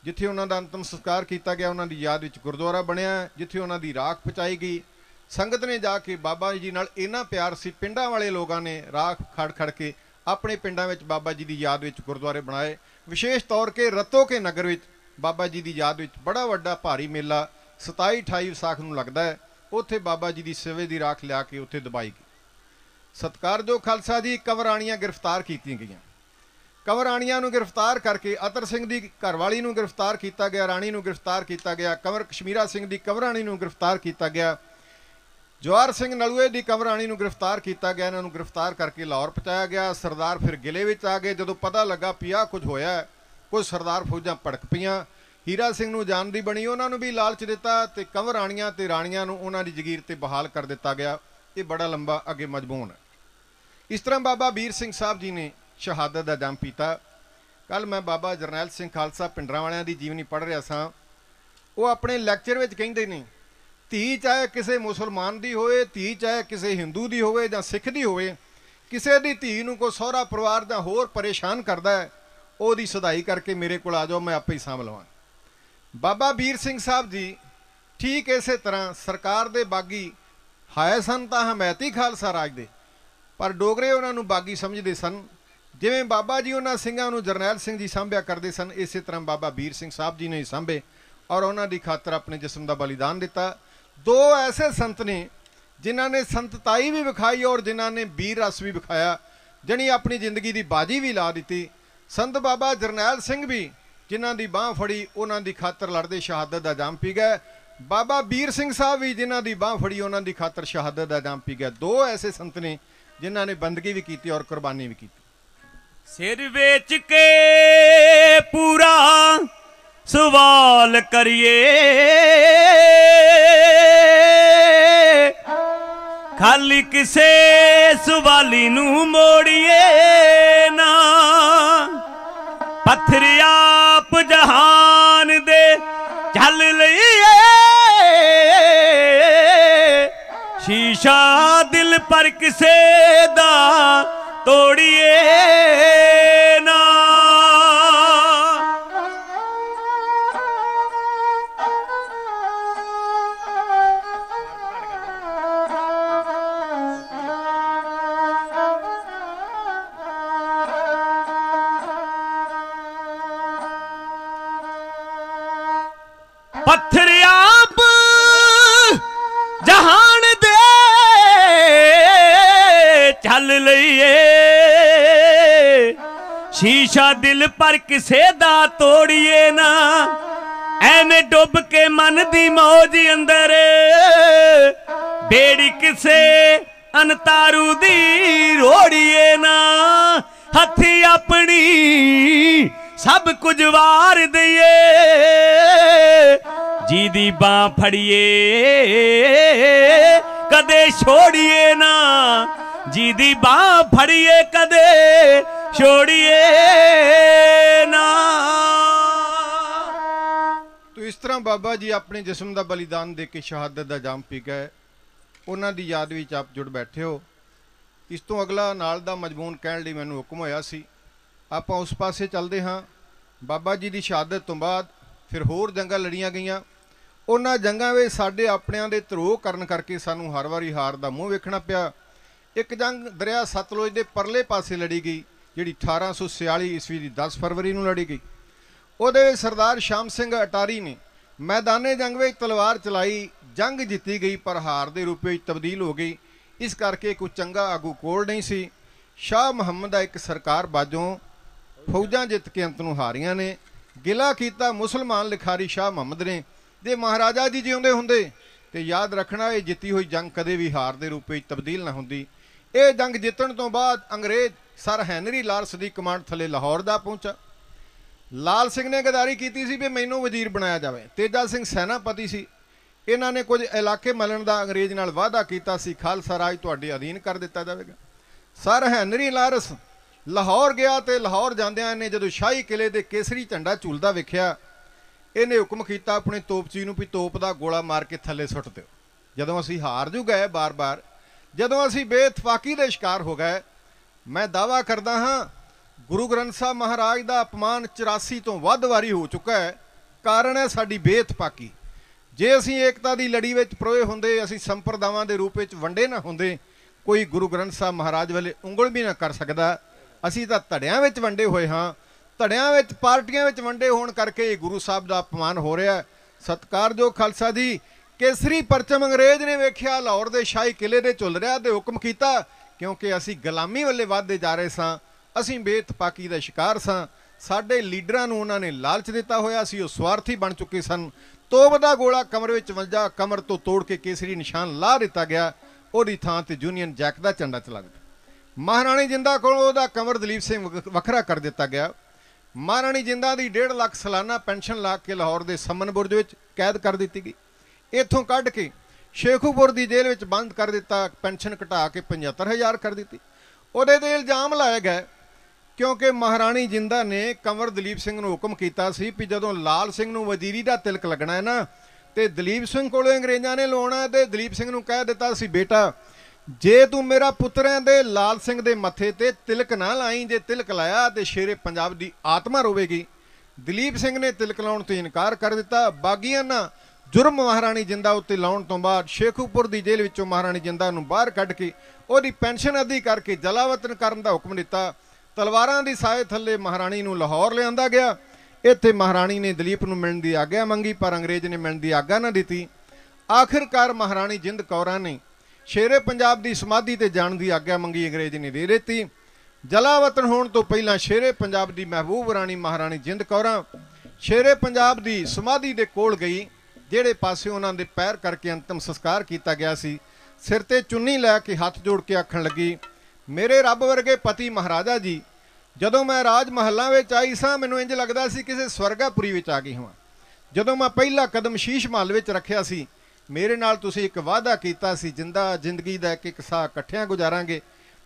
ਜਿੱਥੇ ਉਹਨਾਂ ਦਾ ਅੰਤਮ ਸੰਸਕਾਰ ਕੀਤਾ ਗਿਆ, ਉਹਨਾਂ ਦੀ ਯਾਦ ਵਿੱਚ ਗੁਰਦੁਆਰਾ ਬਣਿਆ, ਜਿੱਥੇ ਉਹਨਾਂ ਦੀ ਰਾਖ ਪਹੁੰਚਾਈ ਗਈ। ਸੰਗਤ ਨੇ ਜਾ ਕੇ ਬਾਬਾ ਜੀ ਨਾਲ ਇੰਨਾ ਪਿਆਰ ਸੀ, ਪਿੰਡਾਂ ਵਾਲੇ ਲੋਕਾਂ ਨੇ ਰਾਖ ਖੜ ਕੇ ਆਪਣੇ ਪਿੰਡਾਂ ਵਿੱਚ ਬਾਬਾ ਜੀ ਦੀ ਯਾਦ ਵਿੱਚ ਗੁਰਦੁਆਰੇ ਬਣਾਏ। ਵਿਸ਼ੇਸ਼ ਤੌਰ ਕੇ ਰਤੋ ਕੇ ਨਗਰ ਵਿੱਚ ਬਾਬਾ ਜੀ ਦੀ ਯਾਦ ਵਿੱਚ ਬੜਾ ਵੱਡਾ ਭਾਰੀ ਮੇਲਾ 27-28 ਵਿਸਾਖ ਨੂੰ ਲੱਗਦਾ ਹੈ। ਉੱਥੇ ਬਾਬਾ ਜੀ ਦੀ ਸੇਵੇ ਦੀ ਰਾਖ ਲਿਆ ਕੇ ਉੱਥੇ ਦਬਾਈ ਗਈ। ਸਤਿਕਾਰਯੋਗ ਖਾਲਸਾ ਜੀ, ਕੰਵਰਾਣੀਆਂ ਗ੍ਰਿਫਤਾਰ ਕੀਤੀਆਂ ਗਈਆਂ। ਕੰਵਰਾਣੀਆਂ ਨੂੰ ਗ੍ਰਿਫਤਾਰ ਕਰਕੇ ਅਤਰ ਸਿੰਘ ਦੀ ਘਰਵਾਲੀ ਨੂੰ ਗ੍ਰਿਫਤਾਰ ਕੀਤਾ ਗਿਆ, ਰਾਣੀ ਨੂੰ ਗ੍ਰਿਫਤਾਰ ਕੀਤਾ ਗਿਆ, ਕੰਵਰ ਕਸ਼ਮੀਰਾ ਸਿੰਘ ਦੀ ਕੰਵਰਾਣੀ ਨੂੰ ਗ੍ਰਿਫਤਾਰ ਕੀਤਾ ਗਿਆ, ਜਵਾਹਰ ਸਿੰਘ ਨਲੂਏ ਦੀ ਕੰਵਰਾਣੀ ਨੂੰ ਗ੍ਰਿਫਤਾਰ ਕੀਤਾ ਗਿਆ। ਇਹਨਾਂ ਨੂੰ ਗ੍ਰਿਫਤਾਰ ਕਰਕੇ ਲਾਹੌਰ ਪਹੁੰਚਾਇਆ ਗਿਆ। ਸਰਦਾਰ ਫਿਰ ਗਿਲੇ ਵਿੱਚ ਆ ਗਏ। ਜਦੋਂ ਪਤਾ ਲੱਗਾ ਪਿਆ ਕੁਝ ਹੋਇਆ, ਕੁਝ ਸਰਦਾਰ ਫੌਜਾਂ ਭੜਕ ਪਈਆਂ। ਹੀਰਾ ਸਿੰਘ ਨੂੰ ਜਾਨ ਦੀ ਬਣੀ, ਉਹਨਾਂ ਨੂੰ ਵੀ ਲਾਲਚ ਦਿੱਤਾ ਤੇ ਕੰਵਰਾਣੀਆਂ ਤੇ ਰਾਣੀਆਂ ਨੂੰ ਉਹਨਾਂ ਦੀ ਜਗੀਰ ਤੇ ਬਹਾਲ ਕਰ ਦਿੱਤਾ ਗਿਆ। ਇਹ ਬੜਾ ਲੰਬਾ ਅੱਗੇ ਮਜ਼ਮੂਨ ਹੈ। ਇਸ ਤਰ੍ਹਾਂ ਬਾਬਾ ਵੀਰ ਸਿੰਘ ਸਾਹਿਬ ਜੀ ਨੇ ਸ਼ਹਾਦਤ ਦਾ ਜੰਮ ਪੀਤਾ। ਕੱਲ ਮੈਂ ਬਾਬਾ ਜਰਨੈਲ ਸਿੰਘ ਖਾਲਸਾ ਪਿੰਡਰਾਂ ਵਾਲਿਆਂ ਦੀ ਜੀਵਨੀ ਪੜ੍ਹ ਰਿਹਾ ਸਾਂ। ਉਹ ਆਪਣੇ ਲੈਕਚਰ ਵਿੱਚ ਕਹਿੰਦੇ ਨੇ, ਧੀ ਚਾਹੇ ਕਿਸੇ ਮੁਸਲਮਾਨ ਦੀ ਹੋਵੇ, ਧੀ ਚਾਹੇ ਕਿਸੇ ਹਿੰਦੂ ਦੀ ਹੋਵੇ ਜਾਂ ਸਿੱਖ ਦੀ ਹੋਵੇ, ਕਿਸੇ ਦੀ ਧੀ ਨੂੰ ਕੋਈ ਸਹੁਰਾ ਪਰਿਵਾਰ ਜਾਂ ਹੋਰ ਪਰੇਸ਼ਾਨ ਕਰਦਾ ਹੈ, ਉਹਦੀ ਸਦਾਈ ਕਰਕੇ ਮੇਰੇ ਕੋਲ ਆ ਜਾਓ, ਮੈਂ ਆਪੇ ਹੀ ਸਾਂਭ ਲਵਾਂ। ਬਾਬਾ ਵੀਰ ਸਿੰਘ ਸਾਹਿਬ ਜੀ ਠੀਕ ਇਸੇ ਤਰ੍ਹਾਂ ਸਰਕਾਰ ਦੇ ਬਾਗੀ ਹੈ ਸਨ ਤਾਂ ਹਮਾਇਤੀ ਖਾਲਸਾ ਰਾਜ ਦੇ, ਪਰ ਡੋਗਰੇ ਉਹਨਾਂ ਨੂੰ ਬਾਗੀ ਸਮਝਦੇ ਸਨ। ਜਿਵੇਂ ਬਾਬਾ ਜੀ ਉਹਨਾਂ ਸਿੰਘਾਂ ਨੂੰ ਜਰਨੈਲ ਸਿੰਘ ਜੀ ਸਾਂਭਿਆ ਕਰਦੇ ਸਨ, ਇਸੇ ਤਰ੍ਹਾਂ ਬਾਬਾ ਵੀਰ ਸਿੰਘ ਸਾਹਿਬ ਜੀ ਨੇ ਹੀ ਸਾਂਭੇ ਔਰ ਉਹਨਾਂ ਦੀ ਖਾਤਰ ਆਪਣੇ ਜਿਸਮ ਦਾ ਬਲੀਦਾਨ ਦਿੱਤਾ। ਦੋ ਐਸੇ ਸੰਤ ਨੇ ਜਿਨ੍ਹਾਂ ਨੇ ਸੰਤਤਾਈ ਵੀ ਵਿਖਾਈ ਔਰ ਜਿਨ੍ਹਾਂ ਨੇ ਵੀਰ ਰਸ ਵੀ ਵਿਖਾਇਆ, ਜਣੀ ਆਪਣੀ ਜ਼ਿੰਦਗੀ ਦੀ ਬਾਜੀ ਵੀ ਲਾ ਦਿੱਤੀ। ਸੰਤ ਬਾਬਾ ਜਰਨੈਲ ਸਿੰਘ ਵੀ ਜਿਨ੍ਹਾਂ ਦੀ ਬਾਹ ਫੜੀ, ਉਹਨਾਂ ਦੀ ਖਾਤਰ ਲੜਦੇ ਸ਼ਹਾਦਤ ਦਾ ਜਾਮ ਪੀ ਗਏ। ਬਾਬਾ ਵੀਰ ਸਿੰਘ ਸਾਹਿਬ ਵੀ ਜਿਨ੍ਹਾਂ ਦੀ ਬਾਹ ਫੜੀ, ਉਹਨਾਂ ਦੀ ਖਾਤਰ ਸ਼ਹਾਦਤ ਦਾ ਜਾਮ ਪੀ ਗਏ। ਦੋ ਐਸੇ ਸੰਤ ਨੇ ਜਿਨ੍ਹਾਂ ਨੇ ਬੰਦਗੀ ਵੀ ਕੀਤੀ ਔਰ ਕੁਰਬਾਨੀ ਵੀ ਕੀਤੀ। सिर बेच के पूरा सवाल करिए, खाली किसे सवाली नू मोड़िए ना। पत्थर आप जहान दे झल लईए, शीशा दिल पर किसे दा तोड़िए ना। पत्थर आप जहान दे चल लईए, शीशा दिल पर किसे दा तोड़िए ना। एवें डुब के मन दी मौज अंदर बेड़ी किसे अनतारू दी रोड़िए ना। हथी अपनी सब कुछ वार दईए, जी दी बां फड़िए कदे छोड़िए ना। जी दी बां फड़िए कदे छोड़िए ना। तो इस तरह बाबा जी अपने जिस्म का बलिदान दे के शहादत का जाम पी गए। उन्हां दी याद विच आप जुड़ बैठे हो। इस तो अगला नाल दा मजमून कहण लई मैनूं हुक्म होया सी। आपां उस पासे चलदे हां। बाबा जी की शहादत तो बाद फिर होर जंगां लड़ियां गईयां। उन्हां जंगां विच साडे अपणिआं दे धरोह करन करके सानूं हर वारी हार दा मूँह वेखਣਾ पिया। एक जंग दरिया सतलुज दे परले पासे लड़ी गई, जिहड़ी 1846 ईस्वी की 10 फरवरी नूं लड़ी गई। उहदे विच सरदार शाम सिंह अटारी ने मैदाने जंग विच तलवार चलाई। जंग जीती गई पर हार दे रूप में तब्दील हो गई। इस करके कोई चंगा आगू कोल नहीं सी। शाह मुहम्मद एक सरकार बाजों फौजां जित के अंत नूं हारियां ने। गिला कीता मुसलमान लिखारी शाह मुहम्मद ने। जे महाराजा जी जिउंदे हुंदे ते याद रखना ये जित्ती हुई जंग कदे भी हार दे रूप में तब्दील ना हुंदी। ये जंग जितण तो बाद अंग्रेज सर हैनरी लार्स की कमांड थले लाहौर दा पहुंचा। लाल सिंह ने गद्दारी की सी भी मैनू वजीर बनाया जाए। तेजा सिंह सैनापति सी। इन्हां ने कुछ इलाके मलण का अंग्रेज नाल वादा कीता सी, खालसा राज तुहाडे अधीन कर दिता जाएगा। सर हैनरी लार्स लाहौर गया तो लाहौर जांदियां ने जदों शाही किले दे केसरी झंडा झूलदा वेखिया, इन्हें हुक्म किया अपने तोपची नूं भी तोप का गोला मार के थले सुट दिओ। जदों असीं हार जू गए बार बार, जदों असीं बेइतफाकी दे शिकार हो गए, मैं दावा करदा हां गुरु ग्रंथ साहब महाराज का अपमान 84 तो वध वारी हो चुका है। कारण है साडी बेइतफाकी। जे असीं एकता की लड़ी विच परोए हुंदे, असीं संप्रदावां दे रूप विच वंडे ना हुंदे, कोई गुरु ग्रंथ साहब महाराज वाले उंगल भी ना कर सकदा। असीं तां धड़ियां विच वंडे होए हां। धड़ियां विच पार्टियां विच वंडे होण करके गुरु साहब का अपमान हो रहा है। सत्कारयोग खालसा जी, केसरी परचम अंग्रेज ने वेख्या लाहौर के शाही किले दे झुल रहा ते हुक्म किया, क्योंकि असीं गुलामी वाले वाधे जा रहे सां, असीं बेइतफाकी का शिकार सां। साडे लीडरां नूं उन्हां ने लालच दिता होया सी, ओह स्वार्थी बन चुके सन। तोप दा गोला कमर विच वंजा, कमर तो तोड़ के केसरी निशान ला दिता गया। ओहदी थां ते यूनीयन जैक दा झंडा चला गया। महाराणी जिंदा कोल ओहदा कंवर दलीप सिंह वखरा कर दिता गया। महाराणी जिंदा की 1.5 लाख सालाना पेंशन ला के लाहौर के समन बुर्ज विच कैद कर दी गई। इत्थों कढ़ के शेखूपुर की जेल विच बंद कर दिता। पेंशन घटा के 75,000 कर दी। उहदे ते इल्जाम लाए गए क्योंकि महाराणी जिंदा ने कंवर दलीप सिंह नूं हुक्म कीता सी भी जदों लाल सिंह नूं वजीरी दा तिलक लगना है ना, ते दलीप सिंह कोलों अंग्रेज़ां ने लोना है, ते दलीप सिंह नूं कह दिता सी बेटा जे तू मेरा पुत्र है दे लाल सिंह दे मथे ते तिलक ना लाई, जे तिलक लाया तो शेरे पंजाब की आत्मा रोवेगी। दलीप सिंह ने तिलक लाउण तो इनकार कर दिता। बागियां ना जुर्म महाराणी जिंदा उत्ते लाउण तो बाद शेखूपुर की जेल विचों महाराणी जिंदा नूं बाहर कढ के उहदी पेंशन अद्धी करके जलावतन करन दा हुक्म दिता। तलवारां दी साए थल्ले महाराणी नूं लाहौर लिआंदा गया। इत्थे महाराणी ने दलीप नूं मिलण दी आग्या मंगी, पर अंग्रेज ने मिलण दी आग्या ना दिती। आखिरकार महाराणी जिंद कौरां ने शेरे पंजाब की समाधि ते जाण दी आग्या मंगी, अंग्रेज ने दे दित्ती। जलावतन होण तो पहलां शेरे पंजाब की महबूब राणी महाराणी जिंद कौरां शेरे पंजाब की समाधि दे कोल गई, जिहड़े पासे उन्हां दे पैर करके अंतिम संस्कार किया गया सी। सिर ते चुन्नी लै के हाथ जोड़ के आखण लगी, मेरे रब वर्गे पति महाराजा जी, ਜਦੋਂ ਮੈਂ ਰਾਜ ਮਹੱਲਾਂ ਵਿੱਚ ਆਈ ਸਾਂ ਮੈਨੂੰ ਇੰਜ ਲੱਗਦਾ ਸੀ ਕਿਸੇ ਸਵਰਗਾਪੁਰੀ ਵਿੱਚ ਆ ਗਈ ਹਾਂ। ਜਦੋਂ ਮੈਂ ਪਹਿਲਾ ਕਦਮ ਸ਼ੀਸ਼ ਮਹੱਲ ਵਿੱਚ ਰੱਖਿਆ ਸੀ, ਮੇਰੇ ਨਾਲ ਤੁਸੀਂ ਇੱਕ ਵਾਅਦਾ ਕੀਤਾ ਸੀ, ਜ਼ਿੰਦਗੀ ਦਾ ਇੱਕ ਸਾਹ ਇਕੱਠਿਆਂ ਗੁਜ਼ਾਰਾਂਗੇ,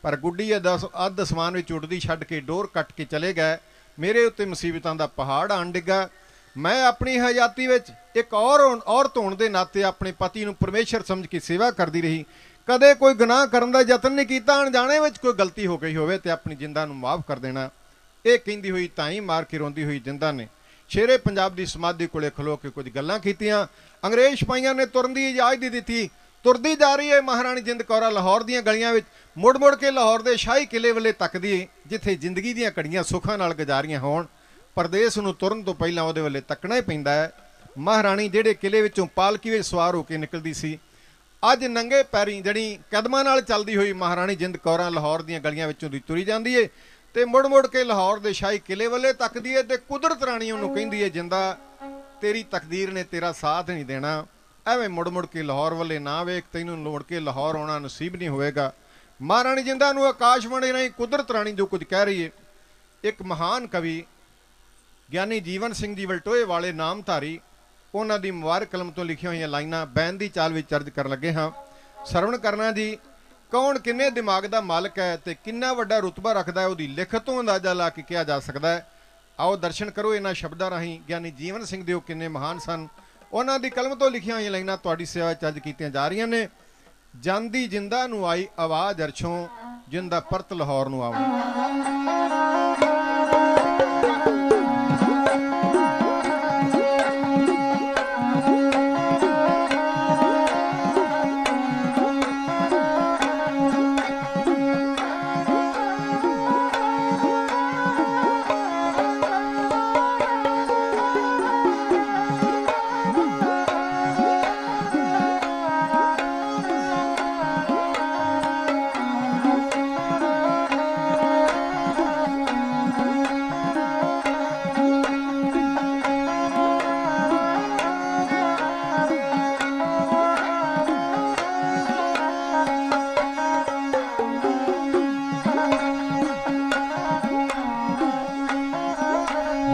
ਪਰ ਗੁੱਡੀ ਅੱਧ ਅਸਮਾਨ ਵਿੱਚ ਉੱਡਦੀ ਛੱਡ ਕੇ ਡੋਰ ਕੱਟ ਕੇ ਚਲੇ ਗਏ। ਮੇਰੇ ਉੱਤੇ ਮੁਸੀਬਤਾਂ ਦਾ ਪਹਾੜ ਆਣ ਡਿੱਗਾ। ਮੈਂ ਆਪਣੀ ਹਯਾਤੀ ਵਿੱਚ ਇੱਕ ਔਰਤ ਹੋਣ ਦੇ ਨਾਤੇ ਆਪਣੇ ਪਤੀ ਨੂੰ ਪਰਮੇਸ਼ਰ ਸਮਝ ਕੇ ਸੇਵਾ ਕਰਦੀ ਰਹੀ। ਕਦੇ ਕੋਈ ਗੁਨਾਹ ਕਰਨ ਦਾ ਯਤਨ ਨਹੀਂ ਕੀਤਾ। ਅਣਜਾਣੇ ਵਿੱਚ ਕੋਈ ਗਲਤੀ ਹੋ ਗਈ ਹੋਵੇ ਤੇ ਆਪਣੀ ਜਿੰਦਾ ਨੂੰ ਮਾਫ ਕਰ ਦੇਣਾ। ਇਹ ਕਹਿੰਦੀ ਹੋਈ ਤਾਈ ਮਾਰ ਕੇ ਰੋਂਦੀ ਹੋਈ ਜਿੰਦਾ ਨੇ ਸ਼ੇਰੇ ਪੰਜਾਬ ਦੀ ਸਮਾਧੀ ਕੋਲੇ ਖਲੋ ਕੇ ਕੁਝ ਗੱਲਾਂ ਕੀਤੀਆਂ। ਅੰਗਰੇਜ਼ ਸਿਪਾਹੀਆਂ ਨੇ ਤੁਰਨ ਦੀ ਇਜਾਜ਼ਤ ਦੇ ਦਿੱਤੀ। ਤੁਰਦੀ ਜਾ ਰਹੀ ਹੈ ਮਹਾਰਾਣੀ ਜਿੰਦ ਕੌਰ ਲਾਹੌਰ ਦੀਆਂ ਗਲੀਆਂ ਵਿੱਚ, ਮੁੜ ਕੇ ਲਾਹੌਰ ਦੇ ਸ਼ਾਹੀ ਕਿਲੇ ਵੱਲੇ ਤੱਕਦੀ ਹੈ, ਜਿੱਥੇ ਜ਼ਿੰਦਗੀ ਦੀਆਂ ਘੜੀਆਂ ਸੁੱਖਾਂ ਨਾਲ ਗੁਜ਼ਾਰੀਆਂ ਹੋਣ। ਪਰਦੇਸ ਨੂੰ ਤੁਰਨ ਤੋਂ ਪਹਿਲਾਂ ਉਹਦੇ ਵੱਲੇ ਤੱਕਣਾ ਹੀ ਪੈਂਦਾ ਹੈ। ਮਹਾਰਾਣੀ ਜਿਹੜੇ ਕਿਲੇ ਵਿੱਚੋਂ ਪਾਲਕੀ ਵਿੱਚ ਸਵਾਰ ਹੋ ਕੇ ਨਿਕਲਦੀ ਸੀ, ਅੱਜ ਨੰਗੇ ਪੈਰੀਂ ਜਿਹੜੀ ਕਦਮਾਂ ਨਾਲ ਚੱਲਦੀ ਹੋਈ ਮਹਾਰਾਣੀ ਜਿੰਦ ਕੌਰਾਂ ਲਾਹੌਰ ਦੀਆਂ ਗਲੀਆਂ ਵਿੱਚੋਂ ਦੀ ਤੁਰੀ ਜਾਂਦੀ ਏ ਤੇ ਮੁੜ ਕੇ ਲਾਹੌਰ ਦੇ ਸ਼ਾਹੀ ਕਿਲੇ ਵੱਲੇ ਤੱਕਦੀ ਏ ਤੇ ਕੁਦਰਤ ਰਾਣੀ ਉਹਨੂੰ ਕਹਿੰਦੀ ਏ, ਜਿੰਦਾ ਤੇਰੀ ਤਕਦੀਰ ਨੇ ਤੇਰਾ ਸਾਥ ਨਹੀਂ ਦੇਣਾ, ਐਵੇਂ ਮੁੜ ਕੇ ਲਾਹੌਰ ਵੱਲੇ ਨਾ ਵੇਖ, ਤੈਨੂੰ ਮੁੜ ਕੇ ਲਾਹੌਰ ਆਉਣਾ ਨਸੀਬ ਨਹੀਂ ਹੋਵੇਗਾ। ਮਹਾਰਾਣੀ ਜਿੰਦਾ ਨੂੰ ਆਕਾਸ਼ਬਾਣੀ ਰਾਹੀਂ ਕੁਦਰਤ ਰਾਣੀ ਜੋ ਕੁਝ ਕਹਿ ਰਹੀ ਏ। ਇੱਕ ਮਹਾਨ ਕਵੀ ਗਿਆਨੀ ਜੀਵਨ ਸਿੰਘ ਜੀ ਵਲਟੋਏ ਵਾਲੇ ਨਾਮਧਾਰੀ, ਉਹਨਾਂ ਦੀ ਮੁਬਾਰਕ ਕਲਮ ਤੋਂ ਲਿਖੀਆਂ ਹੋਈਆਂ ਲਾਈਨਾਂ ਬੈਨ ਦੀ ਚਾਲ ਵਿੱਚ ਅਰਜ਼ ਕਰਨ ਲੱਗੇ ਹਾਂ। ਸਰਵਣ ਕਰਨਾ ਜੀ। ਕੌਣ ਕਿੰਨੇ ਦਿਮਾਗ ਦਾ ਮਾਲਕ ਹੈ ਤੇ ਕਿੰਨਾ ਵੱਡਾ ਰੁਤਬਾ ਰੱਖਦਾ ਹੈ, ਉਹਦੀ ਲਿਖਤ ਤੋਂ ਅੰਦਾਜ਼ਾ ਲਾ ਕੇ ਕਿਹਾ ਜਾ ਸਕਦਾ ਹੈ। ਆਓ ਦਰਸ਼ਨ ਕਰੋ ਇਹਨਾਂ ਸ਼ਬਦਾਂ ਰਾਹੀਂ ਗਿਆਨੀ ਜੀਵਨ ਸਿੰਘ ਦੇ ਉਹ ਕਿੰਨੇ ਮਹਾਨ ਸਨ। ਉਹਨਾਂ ਦੀ ਕਲਮ ਤੋਂ ਲਿਖੀਆਂ ਹੋਈਆਂ ਲਾਈਨਾਂ ਤੁਹਾਡੀ ਸੇਵਾ ਵਿੱਚ ਅਰਜ਼ ਕੀਤੀਆਂ ਜਾ ਰਹੀਆਂ ਨੇ। ਜਾਂਦੀ ਜਿੰਦਾ ਨੂੰ ਆਈ ਆਵਾਜ਼ ਅਰਸ਼ੋਂ, ਜਿੰਦਾ ਪਰਤ ਲਾਹੌਰ ਨੂੰ ਆਉਂ।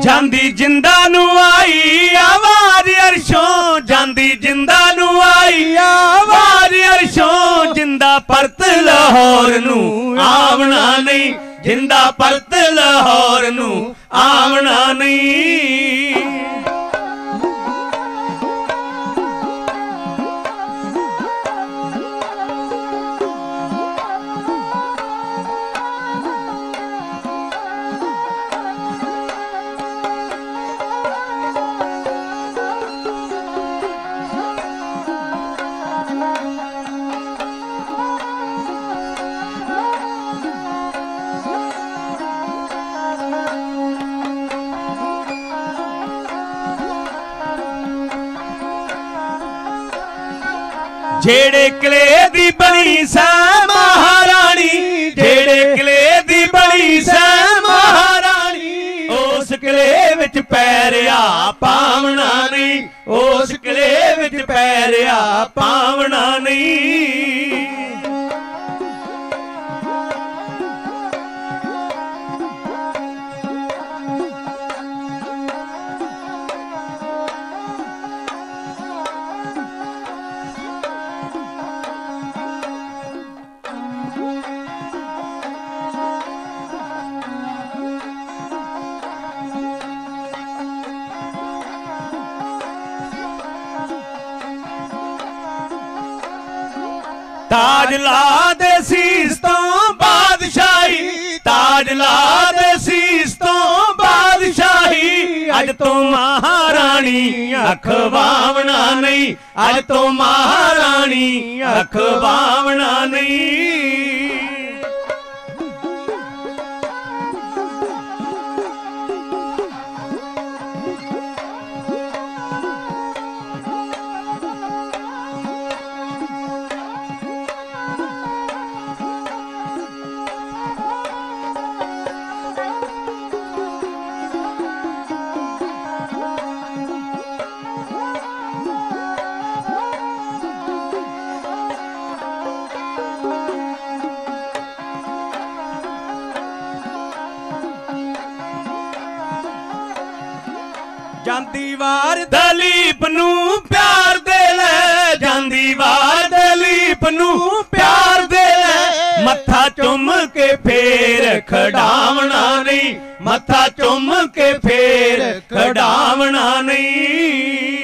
ਜਾਂਦੀ ਜਿੰਦਾ ਨੂੰ ਆਈ ਆਵਾਜ਼ ਅਰਸ਼ੋਂ, ਜਾਂਦੀ ਜਿੰਦਾ ਨੂੰ ਆਈ ਆਵਾਜ਼ ਅਰਸ਼ੋਂ, ਜਿੰਦਾ ਪਰਤ ਲਾਹੌਰ ਨੂੰ ਆਵਣਾ ਨਹੀਂ, ਜਿੰਦਾ ਪਰਤ ਲਾਹੌਰ ਨੂੰ ਆਵਣਾ ਨਹੀਂ। ਜਿਹੜੇ ਕਿਲੇ ਦੀ ਬਣੀ ਸੈ ਮਹਾਰਾਣੀ, ਜਿਹੜੇ ਕਿਲੇ ਦੀ ਬਣੀ ਸੈ ਮਹਾਰਾਣੀ, ਉਸ ਕਿਲੇ ਵਿੱਚ ਪੈਰਿਆ ਪਾਵਣਾ ਨਹੀਂ, ਉਸ ਕਿਲੇ ਵਿੱਚ ਪੈਰਿਆ ਪਾਵਣਾ ਨਹੀਂ। ਤਾਜ ਲਾ ਦੇ ਸੀਸ ਤੋਂ ਬਾਦਸ਼ਾਹੀ, ਤਾਜ ਲਾ ਦੇ ਸੀਸ ਤੋਂ ਬਾਦਸ਼ਾਹੀ, ਅੱਜ ਤੋਂ ਮਹਾਰਾਣੀ ਅਖਵਾਵਣਾ ਨਹੀਂ, ਅੱਜ ਤੋਂ ਮਹਾਰਾਣੀ ਅਖਵਾਵਣਾ ਨਹੀਂ। ਜਾਂਦੀ ਵਾਰ ਦਲੀਪ ਨੂੰ ਪਿਆਰ ਦੇ ਲੈ ਜਾਂਦੀ ਵਾਰ ਦਲੀਪ ਨੂੰ ਪਿਆਰ ਦੇ ਲੈ ਮੱਥਾ ਚੁੰਮ ਕੇ ਫੇਰ ਖੜਾਵਣਾ ਨਹੀਂ ਮੱਥਾ ਚੁੰਮ ਕੇ ਫੇਰ ਖੜਾਵਣਾ ਨਹੀਂ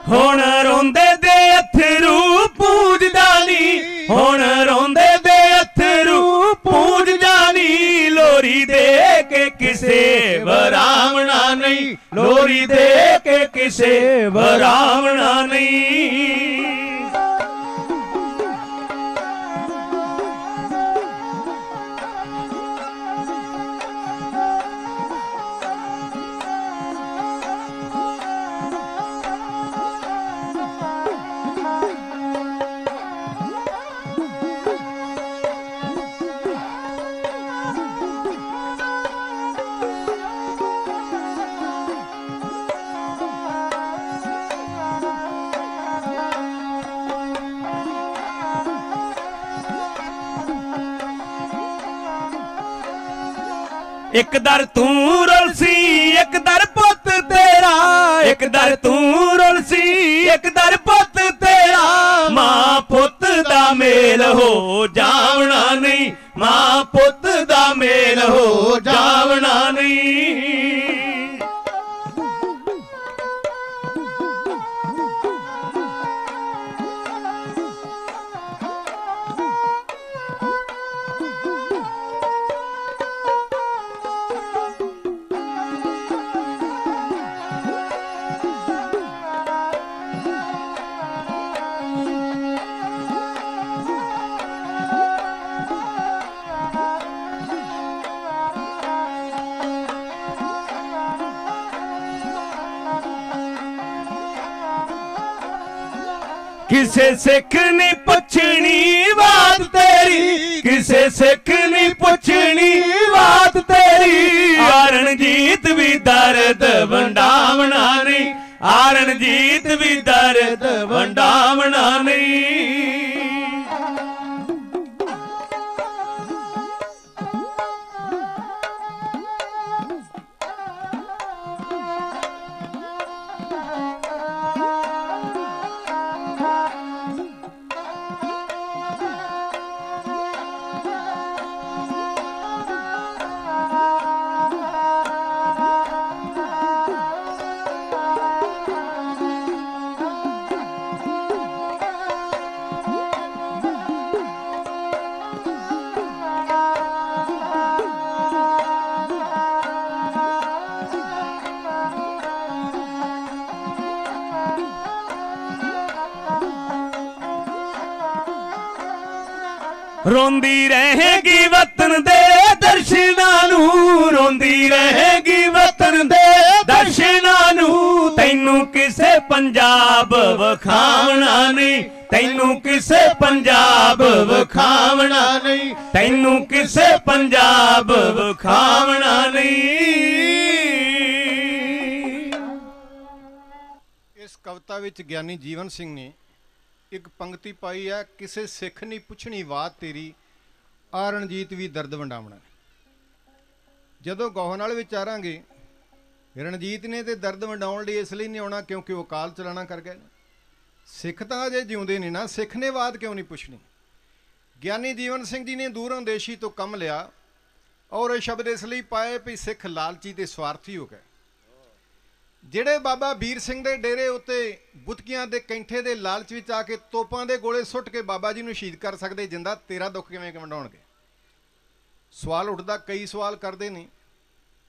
ਹੁਣ ਰੋਂਦੇ ਦੇ ਅਥਰੂ ਪੂਜਦਾ ਨੀ ਹੁਣ ਰੋਂਦੇ ਦੇ ਅਥਰੂ ਪੂਜਦਾ ਨੀ ਲੋਰੀ ਦੇ ਕੇ ਕਿਸੇ ਵਰਾਵਣਾ ਨਹੀਂ ਲੋਰੀ ਦੇ ਕੇ ਕਿਸੇ ਵਰਾਵਣਾ ਨਹੀਂ ਇੱਕ ਦਰ ਤੂੰ ਰੁਲਸੀ ਇੱਕ ਦਰ ਪੁੱਤ ਤੇਰਾ ਇੱਕ ਦਰ ਤੂੰ ਰੁਲਸੀ ਇੱਕ ਦਰ ਪੁੱਤ ਤੇਰਾ ਮਾਂ ਪੁੱਤ ਦਾ ਮੇਲ ਹੋ ਜਾਵਣਾ ਨਹੀਂ ਮਾਂ ਪੁੱਤ ਦਾ ਮੇਲ ਹੋ ਜਾਵਣਾ ਨਹੀਂ ਕਿਸੇ ਸਿੱਖ ਨਹੀਂ ਪੁੱਛਣੀ ਬਾਤ ਤੇਰੀ ਕਿਸੇ ਸਿੱਖ ਨਹੀਂ ਪੁੱਛਣੀ ਬਾਤ ਤੇਰੀ ਆਰਣਜੀਤ ਵੀ ਦਰਦ ਵੰਡਾਵਣਾ ਨਹੀਂ ਆਰਣਜੀਤ ਵੀ ਦਰਦ ਵੰਡਾਵਣਾ ਨਹੀਂ ਰੋਂਦੀ ਰਹੇਗੀ ਵਤਨ ਦੇ ਦਰਸ਼ਨਾਂ ਨੂੰ ਰੋਂਦੀ ਰਹੇਗੀ ਵਤਨ ਦੇ ਦਰਸ਼ਨਾਂ ਨੂੰ ਤੈਨੂੰ ਕਿਸੇ ਪੰਜਾਬ ਵਖਾਵਣਾ ਨਹੀਂ ਤੈਨੂੰ ਕਿਸੇ ਪੰਜਾਬ ਵਖਾਵਣਾ ਨਹੀਂ ਤੈਨੂੰ ਕਿਸੇ ਪੰਜਾਬ ਵਖਾਵਣਾ ਨਹੀਂ ਇਸ ਕਵਿਤਾ ਵਿੱਚ ਗਿਆਨੀ ਜੀਵਨ ਸਿੰਘ ਨੇ ਇੱਕ ਪੰਕਤੀ ਪਾਈ ਹੈ ਕਿਸੇ ਸਿੱਖ ਨਹੀਂ ਪੁੱਛਣੀ ਬਾਤ ਤੇਰੀ ਆ ਰਣਜੀਤ ਵੀ ਦਰਦ ਵੰਡਾਵਣਾ ਜਦੋਂ ਗੋਹਨਾਲ ਵਿਚਾਰਾਂਗੇ ਰਣਜੀਤ ਨੇ ਤੇ ਦਰਦ ਵੰਡਾਉਣ ਲਈ ਇਸ ਲਈ ਨਹੀਂ ਆਉਣਾ ਕਿਉਂਕਿ ਉਹ ਕਾਲ ਚਲਾਣਾ ਕਰ ਗਏ ਸਿੱਖ ਤਾਂ ਅਜੇ ਜਿਉਂਦੇ ਨੇ ਨਾ ਸਿੱਖ ਨੇ ਬਾਤ ਕਿਉਂ ਨਹੀਂ ਪੁੱਛਣੀ ਗਿਆਨੀ ਜੀਵਨ ਸਿੰਘ ਜੀ ਨੇ ਦੂਰੋਂ ਦੇਸ਼ੀ ਤੋਂ ਕੰਮ ਲਿਆ ਔਰ ਇਹ ਸ਼ਬਦ ਇਸ ਲਈ ਪਾਏ ਵੀ ਸਿੱਖ ਲਾਲਚੀ ਤੇ ਸਵਾਰਥੀ ਹੋ ਗਏ ਜਿਹੜੇ ਬਾਬਾ ਵੀਰ ਸਿੰਘ ਦੇ ਡੇਰੇ ਉੱਤੇ ਬੁੱਤਕੀਆਂ ਦੇ ਕੈਂਠੇ ਦੇ ਲਾਲਚ ਵਿੱਚ ਆ ਕੇ ਤੋਪਾਂ ਦੇ ਗੋਲੇ ਸੁੱਟ ਕੇ ਬਾਬਾ ਜੀ ਨੂੰ ਸ਼ਹੀਦ ਕਰ ਸਕਦੇ ਜਿੰਦਾ ਤੇਰਾ ਦੁੱਖ ਕਿਵੇਂ ਵੰਡਾਉਣਗੇ ਸਵਾਲ ਉੱਠਦਾ ਕਈ ਸਵਾਲ ਕਰਦੇ ਨੇ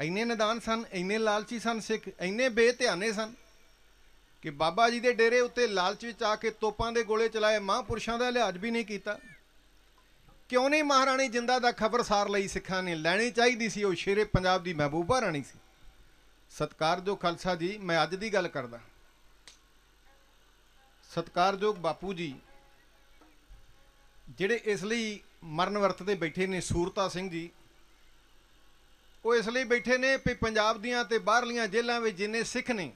ਇੰਨੇ ਨਿਦਾਨ ਸਨ, ਇੰਨੇ ਲਾਲਚੀ ਸਨ ਸਿੱਖ, ਇੰਨੇ ਬੇਧਿਆਨੇ ਸਨ ਕਿ ਬਾਬਾ ਜੀ ਦੇ ਡੇਰੇ ਉੱਤੇ ਲਾਲਚ ਵਿੱਚ ਆ ਕੇ ਤੋਪਾਂ ਦੇ ਗੋਲੇ ਚਲਾਏ, ਮਹਾਂਪੁਰਸ਼ਾਂ ਦਾ ਲਿਹਾਜ਼ ਵੀ ਨਹੀਂ ਕੀਤਾ। ਕਿਉਂ ਨਹੀਂ ਮਹਾਰਾਣੀ ਜਿੰਦਾ ਦਾ ਖਬਰਸਾਰ ਲਈ ਸਿੱਖਾਂ ਨੇ? ਲੈਣੀ ਚਾਹੀਦੀ ਸੀ, ਉਹ ਸ਼ੇਰੇ ਪੰਜਾਬ ਦੀ ਮਹਿਬੂਬਾ ਰਾਣੀ ਸੀ। ਸਤਿਕਾਰਯੋਗ ਖਾਲਸਾ ਜੀ, ਮੈਂ ਅੱਜ ਦੀ ਗੱਲ ਕਰਦਾ। ਸਤਿਕਾਰਯੋਗ ਬਾਪੂ ਜੀ ਜਿਹੜੇ ਇਸ ਲਈ ਮਰਨ ਵਰਤ ਤੇ ਬੈਠੇ ਨੇ, ਸੂਰਤਾ ਸਿੰਘ ਜੀ, ਉਹ ਇਸ ਲਈ ਬੈਠੇ ਨੇ ਵੀ ਪੰਜਾਬ ਦੀਆਂ ਤੇ ਬਾਹਰਲੀਆਂ ਜੇਲ੍ਹਾਂ ਵਿੱਚ ਜਿੰਨੇ ਸਿੱਖ ਨੇ,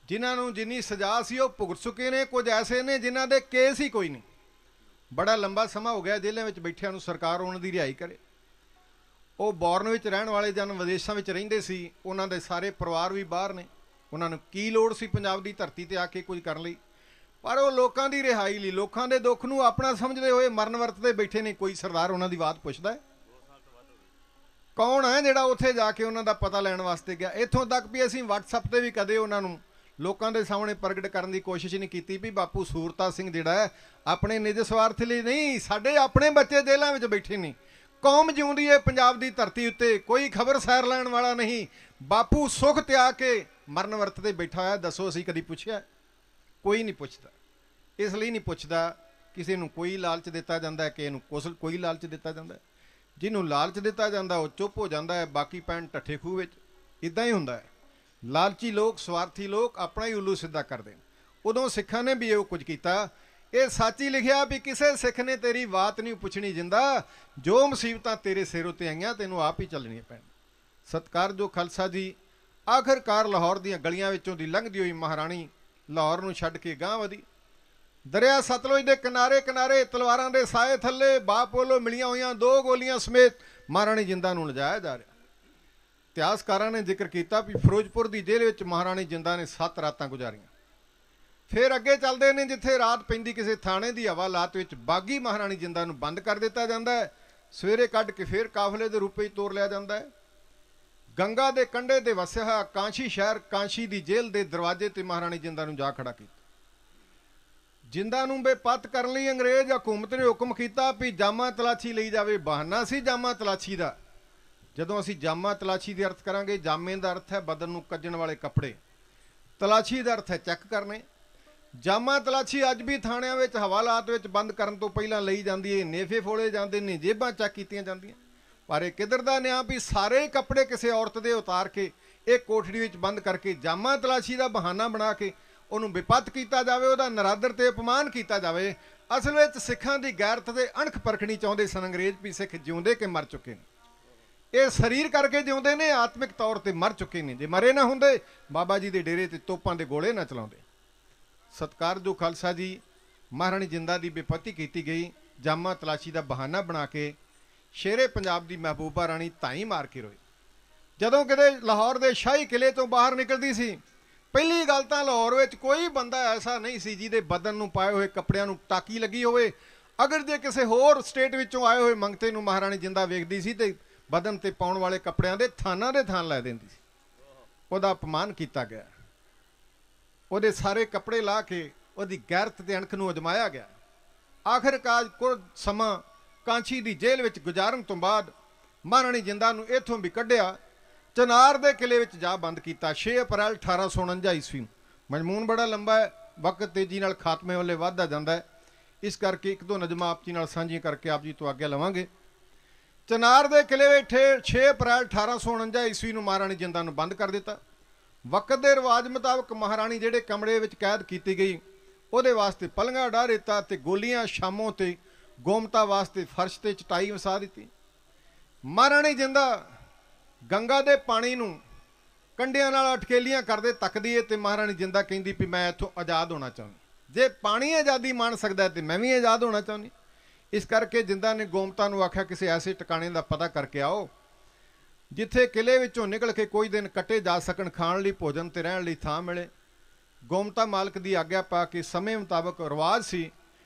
ਜਿਨ੍ਹਾਂ ਨੂੰ ਜਿੰਨੀ ਸਜ਼ਾ ਸੀ ਉਹ ਭੁਗਤ ਚੁੱਕੇ ਨੇ। ਕੁਝ ਐਸੇ ਨੇ ਜਿਨ੍ਹਾਂ ਦੇ ਕੇਸ ਹੀ ਕੋਈ ਨਹੀਂ। ਬੜਾ ਲੰਬਾ ਸਮਾਂ ਹੋ ਗਿਆ ਜੇਲ੍ਹਾਂ ਵਿੱਚ ਬੈਠਿਆਂ ਨੂੰ, ਸਰਕਾਰ ਉਹਨਾਂ ਦੀ ਰਿਹਾਈ ਕਰੇ। ਉਹ ਬੌਰਨ ਵਿੱਚ ਰਹਿਣ ਵਾਲੇ ਜਨ ਵਿਦੇਸ਼ਾਂ ਵਿੱਚ ਰਹਿੰਦੇ ਸੀ, ਉਹਨਾਂ ਦੇ ਸਾਰੇ ਪਰਿਵਾਰ ਵੀ ਬਾਹਰ ਨੇ। ਉਹਨਾਂ ਨੂੰ ਕੀ ਲੋੜ ਸੀ ਪੰਜਾਬ ਦੀ ਧਰਤੀ ਤੇ ਆ ਕੇ ਕੁਝ ਕਰਨ ਲਈ? ਪਰ ਉਹ ਲੋਕਾਂ ਦੀ ਰਿਹਾਈ ਲਈ, ਲੋਕਾਂ ਦੇ ਦੁੱਖ ਨੂੰ ਆਪਣਾ ਸਮਝਦੇ ਹੋਏ ਮਰਨ ਵਰਤ ਤੇ ਬੈਠੇ ਨੇ। ਕੋਈ ਸਰਦਾਰ ਉਹਨਾਂ ਦੀ ਬਾਤ ਪੁੱਛਦਾ ਹੈ? ਕੌਣ ਹੈ ਜਿਹੜਾ ਉੱਥੇ ਜਾ ਕੇ ਉਹਨਾਂ ਦਾ ਪਤਾ ਲੈਣ ਵਾਸਤੇ ਗਿਆ? ਇੱਥੋਂ ਤੱਕ ਵੀ ਅਸੀਂ WhatsApp ਤੇ ਵੀ ਕਦੇ ਉਹਨਾਂ ਨੂੰ ਲੋਕਾਂ ਦੇ ਸਾਹਮਣੇ ਪ੍ਰਗਟ ਕਰਨ ਦੀ ਕੋਸ਼ਿਸ਼ ਨਹੀਂ ਕੀਤੀ ਵੀ ਬਾਪੂ ਸੂਰਤਾ ਸਿੰਘ ਜਿਹੜਾ ਹੈ ਆਪਣੇ ਨਿੱਜ ਸਵਾਰਥ ਲਈ ਨਹੀਂ, ਸਾਡੇ ਆਪਣੇ ਬੱਚੇ ਜੇਲ੍ਹਾਂ ਵਿੱਚ ਬੈਠੇ ਨੇ, ਕੌਮ ਜਿਉਂਦੀ ਹੈ ਪੰਜਾਬ ਦੀ ਧਰਤੀ ਉੱਤੇ, ਕੋਈ ਖਬਰ ਸੈਰ ਲੈਣ ਵਾਲਾ ਨਹੀਂ। ਬਾਪੂ ਸੁੱਖ ਤਿਆਗ ਕੇ ਮਰਨ ਵਰਤ ਤੇ ਬੈਠਾ ਹੋਇਆ। ਦੱਸੋ ਅਸੀਂ ਕਦੀ ਪੁੱਛਿਆ? ਕੋਈ ਨਹੀਂ ਪੁੱਛਦਾ। ਇਸ ਲਈ ਨਹੀਂ ਪੁੱਛਦਾ, ਕਿਸੇ ਨੂੰ ਕੋਈ ਲਾਲਚ ਦਿੱਤਾ ਜਾਂਦਾ, ਕਿਸੇ ਨੂੰ ਕੋਈ ਲਾਲਚ ਦਿੱਤਾ ਜਾਂਦਾ। ਜਿਹਨੂੰ ਲਾਲਚ ਦਿੱਤਾ ਜਾਂਦਾ ਉਹ ਚੁੱਪ ਹੋ ਜਾਂਦਾ ਹੈ, ਬਾਕੀ ਪੈਣ ਠੱਠੇ ਖੂਹ ਵਿੱਚ। ਇਦਾਂ ਹੀ ਹੁੰਦਾ ਹੈ। ਲਾਲਚੀ ਲੋਕ, ਸਵਾਰਥੀ ਲੋਕ ਆਪਣਾ ਹੀ ਉੱਲੂ ਸਿੱਧਾ ਕਰਦੇ ਨੇ। ਉਦੋਂ ਸਿੱਖਾਂ ਨੇ ਵੀ ਇਹ ਕੁਝ ਕੀਤਾ। ਇਹ ਸੱਚ ਹੀ ਲਿਖਿਆ ਵੀ ਕਿਸੇ ਸਿੱਖ ਨੇ ਤੇਰੀ ਬਾਤ ਨਹੀਂ ਪੁੱਛਣੀ ਜਿੰਦਾ, ਜੋ ਮੁਸੀਬਤਾਂ ਤੇਰੇ ਸਿਰ ਉੱਤੇ ਆਈਆਂ ਤੈਨੂੰ ਆਪ ਹੀ ਚੱਲਣੀਆਂ ਪੈਣ। ਸਤਿਕਾਰਯੋਗ ਖਾਲਸਾ ਜੀ, ਆਖਰਕਾਰ ਲਾਹੌਰ ਦੀਆਂ ਗਲੀਆਂ ਵਿੱਚੋਂ ਦੀ ਲੰਘਦੀ ਹੋਈ ਮਹਾਰਾਣੀ ਲਾਹੌਰ ਨੂੰ ਛੱਡ ਕੇ ਗਾਂਹ ਵਧੀ। ਦਰਿਆ ਸਤਲੁਜ ਦੇ ਕਿਨਾਰੇ ਕਿਨਾਰੇ ਤਲਵਾਰਾਂ ਦੇ ਸਾਏ ਥੱਲੇ ਬਾਪ ਵੱਲੋਂ ਮਿਲੀਆਂ ਹੋਈਆਂ 2 ਗੋਲੀਆਂ ਸਮੇਤ ਮਹਾਰਾਣੀ ਜਿੰਦਾ ਨੂੰ ਲਿਜਾਇਆ ਜਾ ਰਿਹਾ। ਇਤਿਹਾਸਕਾਰਾਂ ਨੇ ਜ਼ਿਕਰ ਕੀਤਾ ਵੀ ਫਿਰੋਜ਼ਪੁਰ ਦੀ ਜੇਲ੍ਹ ਵਿੱਚ ਮਹਾਰਾਣੀ ਜਿੰਦਾ ਨੇ 7 ਰਾਤਾਂ ਗੁਜ਼ਾਰੀਆਂ। ਫਿਰ ਅੱਗੇ ਚੱਲਦੇ ਨੇ, ਜਿੱਥੇ ਰਾਤ ਪੈਂਦੀ ਕਿਸੇ ਥਾਣੇ ਦੀ ਹਵਾਲਾਤ ਵਿੱਚ ਬਾਗੀ ਮਹਾਰਾਣੀ ਜਿੰਦਾ ਨੂੰ ਬੰਦ ਕਰ ਦਿੱਤਾ ਜਾਂਦਾ ਹੈ। ਸਵੇਰੇ ਕੱਢ ਕੇ ਫਿਰ ਕਾਫਲੇ ਦੇ ਰੂਪ ਵਿੱਚ ਤੋਰ ਲਿਆ ਜਾਂਦਾ ਹੈ। ਗੰਗਾ ਦੇ ਕੰਢੇ ਤੇ ਵਸਿਆ ਹੋਇਆ ਕਾਂਸ਼ੀ ਸ਼ਹਿਰ, ਕਾਂਸ਼ੀ ਦੀ ਜੇਲ੍ਹ ਦੇ ਦਰਵਾਜ਼ੇ ਤੇ ਮਹਾਰਾਣੀ ਜਿੰਦਾ ਨੂੰ ਜਾ ਖੜਾ ਕੀਤਾ। ਜਿੰਦਾ ਨੂੰ ਬੇਪੱਤ ਕਰਨ ਲਈ ਅੰਗਰੇਜ਼ ਹਕੂਮਤ ਨੇ ਹੁਕਮ ਕੀਤਾ ਵੀ ਜਾਮਾ ਤਲਾਸ਼ੀ ਲਈ ਜਾਵੇ। ਬਹਾਨਾ ਸੀ ਜਾਮਾ ਤਲਾਸ਼ੀ ਦਾ। ਜਦੋਂ ਅਸੀਂ ਜਾਮਾ ਤਲਾਸ਼ੀ ਦੇ ਅਰਥ ਕਰਾਂਗੇ, ਜਾਮੇ ਦਾ ਅਰਥ ਹੈ ਬਦਨ ਨੂੰ ਕੱਜਣ ਵਾਲੇ ਕੱਪੜੇ, ਤਲਾਸ਼ੀ ਦਾ ਅਰਥ ਹੈ ਚੈੱਕ ਕਰਨੇ। ਜਾਮਾ ਤਲਾਸ਼ੀ ਅੱਜ ਵੀ ਥਾਣਿਆਂ ਵਿੱਚ ਹਵਾਲਾਤ ਵਿੱਚ ਬੰਦ ਕਰਨ ਤੋਂ ਪਹਿਲਾਂ ਲਈ ਜਾਂਦੀ ਹੈ। ਨੇਫੇ ਫੋੜੇ ਜਾਂਦੇ ਨੇ, ਜੇਬਾਂ ਚੈੱਕ ਕੀਤੀਆਂ ਜਾਂਦੀਆਂ। ਪਰ ਇਹ ਕਿੱਧਰ ਦਾ ਨਿਆਂ ਵੀ ਸਾਰੇ ਕੱਪੜੇ ਕਿਸੇ ਔਰਤ ਦੇ ਉਤਾਰ ਕੇ ਇਹ ਕੋਠੜੀ ਵਿੱਚ ਬੰਦ ਕਰਕੇ ਜਾਮਾ ਤਲਾਸ਼ੀ ਦਾ ਬਹਾਨਾ ਬਣਾ ਕੇ ਉਹਨੂੰ ਬੇਪੱਤ ਕੀਤਾ ਜਾਵੇ, ਉਹਦਾ ਨਰਾਦਰ ਤੇ ਅਪਮਾਨ ਕੀਤਾ ਜਾਵੇ। ਅਸਲ ਵਿੱਚ ਸਿੱਖਾਂ ਦੀ ਗੈਰਤ ਤੇ ਅਣਖ ਪਰਖਣੀ ਚਾਹੁੰਦੇ ਸਨ ਅੰਗਰੇਜ਼ ਵੀ ਸਿੱਖ ਜਿਉਂਦੇ ਕਿ ਮਰ ਚੁੱਕੇ ਨੇ। ਇਹ ਸਰੀਰ ਕਰਕੇ ਜਿਉਂਦੇ ਨੇ, ਆਤਮਿਕ ਤੌਰ ਤੇ ਮਰ ਚੁੱਕੇ ਨੇ। ਜੇ ਮਰੇ ਨਾ ਹੁੰਦੇ ਬਾਬਾ ਜੀ ਦੇ ਡੇਰੇ ਤੇ ਤੋਪਾਂ ਦੇ ਗੋਲੇ ਨਾ ਚਲਾਉਂਦੇ। ਸਤਿਕਾਰਯੋਗ ਖਾਲਸਾ ਜੀ, ਮਹਾਰਾਣੀ ਜਿੰਦਾ ਦੀ ਬੇਪੱਤੀ ਕੀਤੀ ਗਈ। ਜਾਮਾ ਤਲਾਸ਼ੀ ਦਾ ਬਹਾਨਾ ਬਣਾ ਕੇ ਸ਼ੇਰੇ ਪੰਜਾਬ ਦੀ ਮਹਿਬੂਬਾ ਰਾਣੀ ਧਾਈ ਮਾਰ ਕੇ ਰੋਈ। ਜਦੋਂ ਕਿਤੇ ਲਾਹੌਰ ਦੇ ਸ਼ਾਹੀ ਕਿਲੇ ਤੋਂ ਬਾਹਰ ਨਿਕਲਦੀ ਸੀ, ਪਹਿਲੀ ਗੱਲ ਤਾਂ ਲਾਹੌਰ ਵਿੱਚ ਕੋਈ ਬੰਦਾ ਐਸਾ ਨਹੀਂ ਸੀ ਜਿਹਦੇ ਬਦਨ ਨੂੰ ਪਾਏ ਹੋਏ ਕੱਪੜਿਆਂ ਨੂੰ ਟਾਕੀ ਲੱਗੀ ਹੋਵੇ। ਅਗਰ ਜੇ ਕਿਸੇ ਹੋਰ ਸਟੇਟ ਵਿੱਚੋਂ ਆਏ ਹੋਏ ਮੰਗਤੇ ਨੂੰ ਮਹਾਰਾਣੀ ਜਿੰਦਾ ਵੇਖਦੀ ਸੀ ਤੇ ਬਦਨ ਤੇ ਪਾਉਣ ਵਾਲੇ ਕੱਪੜਿਆਂ ਦੇ ਥਾਨਾਂ ਦੇ ਥਾਨ ਲੈ ਦਿੰਦੀ ਸੀ। ਉਹਦਾ ਅਪਮਾਨ ਕੀਤਾ ਗਿਆ। ਉਹਦੇ ਸਾਰੇ ਕੱਪੜੇ ਲਾ ਕੇ ਉਹਦੀ ਗੈਰਤ ਤੇ ਅਣਖ ਨੂੰ ਅਜਮਾਇਆ ਗਿਆ। ਆਖਿਰਕਾਰ ਕੁਝ ਸਮਾਂ ਕਾਂਚੀ ਦੀ ਜੇਲ੍ਹ ਵਿੱਚ ਗੁਜ਼ਾਰਨ ਤੋਂ ਬਾਅਦ ਮਹਾਰਾਣੀ ਜਿੰਦਾ ਨੂੰ ਇੱਥੋਂ ਵੀ ਕੱਢਿਆ, ਚਨਾਰ ਦੇ ਕਿਲੇ ਵਿੱਚ ਜਾ ਬੰਦ ਕੀਤਾ 6 ਅਪ੍ਰੈਲ 1849 ਈਸਵੀ ਨੂੰ। ਮਜ਼ਮੂਨ ਬੜਾ ਲੰਬਾ ਹੈ, ਵਕਤ ਤੇਜ਼ੀ ਨਾਲ ਖਾਤਮੇ ਵੱਲੇ ਵੱਧਦਾ ਜਾਂਦਾ ਹੈ। ਇਸ ਕਰਕੇ 1-2 ਨਜ਼ਮਾਂ ਆਪ ਜੀ ਨਾਲ ਸਾਂਝੀਆਂ ਕਰਕੇ ਆਪ ਜੀ ਤੋਂ ਆਗਿਆ ਲਵਾਂਗੇ। ਚਨਾਰ ਦੇ ਕਿਲੇ ਵਿੱਚ 6 ਅਪ੍ਰੈਲ 1849 ਈਸਵੀ ਨੂੰ ਮਹਾਰਾਣੀ ਜਿੰਦਾ ਨੂੰ ਬੰਦ ਕਰ ਦਿੱਤਾ। ਵਕਤ ਦੇ ਰਿਵਾਜ ਮੁਤਾਬਕ ਮਹਾਰਾਣੀ ਜਿਹੜੇ ਕਮਰੇ ਵਿੱਚ ਕੈਦ ਕੀਤੀ ਗਈ ਉਹਦੇ ਵਾਸਤੇ ਪਲੰਘਾ ਢਾ ਦਿੱਤਾ ਤੇ ਗੋਲੀਆਂ ਸ਼ਾਮੋਂ ਤੇ ਗੋਮਤਾ ਵਾਸਤੇ ਫਰਸ਼ ਤੇ ਚਟਾਈ ਵਸਾ ਦਿੱਤੀ। ਮਹਾਰਾਣੀ ਜਿੰਦਾ ਗੰਗਾ ਦੇ ਪਾਣੀ ਨੂੰ ਕੰਢਿਆਂ ਨਾਲ ਅਟਕੇਲੀਆਂ ਕਰਦੇ ਤੱਕਦੀ ਏ ਤੇ ਮਹਾਰਾਣੀ ਜਿੰਦਾ ਕਹਿੰਦੀ ਵੀ ਮੈਂ ਇੱਥੋਂ ਆਜ਼ਾਦ ਹੋਣਾ ਚਾਹੁੰਦੀ। ਜੇ ਪਾਣੀ ਆਜ਼ਾਦੀ ਮਾਣ ਸਕਦਾ ਤੇ ਮੈਂ ਵੀ ਆਜ਼ਾਦ ਹੋਣਾ ਚਾਹੁੰਦੀ। ਇਸ ਕਰਕੇ ਜਿੰਦਾ ਨੇ ਗੋਮਤਾ ਨੂੰ ਆਖਿਆ ਕਿਸੇ ਐਸੇ ਟਿਕਾਣੇ ਦਾ ਪਤਾ ਕਰਕੇ ਆਓ ਜਿੱਥੇ ਕਿਲੇ ਵਿੱਚੋਂ ਨਿਕਲ ਕੇ ਕੋਈ ਦਿਨ ਕੱਟੇ ਜਾ ਸਕਣ, ਖਾਣ ਲਈ ਭੋਜਨ ਤੇ ਰਹਿਣ ਲਈ ਥਾਂ ਮਿਲੇ। ਗੋਮਤਾ ਮਾਲਕ ਦੀ ਆਗਿਆ ਪਾ ਕੇ ਸਮੇਂ ਮੁਤਾਬਕ ਰਿਵਾਜ ਸੀ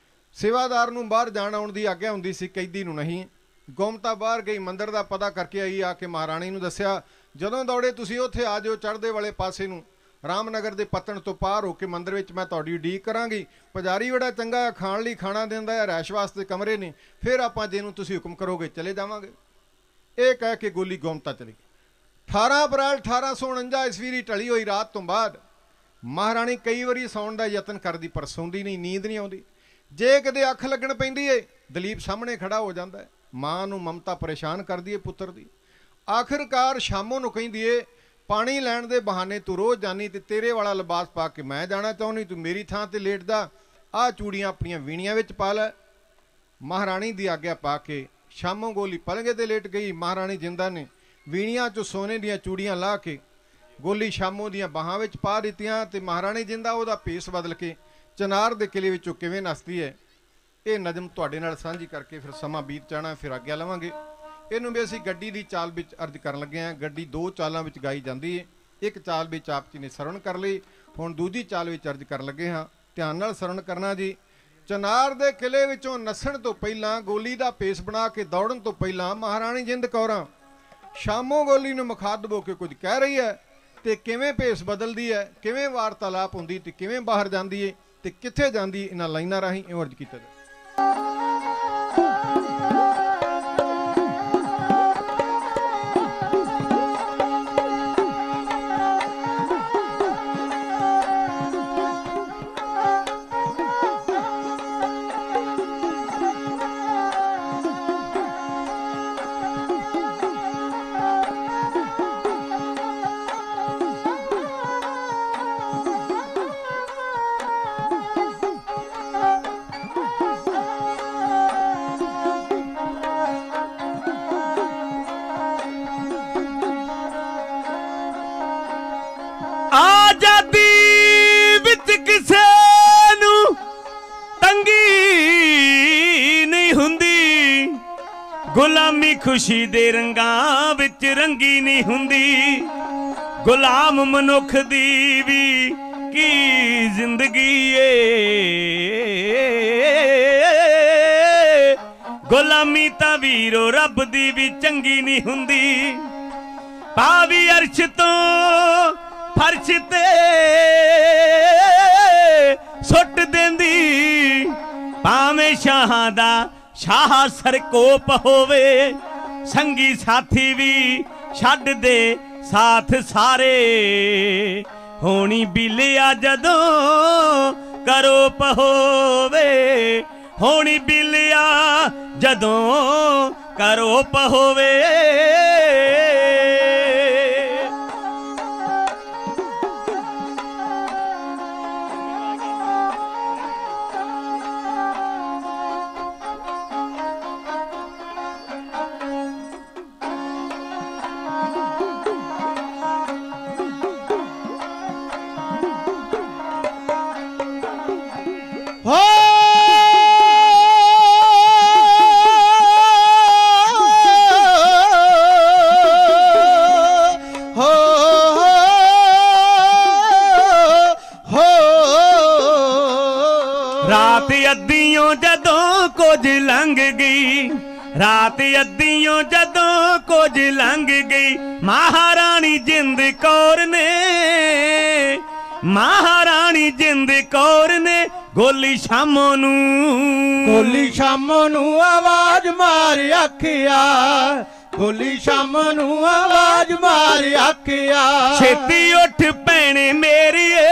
ਸੇਵਾਦਾਰ ਨੂੰ ਬਾਹਰ ਜਾਣ ਆਉਣ ਦੀ ਆਗਿਆ ਹੁੰਦੀ ਸੀ, ਕੈਦੀ ਨੂੰ ਨਹੀਂ। ਗੋਮਤਾ ਬਾਹਰ ਗਈ, ਮੰਦਿਰ ਦਾ ਪਤਾ ਕਰਕੇ ਆਈ। ਆ ਕੇ ਮਹਾਰਾਣੀ ਨੂੰ ਦੱਸਿਆ, ਜਦੋਂ ਦੌੜੇ ਤੁਸੀਂ ਉੱਥੇ ਆ ਜਾਓ ਚੜ੍ਹਦੇ ਵਾਲੇ ਪਾਸੇ ਨੂੰ, ਰਾਮਨਗਰ ਦੇ ਪੱਤਣ ਤੋਂ ਪਾਰ ਹੋ ਕੇ ਮੰਦਿਰ ਵਿੱਚ ਮੈਂ ਤੁਹਾਡੀ ਉਡੀਕ ਕਰਾਂਗੀ। ਪੁਜਾਰੀ ਬੜਾ ਚੰਗਾ ਹੈ, ਖਾਣ ਲਈ ਖਾਣਾ ਦਿੰਦਾ ਹੈ, ਰਹਿਸ਼ ਵਾਸਤੇ ਕਮਰੇ ਨੇ, ਫਿਰ ਆਪਾਂ ਜਿਹਨੂੰ ਤੁਸੀਂ ਹੁਕਮ ਕਰੋਗੇ ਚਲੇ ਜਾਵਾਂਗੇ। ਇਹ ਕਹਿ ਕੇ ਗੋਲੀ ਗੋਮਤਾ ਚਲੀ ਗਈ। 18 ਅਪ੍ਰੈਲ 1849 ਈਸਵੀ ਦੀ ਢਲੀ ਹੋਈ ਰਾਤ ਤੋਂ ਬਾਅਦ ਮਹਾਰਾਣੀ ਕਈ ਵਾਰੀ ਸੌਣ ਦਾ ਯਤਨ ਕਰਦੀ ਪਰ ਸੌਂਦੀ ਨਹੀਂ, ਨੀਂਦ ਨਹੀਂ ਆਉਂਦੀ। ਜੇ ਕਦੇ ਅੱਖ ਲੱਗਣ ਪੈਂਦੀ ਏ ਦਲੀਪ ਸਾਹਮਣੇ ਖੜਾ ਹੋ ਜਾਂਦਾ ਹੈ। ਮਾਂ ਨੂੰ ਮਮਤਾ ਪਰੇਸ਼ਾਨ ਕਰਦੀ ਏ ਪੁੱਤਰ ਦੀ। ਆਖਿਰਕਾਰ ਸ਼ਾਮੋਂ ਨੂੰ ਕਹਿੰਦੀ ਏ ਪਾਣੀ ਲੈਣ ਦੇ ਬਹਾਨੇ ਤੂੰ ਰੋਜ਼ ਜਾਨੀ ਤੇ ਤੇਰੇ ਵਾਲਾ ਲਿਬਾਸ ਪਾ ਕੇ ਮੈਂ ਜਾਣਾ ਚਾਹੁੰਦੀ, ਤੂੰ ਮੇਰੀ ਥਾਂ ਤੇ ਲੇਟਦਾ, ਆਹ ਚੂੜੀਆਂ ਆਪਣੀਆਂ ਵੀਣੀਆਂ ਵਿੱਚ ਪਾ ਲੈ। ਮਹਾਰਾਣੀ ਦੀ ਆਗਿਆ ਪਾ ਕੇ ਸ਼ਾਮੋਂ ਗੋਲੀ ਪਲੰਘੇ ਤੇ ਲੇਟ ਗਈ। ਮਹਾਰਾਣੀ ਜਿੰਦਾ ਨੇ ਵੀਣੀਆਂ 'ਚੋਂ ਸੋਨੇ ਦੀਆਂ ਚੂੜੀਆਂ ਲਾ ਕੇ ਗੋਲੀ ਸ਼ਾਮੋਂ ਦੀਆਂ ਬਾਹਾਂ ਵਿੱਚ ਪਾ ਦਿੱਤੀਆਂ ਤੇ ਮਹਾਰਾਣੀ ਜਿੰਦਾ ਉਹਦਾ ਭੇਸ ਬਦਲ ਕੇ ਚਨਾਰ ਦੇ ਕਿਲੇ ਵਿੱਚੋਂ ਕਿਵੇਂ ਨੱਸਦੀ ਹੈ, ਇਹ ਨਜ਼ਮ ਤੁਹਾਡੇ ਨਾਲ ਸਾਂਝੀ ਕਰਕੇ ਫਿਰ ਸਮਾਂ ਬੀਤ ਜਾਣਾ, ਫਿਰ ਆਗਿਆ ਲਵਾਂਗੇ। ਇਹਨੂੰ ਵੀ ਅਸੀਂ ਗੱਡੀ ਦੀ ਚਾਲ ਵਿੱਚ ਅਰਜ਼ ਕਰਨ ਲੱਗੇ ਹਾਂ। ਗੱਡੀ 2 ਚਾਲਾਂ ਵਿੱਚ ਗਾਈ ਜਾਂਦੀ ਹੈ। ਇੱਕ ਚਾਲ ਵਿੱਚ ਆਪ ਜੀ ਨੇ ਸਰਵਣ ਕਰ ਲਈ, ਹੁਣ ਦੂਜੀ ਚਾਲ ਵਿੱਚ ਅਰਜ਼ ਕਰਨ ਲੱਗੇ ਹਾਂ। ਧਿਆਨ ਨਾਲ ਸਰਵਣ ਕਰਨਾ ਜੀ। ਚਨਾਰ ਦੇ ਕਿਲੇ ਵਿੱਚੋਂ ਨੱਸਣ ਤੋਂ ਪਹਿਲਾਂ, ਗੋਲੀ ਦਾ ਭੇਸ ਬਣਾ ਕੇ ਦੌੜਨ ਤੋਂ ਪਹਿਲਾਂ ਮਹਾਰਾਣੀ ਜਿੰਦ ਕੌਰਾਂ ਸ਼ਾਮੋਂ ਗੋਲੀ ਨੂੰ ਮੁਖਾਤਬ ਹੋ ਕੇ ਕੁਝ ਕਹਿ ਰਹੀ ਹੈ ਤੇ ਕਿਵੇਂ ਭੇਸ ਬਦਲਦੀ ਹੈ, ਕਿਵੇਂ ਵਾਰਤਾਲਾਪ ਹੁੰਦੀ ਤੇ ਕਿਵੇਂ ਬਾਹਰ ਜਾਂਦੀ ਹੈ ਤੇ ਕਿੱਥੇ ਜਾਂਦੀ, ਇਹਨਾਂ ਲਾਈਨਾਂ ਰਾਹੀਂ ਇਹ ਅਰਜ਼ ਕੀਤਾ ਜਾਵੇ। ਆਜ਼ਾਦੀ ਵਿੱਚ ਕਿਸੇ ਨੂੰ ਤੰਗੀ ਨਹੀਂ ਹੁੰਦੀ, ਗੁਲਾਮੀ ਖੁਸ਼ੀ ਦੇ ਰੰਗਾਂ ਵਿੱਚ ਰੰਗੀ ਨਹੀਂ ਹੁੰਦੀ। ਗੁਲਾਮ ਮਨੁੱਖ ਦੀ ਵੀ ਕੀ ਜ਼ਿੰਦਗੀ ਏ, ਗੁਲਾਮੀ ਤਾਂ ਵੀਰੋ ਰੱਬ ਦੀ ਵੀ ਚੰਗੀ ਨਹੀਂ ਹੁੰਦੀ। ਪਾਵੀ ਅਰਸ਼ ਤੋਂ ਫਰਸ਼ ਤੇ ਸੁੱਟ ਦਿੰਦੀ, ਭਾਵੇਂ ਸ਼ਾਹਾਂ ਦਾ ਸ਼ਾਹ ਸਰਕੋਪ ਹੋਵੇ, ਸੰਗੀ ਸਾਥੀ ਵੀ ਛੱਡ ਦੇ ਸਾਥ ਸਾਰੇ। ਹੋਣੀ ਬਿਲਿਆ ਜਦੋਂ ਕਰੋਪ ਹੋਵੇ, ਹੋਣੀ ਬਿਲਿਆ ਜਦੋਂ ਕਰੋਪ ਹੋਵੇ। ਰਾਤ ਅੱਧੀਓਂ ਜਦੋਂ ਕੁਝ ਲੰਘ ਗਈ, ਰਾਤ ਅੱਧੀਓਂ ਜਦੋਂ ਕੁਝ ਲੰਘ ਗਈ, ਮਹਾਰਾਣੀ ਜਿੰਦ ਕੌਰ ਨੇ, ਮਹਾਰਾਣੀ ਜਿੰਦ ਕੌਰ ਨੇ ਗੋਲੀ ਸ਼ਾਮੋਂ ਨੂੰ, ਗੋਲੀ ਸ਼ਾਮੋਂ ਨੂੰ ਆਵਾਜ਼ ਮਾਰ ਆਖਿਆ, ਗੋਲੀ ਸ਼ਾਮੋਂ ਨੂੰ ਆਵਾਜ਼ ਮਾਰ ਆਖਿਆ। ਛੇਤੀ ਉੱਠ ਭੈਣੇ ਮੇਰੀਏ,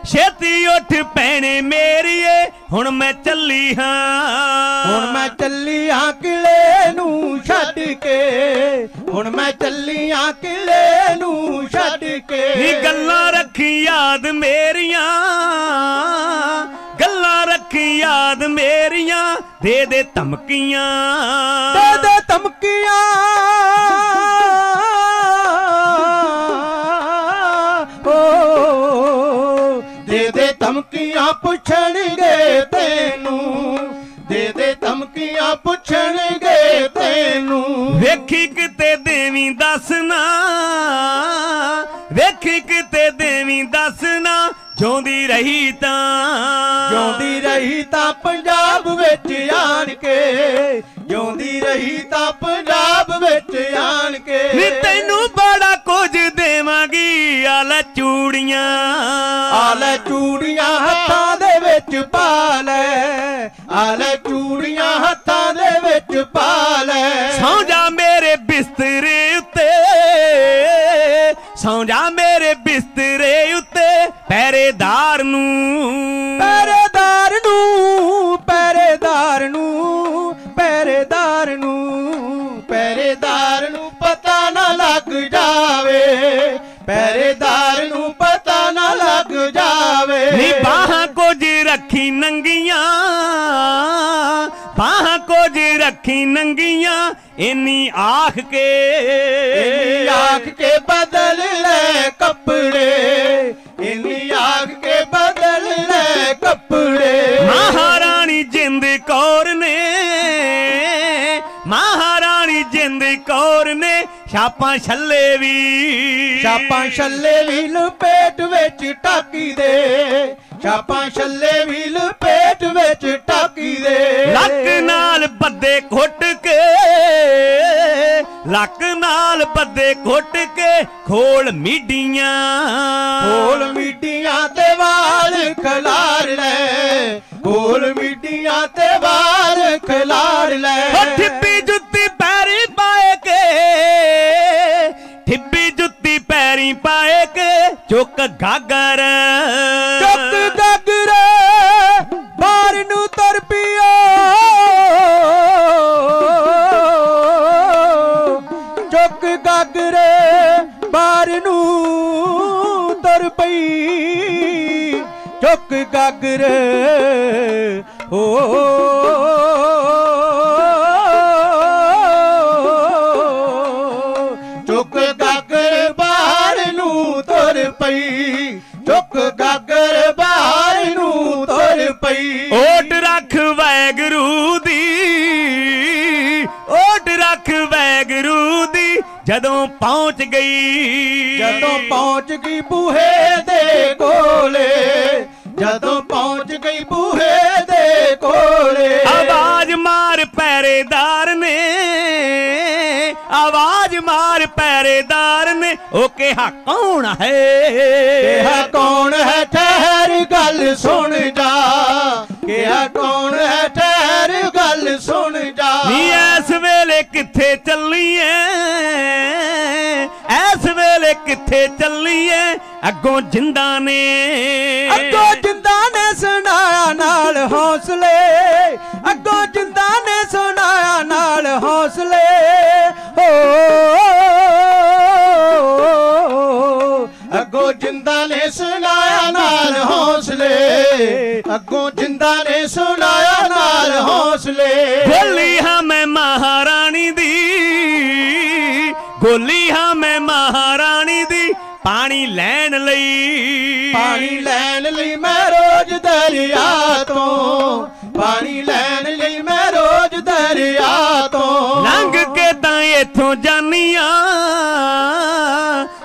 ਛੇਤੀ ਉੱਠ ਭੈਣੇ ਮੇਰੀਏ, ਹੁਣ ਮੈਂ ਚੱਲੀ ਹਾਂ, ਹੁਣ ਮੈਂ ਚੱਲੀ ਹਾਂ ਕਿਲੇ ਨੂੰ ਛੱਡ ਕੇ, ਹੁਣ ਮੈਂ ਚੱਲੀ ਹਾਂ ਕਿਲੇ ਨੂੰ ਛੱਡ ਕੇ। ਨੀ ਗੱਲਾਂ ਰੱਖੀ ਯਾਦ ਮੇਰੀਆਂ, ਗੱਲਾਂ ਰੱਖੀ ਯਾਦ ਮੇਰੀਆਂ, ਦੇ ਦੇ ਧਮਕੀਆਂ, ਦੇ ਦੇ ਧਮਕੀਆਂ, ਦੇ ਦੇ ਧਮਕੀਆਂ ਪੁੱਛਣਗੇ ਤੈਨੂੰ, ਦੇ ਦੇ ਧਮਕੀਆਂ ਪੁੱਛਣਗੇ ਤੈਨੂੰ। ਵੇਖੀ ਕਿਤੇ ਦੇਵੀਂ ਦੱਸਣਾ, ਵੇਖੀ ਕਿਤੇ ਦੇਵੀਂ ਦੱਸਣਾ, ਜਿਉਂਦੀ ਰਹੀ ਤਾਂ, ਜਿਉਂਦੀ ਰਹੀ ਤਾਂ ਪੰਜਾਬ ਵਿੱਚ ਆਣ ਕੇ, ਜਿਉਂਦੀ ਰਹੀ ਤਾਂ ਪੰਜਾਬ ਵਿੱਚ ਆਣ ਕੇ। ਨੀ ਤੈਨੂੰ ਬੜਾ ਕੁਝ ਦੇਵਾਂਗੀ, ਆ ਲੈ ਚੂੜੀਆਂ, ਆ ਲੈ ਚੂੜੀਆਂ ਹੱਥਾਂ ਦੇ ਵਿੱਚ ਪਾ ਲੈ, ਆ ਲੈ ਚੂੜੀਆਂ ਹੱਥਾਂ ਦੇ ਵਿੱਚ ਪਾ ਲੈ। ਸੌਂ ਜਾ ਮੇਰੇ ਬਿਸਤਰੇ ਉੱਤੇ, ਜਾਵੇ। ਨੀ ਬਾਹਾਂ ਕੁਝ ਰੱਖੀ ਨੰਗੀਆਂ, ਬਾਹਾਂ ਕੁਝ ਰੱਖੀ ਨੰਗੀਆਂ, ਇੰਨੀ ਆਖ ਕੇ, ਇੰਨੀ ਆਖ ਕੇ ਬਦਲ ਲੈ ਕੱਪੜੇ, ਇੰਨੀ ਆਖ ਕੇ ਬਦਲ ਲੈ ਕੱਪੜੇ। ਮਹਾਰਾਣੀ ਜਿੰਦ ਕੌਰ ਨੇ, ਮਹਾਰਾਣੀ ਜਿੰਦ ਕੌਰ ਨੇ ਛਾਪਾਂ ਛੱਲੇ ਵੀ, ਛਾਪਾਂ ਛੱਲੇ ਵੀ ਲਪੇਟ ਵਿੱਚ ਟਾਕੀ ਦੇ, ਛਾਪਾਂ ਛੱਲੇ ਵੀ ਲਪੇਟ ਵਿੱਚ ਟਾਕੀ ਦੇ। ਲੱਕ ਨਾਲ ਬੱਦੇ ਘੁੱਟ ਕੇ, ਲੱਕ ਨਾਲ ਬੱਦੇ ਘੁੱਟ ਕੇ ਖੋਲ ਮੀਡੀਆਂ, ਖੋਲ ਮੀਡੀਆਂ ਤੇ ਵਾਲ ਖਲਾਰ ਲੈ, ਖੋਲ ਮੀਡੀਆਂ ਤੇ ਵਾਲ ਖਲਾਰ ਲੈ। ਠਿੱਬੀ ਜੁੱਤੀ ਪੈਰੀ ਪਾਏ ਕੇ, ਠਿੱਬੀ ਜੁੱਤੀ ਪੈਰੀ ਪਾਏ ਕੇ ਚੁੱਕ ਗਾਗਰ, ਚੁੱਕ ਗਾਗਰ ਬਾਹਰ ਨੂੰ ਤੁਰ ਪਿਓ, ਚੁੱਕ ਗਾਗਰ ਬਾਹਰ ਨੂੰ ਤੁਰ ਪਈ, ਚੁੱਕ ਗਾਗਰ ਹੋ ਚੁੱਕ ਗਾਗਰ ਬਾਹਰ ਨੂੰ ਤੁਰ ਪਈ, ਚੁੱਕ ਗਾਗਰ ਬਾਹਰ ਨੂੰ ਤੁਰ ਪਈ। ਓਟ ਰੱਖ ਵੈਗਰੂ ਦੀ, ਓਟ ਰੱਖ ਵੈਗਰੂ ਦੀ ਜਦੋਂ ਪਹੁੰਚ ਗਈ, ਜਦੋਂ ਪਹੁੰਚ ਗਈ ਬੂਹੇ ਦੇ ਕੋਲੇ, ਜਦੋਂ ਪਹੁੰਚ ਗਈ ਬੂਹੇ ਦੇ ਕੋਲੇ। ਆਵਾਜ਼ ਮਾਰ ਪਹਿਰੇਦਾਰ ਨੇ, ਆਵਾਜ਼ ਮਾਰ ਪਹਿਰੇਦਾਰ ਨੇ, ਉਹ ਕਿਹਾ ਕੌਣ ਹੈ, ਕਿਹਾ ਕੌਣ ਹੈ ਠਹਿਰ ਗੱਲ ਸੁਣ ਜਾ, ਕਿਹਾ ਕੌਣ ਹੈ ਠਹਿਰ ਗੱਲ ਸੁਣ ਜਾ। ਨੀ ਐਸ ਵੇਲੇ ਕਿੱਥੇ ਚੱਲੀਏ, ਐਸ ਵੇਲੇ ਕਿੱਥੇ ਚੱਲੀਏ, ਅੱਗੋਂ ਜਿੰਦਾ ਨੇ, ਅੱਗੋਂ ਜਿੰਦਾ ਨੇ ਸੁਣਾਇਆ ਨਾਲ ਹੌਸਲੇ, ਅੱਗੋਂ ਜਿੰਦਾ ਨੇ ਸੁਣਾਇਆ ਨਾਲ ਹੌਸਲੇ। ਹੋ ਅੱਗੋਂ ਜਿੰਦਾ ਨੇ ਸੁਣਾਇਆ ਨਾਲ ਹੌਸਲੇ, ਅੱਗੋਂ ਜਿੰਦਾ ਨੇ ਸੁਣਾਇਆ ਨਾਲ ਹੌਸਲੇ। ਗੋਲੀ ਹਾਂ ਮੈਂ ਮਹਾਰਾਣੀ ਦੀ, ਗੋਲੀ ਹਾਂ ਮੈਂ ਮਹਾਰਾਣੀ ਦੀ, ਪਾਣੀ ਲੈਣ ਲਈ, ਪਾਣੀ ਲੈਣ ਲਈ ਮੈਂ ਰੋਜ਼ ਦਰਿਆ ਤੋਂ, ਪਾਣੀ ਲੈਣ ਲਈ ਮੈਂ ਰੋਜ਼ ਦਰਿਆ ਤੋਂ। ਲੰਘ ਕੇ ਤਾਂ ਇੱਥੋਂ ਜਾਨੀਆਂ,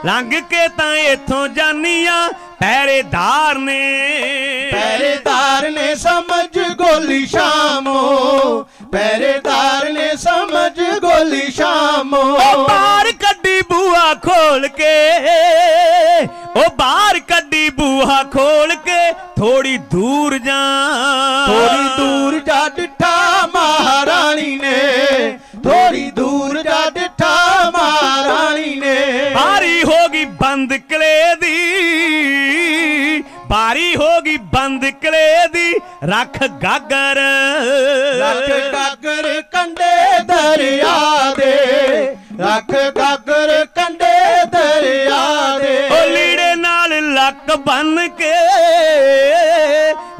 ਲੰਘ ਕੇ ਤਾਂ ਇੱਥੋਂ ਜਾਨੀਆਂ, ਪਹਿਰੇਦਾਰ ਨੇ, ਪਹਿਰੇਦਾਰ ਨੇ ਸਮਝ ਗੋਲੀ ਸ਼ਾਮੋ, ਪਹਿਰੇਦਾਰ ਨੇ ਸਮਝ ਗੋਲੀ ਸ਼ਾਮੋ। ਉਹ ਬਾਹਰ ਕੱਢੀ ਬੂਹਾ ਖੋਲ ਕੇ, ਉਹ ਬਾਹਰ ਕੱਢੀ ਬੂਹਾ ਖੋਲ ਕੇ ਥੋੜੀ ਦੂਰ ਜਾ, ਥੋੜੀ ਦੂਰ ਜਾ ਡਿੱਠਾ ਮਹਾਰਾਣੀ ਨੇ, ਥੋੜੀ ਦੂਰ ਜਾ ਡਿੱਠਾ ਮਹਾਰਾਣੀ ਨੇ। ਬਾਰੀ ਹੋ ਗਈ ਬੰਦ ਕਿਲੇ ਦੀ, ਬਾਰੀ ਹੋ ਗਈ ਬੰਦ ਕਿਲੇ ਦੀ, ਰੱਖ ਗਾਗਰ, ਰੱਖ ਗਾਗਰ ਕੰਢੇ ਦਰਿਆ ਦੇ, ਰੱਖ ਗਾਗਰ ਕੰਢੇ ਦਰਿਆ ਦੇ। ਉਹ ਲੀੜੇ ਨਾਲ ਲੱਕ ਬੰਨ ਕੇ,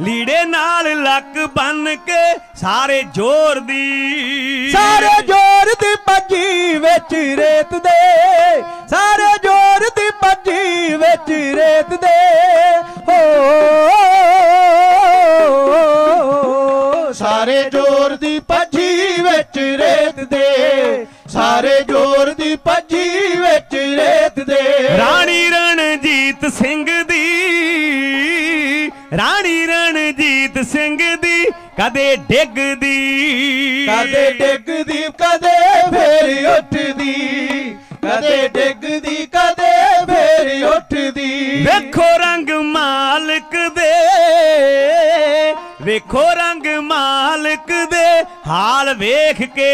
ਲੀੜੇ ਨਾਲ ਲੱਕ ਬੰਨ ਕੇ ਸਾਰੇ ਜ਼ੋਰ ਦੀ, ਸਾਰੇ ਜ਼ੋਰ ਦੀ ਭੱਜੀ ਵਿੱਚ ਰੇਤ ਦੇ, ਸਾਰੇ ਜ਼ੋਰ ਦੀ ਭੱਜੀ ਵਿੱਚ ਰੇਤ ਦੇ। ਹੋ ਸਾਰੇ ਜ਼ੋਰ ਦੀ ਭੱਜੀ ਵਿੱਚ ਰੇਤ ਦੇ, ਸਾਰੇ ਜ਼ੋਰ ਦੀ ਭੱਜੀ ਵਿੱਚ ਰੇਤ ਦੇ। ਰਾਣੀ ਰਣਜੀਤ ਸਿੰਘ ਦੀ, ਰਾਣੀ ਰਣਜੀਤ ਸਿੰਘ ਦੀ ਕਦੇ ਡਿੱਗਦੀ, ਕਦੇ ਡਿੱਗਦੀ ਕਦੇ ਫੇਰ ਉੱਠਦੀ, ਕਦੇ ਡਿੱਗਦੀ ਕਦੇ ਫੇਰ ਉੱਠਦੀ। ਵੇਖੋ ਰੰਗ ਮਾਲਕ ਦੇ, ਵੇਖੋ ਰੰਗ ਮਾਲਕ ਦੇ, ਹਾਲ ਵੇਖ ਕੇ,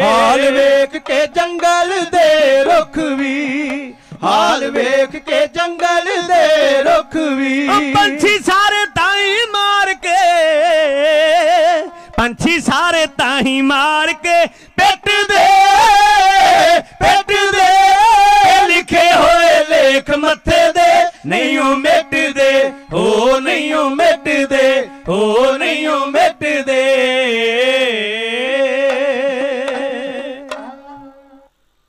ਹਾਲ ਵੇਖ ਕੇ ਜੰਗਲ ਦੇ ਰੁੱਖ ਵੀ, ਹਾਲ ਵੇਖ ਕੇ ਜੰਗਲ ਦੇ ਰੁੱਖ ਵੀ। ਪੰਛੀ ਸਾਰੇ ਤਾਈ ਮਾਰ ਕੇ, ਪੰਛੀ ਸਾਰੇ ਤਾਈ ਮਾਰ ਕੇ ਪਿੱਟ ਦੇ, ਪਿੱਟ ਦੇ, ਲਿਖੇ ਹੋਏ ਲੇਖ ਮੱਥੇ ਦੇ, ਨਹੀਂ ਓ ਮਿਟਦੇ, ਹੋ ਨਹੀਂ ਓ ਮਿਟਦੇ, ਹੋ ਨਹੀਂ ਓ ਮਿਟਦੇ।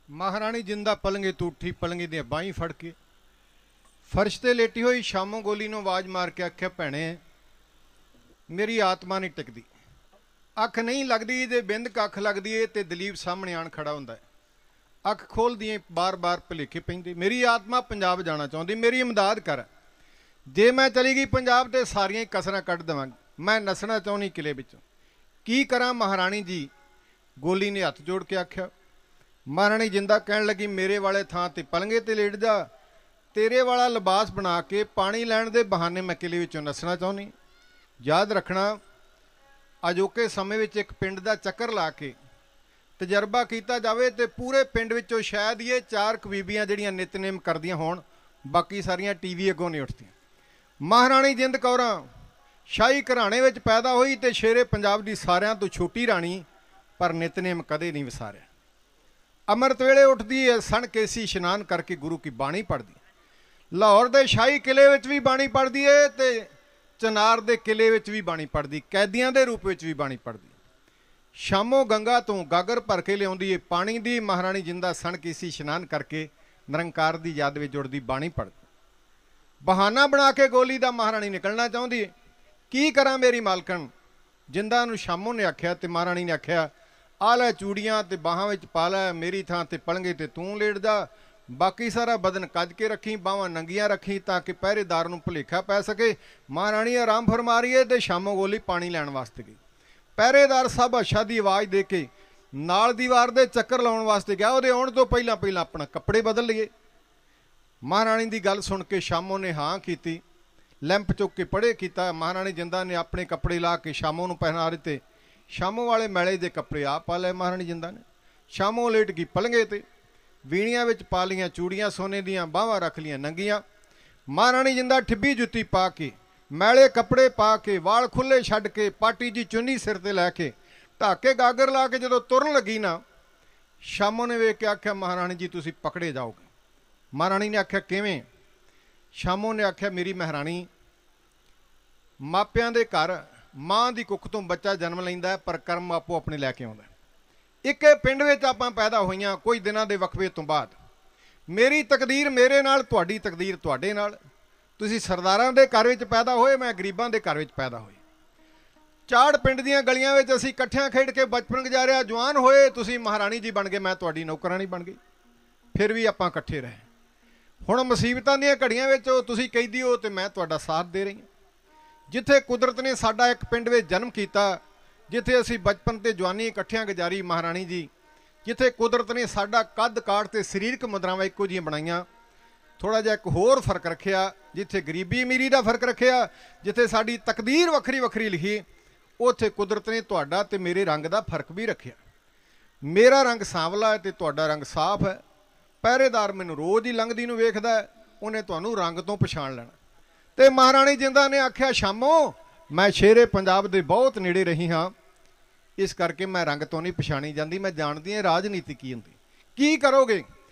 ਮਹਾਰਾਣੀ ਜਿੰਦਾ ਪਲੰਗੇ ਤੋਂ ਉੱਠੀ, ਪਲੰਗੇ ਦੀਆਂ ਬਾਹੀਂ ਫੜ ਕੇ ਫਰਸ਼ ਤੇ ਲੇਟੀ ਹੋਈ ਸ਼ਾਮੋਂ ਗੋਲੀ ਨੂੰ ਆਵਾਜ਼ ਮਾਰ ਕੇ ਆਖਿਆ, ਭੈਣੇ ਮੇਰੀ ਆਤਮਾ ਨਹੀਂ ਟਿਕਦੀ, ਅੱਖ ਨਹੀਂ ਲੱਗਦੀ, ਜੇ ਬਿੰਦ ਕੱਖ ਲੱਗਦੀ ਏ ਤੇ ਦਲੀਪ ਸਾਹਮਣੇ ਆਣ ਖੜਾ ਹੁੰਦਾ ਹੈ, ਅੱਖ ਖੋਲਦੀ ਬਾਰ-ਬਾਰ ਭੁਲੇਖੇ ਪੈਂਦੇ, ਮੇਰੀ ਆਤਮਾ ਪੰਜਾਬ ਜਾਣਾ ਚਾਹੁੰਦੀ, ਮੇਰੀ ਇਮਦਾਦ ਕਰ, ਜੇ ਮੈਂ ਚਲੀ ਗਈ ਪੰਜਾਬ ਤੇ ਸਾਰੀਆਂ ਹੀ ਕਸਰਾਂ ਕੱਢ ਦੇਵਾਂਗੀ, ਮੈਂ ਨੱਸਣਾ ਚਾਹੁੰਦੀ ਕਿਲੇ ਵਿੱਚੋਂ, ਕੀ ਕਰਾਂ ਮਹਾਰਾਣੀ ਜੀ। ਗੋਲੀ ਨੇ ਹੱਥ ਜੋੜ ਕੇ ਆਖਿਆ। ਮਹਾਰਾਣੀ ਜਿੰਦਾ ਕਹਿਣ ਲੱਗੀ, ਮੇਰੇ ਵਾਲੇ ਥਾਂ ਤੇ ਪਲੰਗੇ ਤੇ ਲੇਟ ਜਾ, ਤੇਰੇ ਵਾਲਾ ਲਿਬਾਸ ਬਣਾ ਕੇ ਪਾਣੀ ਲੈਣ ਦੇ ਬਹਾਨੇ ਮੈਂ ਕਿਲੇ ਵਿੱਚੋਂ ਨੱਸਣਾ ਚਾਹੁੰਦੀ। ਯਾਦ ਰੱਖਣਾ, ਅਜੋਕੇ ਸਮੇਂ ਵਿੱਚ ਇੱਕ ਪਿੰਡ ਦਾ ਚੱਕਰ ਲਾ ਕੇ ਤਜਰਬਾ ਕੀਤਾ ਜਾਵੇ ਤੇ ਪੂਰੇ ਪਿੰਡ ਵਿੱਚੋਂ ਸ਼ਾਇਦ ਹੀ ਇਹ 4 ਬੀਬੀਆਂ ਜਿਹੜੀਆਂ ਨਿਤਨੇਮ ਕਰਦੀਆਂ ਹੋਣ, ਬਾਕੀ ਸਾਰੀਆਂ ਟੀਵੀ ਅੱਗੋਂ ਨਹੀਂ ਉੱਠਦੀਆਂ। ਮਹਾਰਾਣੀ ਜਿੰਦ ਕੌਰਾਂ ਸ਼ਾਹੀ ਘਰਾਣੇ ਵਿੱਚ ਪੈਦਾ ਹੋਈ ਤੇ ਸ਼ੇਰੇ ਪੰਜਾਬ ਦੀ ਸਾਰਿਆਂ ਤੋਂ ਛੋਟੀ ਰਾਣੀ, ਪਰ ਨਿਤਨੇਮ ਕਦੇ ਨਹੀਂ ਵਿਸਾਰਿਆ। ਅੰਮ੍ਰਿਤ ਵੇਲੇ ਉੱਠਦੀ ਹੈ, ਸਣ ਕੇਸੀ ਇਸ਼ਨਾਨ ਕਰਕੇ ਗੁਰੂ ਕੀ ਬਾਣੀ ਪੜ੍ਹਦੀ, ਲਾਹੌਰ ਦੇ ਸ਼ਾਹੀ ਕਿਲੇ ਵਿੱਚ ਵੀ ਬਾਣੀ ਪੜ੍ਹਦੀ ਹੈ ਤੇ ਚਨਾਰ ਦੇ ਕਿਲੇ ਵਿੱਚ ਵੀ ਬਾਣੀ ਪੜ੍ਹਦੀ, ਕੈਦੀਆਂ ਦੇ ਰੂਪ ਵਿੱਚ ਵੀ ਬਾਣੀ ਪੜ੍ਹਦੀ। ਸ਼ਾਮੋਂ ਗੰਗਾ ਤੋਂ ਗਾਗਰ ਭਰ ਕੇ ਲਿਆਉਂਦੀ ਏ ਪਾਣੀ ਦੀ, ਮਹਾਰਾਣੀ ਜਿੰਦਾ ਸਣ ਕੇਸੀ ਇਸ਼ਨਾਨ ਕਰਕੇ ਨਿਰੰਕਾਰ ਦੀ ਯਾਦ ਵਿੱਚ ਜੁੜਦੀ ਬਾਣੀ ਪੜ੍ਹਦੀ। ਬਹਾਨਾ ਬਣਾ ਕੇ ਗੋਲੀ ਦਾ ਮਹਾਰਾਣੀ ਨਿਕਲਣਾ ਚਾਹੁੰਦੀ ਏ, ਕੀ ਕਰਾਂ ਮੇਰੀ ਮਾਲਕਣ। ਜਿੰਦਾ ਨੂੰ ਸ਼ਾਮੋਂ ਨੇ ਆਖਿਆ ਤੇ ਮਹਾਰਾਣੀ ਨੇ ਆਖਿਆ, ਆ ਲੈ ਚੂੜੀਆਂ ਤੇ ਬਾਹਾਂ ਵਿੱਚ ਪਾ ਲੈ, ਮੇਰੀ ਥਾਂ ਤੇ ਪਲੰਗੇ ਤੇ ਤੂੰ ਲੇਟ ਜਾ, ਬਾਕੀ ਸਾਰਾ ਬਦਨ ਕੱਜ ਕੇ ਰੱਖੀ, ਬਾਹਾਂ ਨੰਗੀਆਂ ਰੱਖੀ ਤਾਂ ਕਿ ਪਹਿਰੇਦਾਰ ਨੂੰ ਭੁਲੇਖਾ ਪੈ ਸਕੇ। ਮਹਾਰਾਣੀ ਆਰਾਮ ਫਰਮਾ ਰਹੀ ਹੈ ਤੇ ਸ਼ਾਮੋਂ ਗੋਲੀ ਪਾਣੀ ਲੈਣ ਵਾਸਤੇ ਗਈ। ਪਹਿਰੇਦਾਰ ਸਾਹਿਬ ਅੱਛਾ ਦੀ ਆਵਾਜ਼ ਦੇ ਕੇ ਨਾਲ ਦੀਵਾਰ ਦੇ ਚੱਕਰ ਲਾਉਣ ਵਾਸਤੇ ਗਿਆ, ਉਹਦੇ ਆਉਣ ਤੋਂ ਪਹਿਲਾਂ ਆਪਣਾ ਕੱਪੜੇ ਬਦਲ ਲਈਏ। ਮਹਾਰਾਣੀ ਦੀ ਗੱਲ ਸੁਣ ਕੇ ਸ਼ਾਮੋਂ ਨੇ ਹਾਂ ਕੀਤੀ, ਲੈਂਪ ਚੁੱਕ ਕੇ ਪੜੇ ਕੀਤਾ। ਮਹਾਰਾਣੀ ਜਿੰਦਾ ਨੇ ਆਪਣੇ ਕੱਪੜੇ ਲਾ ਕੇ ਸ਼ਾਮੋਂ ਨੂੰ ਪਹਿਨਾ ਦਿੱਤੇ, ਸ਼ਾਮੋਂ ਵਾਲੇ ਮੈਲੇ ਦੇ ਕੱਪੜੇ ਆਪ ਪਾ ਲਏ ਮਹਾਰਾਣੀ ਜਿੰਦਾ ਨੇ। ਸ਼ਾਮੋਂ ਲੇਟ ਗਈ ਪਲੰਗੇ ਤੇ, ਵੀਣੀਆਂ ਵਿੱਚ ਪਾ ਲੀਆਂ ਚੂੜੀਆਂ ਸੋਨੇ ਦੀਆਂ, ਬਾਹਾਂ ਰੱਖ ਲੀਆਂ ਨੰਗੀਆਂ। ਮਹਾਰਾਣੀ ਜਿੰਦਾ ਠਿੱਬੀ ਜੁੱਤੀ ਪਾ ਕੇ, ਮੈਲੇ ਕੱਪੜੇ ਪਾ ਕੇ, ਵਾਲ ਖੁੱਲੇ ਛੱਡ ਕੇ, ਪਾਟੀ ਜੀ ਚੁੰਨੀ ਸਿਰ ਤੇ ਲੈ ਕੇ, ਢੱਕ ਕੇ ਗਾਗਰ ਲਾ ਕੇ ਜਦੋਂ ਤੁਰਨ ਲੱਗੀ ਨਾ, ਸ਼ਾਮੋਂ ਨੇ ਵੇਖ ਕੇ ਆਖਿਆ, ਮਹਾਰਾਣੀ ਜੀ ਤੁਸੀਂ ਪਕੜੇ ਜਾਓਗੇ। ਮਹਾਰਾਣੀ ਨੇ ਆਖਿਆ, ਕਿਵੇਂ। ਸ਼ਾਮੋਂ ਨੇ ਆਖਿਆ, ਮੇਰੀ ਮਹਾਰਾਣੀ, ਮਾਪਿਆਂ ਦੇ ਘਰ ਮਾਂ ਦੀ ਕੁੱਖ ਤੋਂ ਬੱਚਾ ਜਨਮ ਲੈਂਦਾ ਹੈ, ਪਰ ਕਰਮ ਆਪੋ ਆਪਣੇ ਲੈ ਕੇ ਆਉਂਦਾ। ਇੱਕੇ ਪਿੰਡ ਵਿੱਚ ਆਪਾਂ ਪੈਦਾ ਹੋਈਆਂ ਕੁਝ ਦਿਨਾਂ ਦੇ ਵਕਫੇ ਤੋਂ ਬਾਅਦ, ਮੇਰੀ ਤਕਦੀਰ ਮੇਰੇ ਨਾਲ, ਤੁਹਾਡੀ ਤਕਦੀਰ ਤੁਹਾਡੇ ਨਾਲ। ਤੁਸੀਂ ਸਰਦਾਰਾਂ ਦੇ ਘਰ ਵਿੱਚ ਪੈਦਾ ਹੋਏ, ਮੈਂ ਗਰੀਬਾਂ ਦੇ ਘਰ ਵਿੱਚ ਪੈਦਾ ਹੋਏ। ਚਾੜ ਪਿੰਡ ਦੀਆਂ ਗਲੀਆਂ ਵਿੱਚ ਅਸੀਂ ਇਕੱਠਿਆਂ ਖੇਡ ਕੇ ਬਚਪਨ ਗੁਜ਼ਾਰਿਆ, ਜਵਾਨ ਹੋਏ, ਤੁਸੀਂ ਮਹਾਰਾਣੀ ਜੀ ਬਣ ਗਏ, ਮੈਂ ਤੁਹਾਡੀ ਨੌਕਰਾਣੀ ਬਣ ਗਈ, ਫਿਰ ਵੀ ਆਪਾਂ ਇਕੱਠੇ ਰਹੇ। ਹੁਣ ਮੁਸੀਬਤਾਂ ਦੀਆਂ ਘੜੀਆਂ ਵਿੱਚ ਤੁਸੀਂ ਕੈਦੀ ਹੋ ਤੇ ਮੈਂ ਤੁਹਾਡਾ ਸਾਥ ਦੇ ਰਹੀ ਹਾਂ। ਜਿੱਥੇ ਕੁਦਰਤ ਨੇ ਸਾਡਾ ਇੱਕ ਪਿੰਡ ਵਿੱਚ ਜਨਮ ਕੀਤਾ, ਜਿੱਥੇ ਅਸੀਂ ਬਚਪਨ ਤੇ ਜਵਾਨੀ ਇਕੱਠਿਆਂ ਗੁਜ਼ਾਰੀ ਮਹਾਰਾਣੀ ਜੀ, ਜਿੱਥੇ ਕੁਦਰਤ ਨੇ ਸਾਡਾ ਕੱਦ ਕਾਠ ਤੇ ਸਰੀਰਕ ਮੁਦਰਾਵਾਂ ਇੱਕੋ ਜਿਹੀਆਂ ਬਣਾਈਆਂ, ਥੋੜਾ ਜਿਹਾ ਇੱਕ ਹੋਰ ਫਰਕ ਰੱਖਿਆ, ਜਿੱਥੇ ਗਰੀਬੀ ਅਮੀਰੀ ਦਾ ਫਰਕ ਰੱਖਿਆ, ਜਿੱਥੇ ਸਾਡੀ ਤਕਦੀਰ ਵੱਖਰੀ ਵੱਖਰੀ ਲਿਖੀ, ਉੱਥੇ ਕੁਦਰਤ ਨੇ ਤੁਹਾਡਾ ਤੇ ਮੇਰੇ ਰੰਗ ਦਾ ਫਰਕ ਵੀ ਰੱਖਿਆ। ਮੇਰਾ ਰੰਗ ਸਾਂਵਲਾ ਹੈ ਤੇ ਤੁਹਾਡਾ ਰੰਗ ਸਾਫ਼ ਹੈ। ਪਹਿਰੇਦਾਰ ਮੈਨੂੰ ਰੋਜ਼ ਹੀ ਲੰਘਦੀ ਨੂੰ ਵੇਖਦਾ, ਉਹਨੇ ਤੁਹਾਨੂੰ ਰੰਗ ਤੋਂ ਪਛਾਣ ਲੈਣਾ। ਤੇ ਮਹਾਰਾਣੀ ਜਿੰਦਾ ਨੇ ਆਖਿਆ, ਸ਼ਾਮੋਂ ਮੈਂ ਸ਼ੇਰੇ ਪੰਜਾਬ ਦੇ ਬਹੁਤ ਨੇੜੇ ਰਹੀ ਹਾਂ, ਇਸ ਕਰਕੇ ਮੈਂ ਰੰਗ ਤੋਂ ਨਹੀਂ ਪਛਾਣੀ ਜਾਂਦੀ, ਮੈਂ ਜਾਣਦੀ ਹਾਂ ਰਾਜਨੀਤੀ ਕੀ ਹੁੰਦੀ। ਕੀ ਕਰੋਗੇ।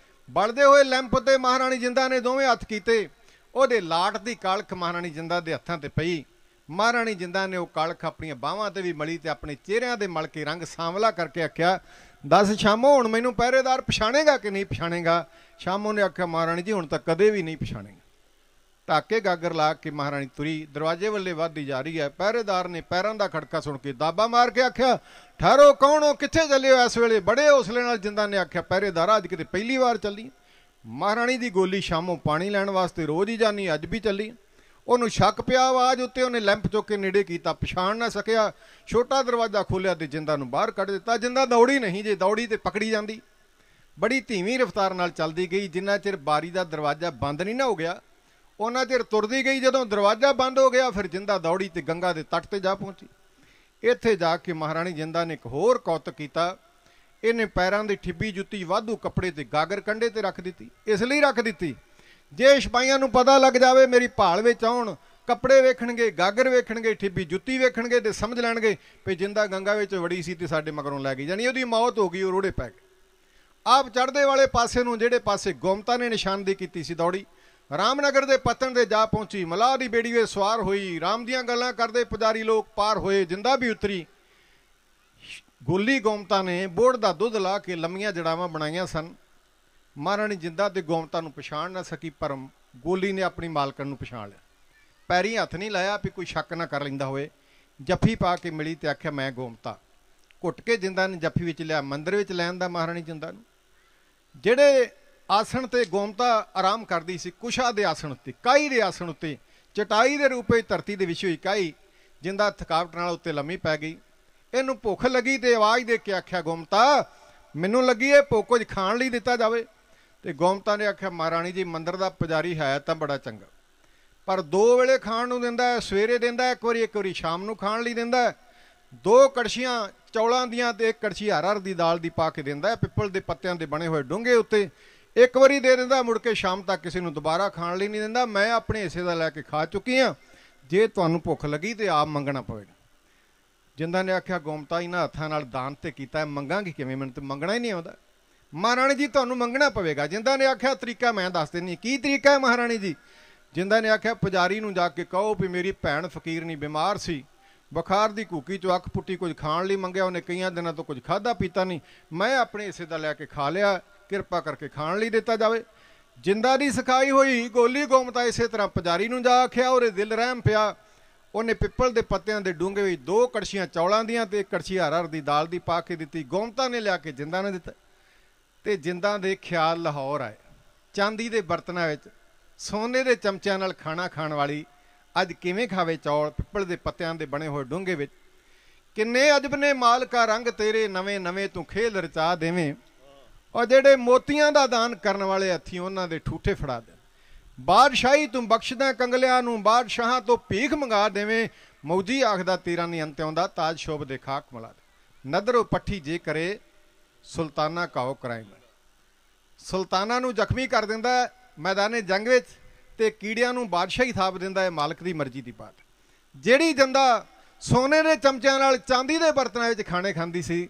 ਬਲਦੇ ਹੋਏ ਲੈਂਪ ਤੇ ਮਹਾਰਾਣੀ ਜਿੰਦਾ ਨੇ ਦੋਵੇਂ ਹੱਥ ਕੀਤੇ, ਉਹਦੇ ਲਾਟ ਦੀ ਕਾਲਖ ਮਹਾਰਾਣੀ ਜਿੰਦਾ ਦੇ ਹੱਥਾਂ ਤੇ ਪਈ। ਮਹਾਰਾਣੀ ਜਿੰਦਾ ਨੇ ਉਹ ਕਾਲਖ ਆਪਣੀਆਂ ਬਾਹਾਂ ਤੇ ਵੀ ਮਲੀ ਤੇ ਆਪਣੇ ਚਿਹਰਿਆਂ ਦੇ ਮਲ ਕੇ ਰੰਗ ਸਾਂਵਲਾ ਕਰਕੇ ਆਖਿਆ, ਦੱਸ ਸ਼ਾਮੋਂ ਹੁਣ ਮੈਨੂੰ ਪਹਿਰੇਦਾਰ ਪਛਾਣੇਗਾ ਕਿ ਨਹੀਂ ਪਛਾਣੇਗਾ। ਸ਼ਾਮੋਂ ਨੇ ਆਖਿਆ, ਮਹਾਰਾਣੀ ਜੀ ਹੁਣ ਤਾਂ ਕਦੇ ਵੀ ਨਹੀਂ ਪਛਾਣੇਗਾ। ਢਾਕੇ ਗਾਗਰ ਲਾ ਕੇ ਮਹਾਰਾਣੀ ਤੁਰੀ, ਦਰਵਾਜ਼ੇ ਵੱਲੇ ਵੱਧਦੀ ਜਾ ਰਹੀ ਹੈ। ਪਹਿਰੇਦਾਰ ਨੇ ਪੈਰਾਂ ਦਾ ਖੜਕਾ ਸੁਣ ਕੇ ਦਾਬਾ ਮਾਰ ਕੇ ਆਖਿਆ, ਠਹਿਰੋ, ਕੌਣ ਹੋ, ਕਿੱਥੇ ਚੱਲੇ ਹੋ ਇਸ ਵੇਲੇ। ਬੜੇ ਹੌਸਲੇ ਨਾਲ ਜਿੰਦਾ ਨੇ ਆਖਿਆ, ਪਹਿਰੇਦਾਰ ਅੱਜ ਕਿਤੇ ਪਹਿਲੀ ਵਾਰ ਚੱਲੀ। ਮਹਾਰਾਣੀ ਦੀ ਗੋਲੀ ਸ਼ਾਮੋਂ ਪਾਣੀ ਲੈਣ ਵਾਸਤੇ ਰੋਜ਼ ਹੀ ਜਾਨੀ, ਅੱਜ ਵੀ ਚੱਲੀ। ਉਹਨੂੰ ਸ਼ੱਕ ਪਿਆ ਆਵਾਜ਼ ਉੱਤੇ, ਉਹਨੇ ਲੈਂਪ ਚੁੱਕ ਕੇ ਨੇੜੇ ਕੀਤਾ, ਪਛਾਣ ਨਾ ਸਕਿਆ। ਛੋਟਾ ਦਰਵਾਜ਼ਾ ਖੋਲ੍ਹਿਆ ਤੇ ਜਿੰਦਾ ਨੂੰ ਬਾਹਰ ਕੱਢ ਦਿੱਤਾ। ਜਿੰਦਾ ਦੌੜੀ ਨਹੀਂ, ਜੇ ਦੌੜੀ ਤੇ ਪਕੜੀ ਜਾਂਦੀ। ਬੜੀ ਧੀਮੀ ਰਫ਼ਤਾਰ ਨਾਲ ਚੱਲਦੀ ਗਈ, ਜਿੰਨਾ ਚਿਰ ਬਾਰੀ ਦਾ ਦਰਵਾਜ਼ਾ ਬੰਦ ਨਹੀਂ ਨਾ ਹੋ ਗਿਆ ਉਹਨਾਂ ਚਿਰ ਤੁਰਦੀ ਗਈ। ਜਦੋਂ ਦਰਵਾਜ਼ਾ ਬੰਦ ਹੋ ਗਿਆ ਫਿਰ ਜਿੰਦਾ ਦੌੜੀ ਤੇ ਗੰਗਾ ਦੇ ਤੱਟ ਤੇ ਜਾ ਪਹੁੰਚੀ। ਇੱਥੇ ਜਾ ਕੇ ਮਹਾਰਾਣੀ ਜਿੰਦਾ ਨੇ ਇੱਕ ਹੋਰ ਕੌਤਕ ਕੀਤਾ, ਇਹਨੇ ਪੈਰਾਂ ਦੀ ਠਿੱਬੀ ਜੁੱਤੀ ਵਾਧੂ ਕੱਪੜੇ ਤੇ ਗਾਗਰ ਕੰਢੇ ਤੇ ਰੱਖ ਦਿੱਤੀ। ਇਸ ਲਈ ਰੱਖ ਦਿੱਤੀ, ਜੇ ਸਿਪਾਹੀਆਂ ਨੂੰ ਪਤਾ ਲੱਗ ਜਾਵੇ ਮੇਰੀ ਭਾਲ ਵਿੱਚ ਆਉਣ, ਕੱਪੜੇ ਵੇਖਣਗੇ, ਗਾਗਰ ਵੇਖਣਗੇ, ਠਿੱਬੀ ਜੁੱਤੀ ਵੇਖਣਗੇ ਤੇ ਸਮਝ ਲੈਣਗੇ ਵੀ ਜਿੰਦਾ ਗੰਗਾ ਵਿੱਚ ਵੜੀ ਸੀ ਤੇ ਸਾਡੇ ਮਗਰੋਂ ਲੈ ਗਈ, ਜਾਣੀ ਉਹਦੀ ਮੌਤ ਹੋ ਗਈ, ਉਹ ਰੋੜੇ ਪੈ ਗਏ। ਆਪ ਚੜ੍ਹਦੇ ਵਾਲੇ ਪਾਸੇ ਨੂੰ, ਜਿਹੜੇ ਪਾਸੇ ਗੋਮਤਾ ਨੇ ਨਿਸ਼ਾਨਦੇਹੀ ਕੀਤੀ ਸੀ ਦੌੜੀ, ਰਾਮਨਗਰ ਦੇ ਪੱਤਣ ਦੇ ਜਾ ਪਹੁੰਚੀ, ਮਲਾਹ ਦੀ ਬੇੜੀ ਵੇ ਸਵਾਰ ਹੋਈ। ਰਾਮ ਦੀਆਂ ਗੱਲਾਂ ਕਰਦੇ ਪੁਜਾਰੀ ਲੋਕ ਪਾਰ ਹੋਏ, ਜਿੰਦਾ ਵੀ ਉਤਰੀ। ਗੋਲੀ ਗੋਮਤਾ ਨੇ ਬੋੜ ਦਾ ਦੁੱਧ ਲਾ ਕੇ ਲੰਮੀਆਂ ਜੜਾਵਾਂ ਬਣਾਈਆਂ ਸਨ। ਮਹਾਰਾਣੀ ਜਿੰਦਾ ਤੇ ਗੋਮਤਾ ਨੂੰ ਪਛਾਣ ਨਾ ਸਕੀ, ਪਰ ਗੋਲੀ ਨੇ ਆਪਣੀ ਮਾਲਕਣ ਨੂੰ ਪਛਾਣ ਲਿਆ। ਪੈਰੀਂ ਹੱਥ ਨਹੀਂ ਲਾਇਆ ਵੀ ਕੋਈ ਸ਼ੱਕ ਨਾ ਕਰ ਲੈਂਦਾ ਹੋਵੇ। ਜੱਫੀ ਪਾ ਕੇ ਮਿਲੀ ਤੇ ਆਖਿਆ ਮੈਂ ਗੋਮਤਾ। ਘੁੱਟ ਕੇ ਜਿੰਦਾ ਨੇ ਜੱਫੀ ਵਿੱਚ ਲਿਆ, ਮੰਦਰ ਵਿੱਚ ਲੈਣ ਦਾ ਮਹਾਰਾਣੀ ਜਿੰਦਾ ਨੂੰ। ਜਿਹੜੇ ਆਸਣ ਤੇ ਗੋਮਤਾ ਆਰਾਮ ਕਰਦੀ ਸੀ, ਕੁਸ਼ਾ ਦੇ ਆਸਣ ਉੱਤੇ, ਕਾਈ ਦੇ ਆਸਣ ਉੱਤੇ, ਚਟਾਈ ਦੇ ਰੂਪ ਵਿੱਚ ਧਰਤੀ ਦੇ ਵਿਛੀ ਹੋਈ ਕਾਈ, ਜਿੰਦਾ ਥਕਾਵਟ ਨਾਲ ਉੱਤੇ ਲੰਮੀ ਪੈ ਗਈ। ਇਹਨੂੰ ਭੁੱਖ ਲੱਗੀ ਤੇ ਆਵਾਜ਼ ਦੇ ਕੇ ਆਖਿਆ ਗੋਮਤਾ ਮੈਨੂੰ ਲੱਗੀ ਇਹ ਭੁੱਖ ਕੁਝ ਖਾਣ ਲਈ ਦਿੱਤਾ ਜਾਵੇ। ਤੇ ਗੋਮਤਾ ਨੇ ਆਖਿਆ ਮਹਾਰਾਣੀ ਜੀ ਮੰਦਰ ਦਾ ਪੁਜਾਰੀ ਹੈ ਤਾਂ ਬੜਾ ਚੰਗਾ, ਪਰ 2 ਵੇਲੇ ਖਾਣ ਨੂੰ ਦਿੰਦਾ ਹੈ, ਸਵੇਰੇ ਦਿੰਦਾ ਇੱਕ ਵਾਰੀ ਸ਼ਾਮ ਨੂੰ ਖਾਣ ਲਈ ਦਿੰਦਾ ਹੈ। 2 ਕੜਛੀਆਂ ਚੌਲਾਂ ਦੀਆਂ ਤੇ 1 ਕੜਛੀ ਹਰ ਦੀ ਦਾਲ ਦੀ ਪਾ ਕੇ ਦਿੰਦਾ ਹੈ, ਪਿੱਪਲ ਦੇ ਪੱਤਿਆਂ ਦੇ ਬਣੇ ਹੋਏ ਡੂੰਘੇ ਉੱਤੇ। ਇੱਕ ਵਾਰੀ ਦੇ ਦਿੰਦਾ, ਮੁੜ ਕੇ ਸ਼ਾਮ ਤੱਕ ਕਿਸੇ ਨੂੰ ਦੁਬਾਰਾ ਖਾਣ ਲਈ ਨਹੀਂ ਦਿੰਦਾ। ਮੈਂ ਆਪਣੇ ਹਿੱਸੇ ਦਾ ਲੈ ਕੇ ਖਾ ਚੁੱਕੀ ਹਾਂ, ਜੇ ਤੁਹਾਨੂੰ ਭੁੱਖ ਲੱਗੀ ਤੇ ਆਪ ਮੰਗਣਾ ਪਵੇਗਾ। ਜਿੰਦਾ ਨੇ ਆਖਿਆ ਗੋਮਤਾ ਇਹਨਾਂ ਹੱਥਾਂ ਨਾਲ ਦਾਨ ਤੇ ਕੀਤਾ, ਮੰਗਾਂਗੀ ਕਿਵੇਂ, ਮੈਨੂੰ ਤਾਂ ਮੰਗਣਾ ਹੀ ਨਹੀਂ ਆਉਂਦਾ। ਮਹਾਰਾਣੀ ਜੀ ਤੁਹਾਨੂੰ ਮੰਗਣਾ ਪਵੇਗਾ। ਜਿੰਦਾ ਨੇ ਆਖਿਆ ਤਰੀਕਾ ਮੈਂ ਦੱਸ ਦਿੰਦੀ। ਕੀ ਤਰੀਕਾ ਹੈ ਮਹਾਰਾਣੀ ਜੀ? ਜਿੰਦਾ ਨੇ ਆਖਿਆ ਪੁਜਾਰੀ ਨੂੰ ਜਾ ਕੇ ਕਹੋ ਵੀ ਮੇਰੀ ਭੈਣ ਫਕੀਰਨੀ ਬਿਮਾਰ ਸੀ, ਬੁਖਾਰ ਦੀ ਘੂਕੀ ਚੋਂ ਅੱਖ ਪੁੱਟੀ, ਕੁਝ ਖਾਣ ਲਈ ਮੰਗਿਆ, ਉਹਨੇ ਕਈਆਂ ਦਿਨਾਂ ਤੋਂ ਕੁਝ ਖਾਧਾ ਪੀਤਾ ਨਹੀਂ, ਮੈਂ ਆਪਣੇ ਹਿੱਸੇ ਦਾ ਲੈ ਕੇ ਖਾ ਲਿਆ, ਕਿਰਪਾ ਕਰਕੇ ਖਾਣ ਲਈ ਦਿੱਤਾ ਜਾਵੇ। ਜਿੰਦਾ ਦੀ ਸਿਖਾਈ ਹੋਈ ਗੋਲੀ ਗੋਮਤਾ ਇਸੇ ਤਰ੍ਹਾਂ ਪੁਜਾਰੀ ਨੂੰ ਜਾ ਆਖਿਆ। ਉਹਦੇ ਦਿਲ ਰਹਿਮ ਪਿਆ। ਉਹਨੇ ਪਿੱਪਲ ਦੇ ਪੱਤਿਆਂ ਦੇ ਡੂੰਘੇ ਵਿੱਚ 2 ਕੜਛੀਆਂ ਚੌਲਾਂ ਦੀਆਂ ਤੇ 1 ਕੜਛੀ ਹਰ ਦੀ ਦਾਲ ਦੀ ਪਾ ਕੇ ਦਿੱਤੀ। ਗੋਮਤਾ ਨੇ ਲਿਆ ਕੇ ਜਿੰਦਾ ਨੇ ਦਿੱਤਾ ਤੇ ਜਿੰਦਾ ਦੇ ਖਿਆਲ ਲਾਹੌਰ ਆਏ। ਚਾਂਦੀ ਦੇ ਬਰਤਨਾਂ ਵਿੱਚ ਸੋਨੇ ਦੇ ਚਮਚਿਆਂ ਨਾਲ ਖਾਣਾ ਖਾਣ ਵਾਲੀ ਅੱਜ ਕਿਵੇਂ ਖਾਵੇ ਚੌਲ ਪਿੱਪਲ ਦੇ ਪੱਤਿਆਂ ਦੇ ਬਣੇ ਹੋਏ ਡੂੰਘੇ ਵਿੱਚ। ਕਿੰਨੇ ਅਜਬ ਨੇ ਮਾਲਕਾ ਰੰਗ ਤੇਰੇ, ਨਵੇਂ ਨਵੇਂ ਤੂੰ ਖੇਲ ਰਚਾ ਦੇਵੇਂ। ਔਰ ਜਿਹੜੇ ਮੋਤੀਆਂ ਦਾ ਦਾਨ ਕਰਨ ਵਾਲੇ ਹੱਥੀਂ ਉਹਨਾਂ ਦੇ ਠੂਠੇ ਫੜਾ ਦੇ। ਬਾਦਸ਼ਾਹੀ ਤੂੰ ਬਖਸ਼ਦਾ ਕੰਗਲਿਆਂ ਨੂੰ, ਬਾਦਸ਼ਾਹਾਂ ਤੋਂ ਭੀਖ ਮੰਗਾ ਦੇਵੇਂ। ਮੌਜੀ ਆਖਦਾ ਤੇਰਾ ਨਹੀਂ ਅੰਤ ਆਉਂਦਾ, ਤਾਜ ਸ਼ੋਭ ਦੇ ਖਾਕ ਮਿਲਾ ਦੇ। ਨਦਰੋ ਪੱਠੀ ਜੇ ਕਰੇ ਸੁਲਤਾਨਾ ਕਾਓ ਕਰਾਏ। ਸੁਲਤਾਨਾ ਨੂੰ ਜ਼ਖਮੀ ਕਰ ਦਿੰਦਾ ਮੈਦਾਨੇ ਜੰਗ ਵਿੱਚ ਤੇ ਕੀੜਿਆਂ ਨੂੰ ਬਾਦਸ਼ਾਹੀ ਥਾਪ ਦਿੰਦਾ ਹੈ। ਮਾਲਕ ਦੀ ਮਰਜ਼ੀ ਦੀ ਬਾਤ। ਜਿਹੜੀ ਜਿੰਦਾ ਸੋਨੇ ਦੇ ਚਮਚਿਆਂ ਨਾਲ ਚਾਂਦੀ ਦੇ ਬਰਤਨਾਂ ਵਿੱਚ ਖਾਣੇ ਖਾਂਦੀ ਸੀ,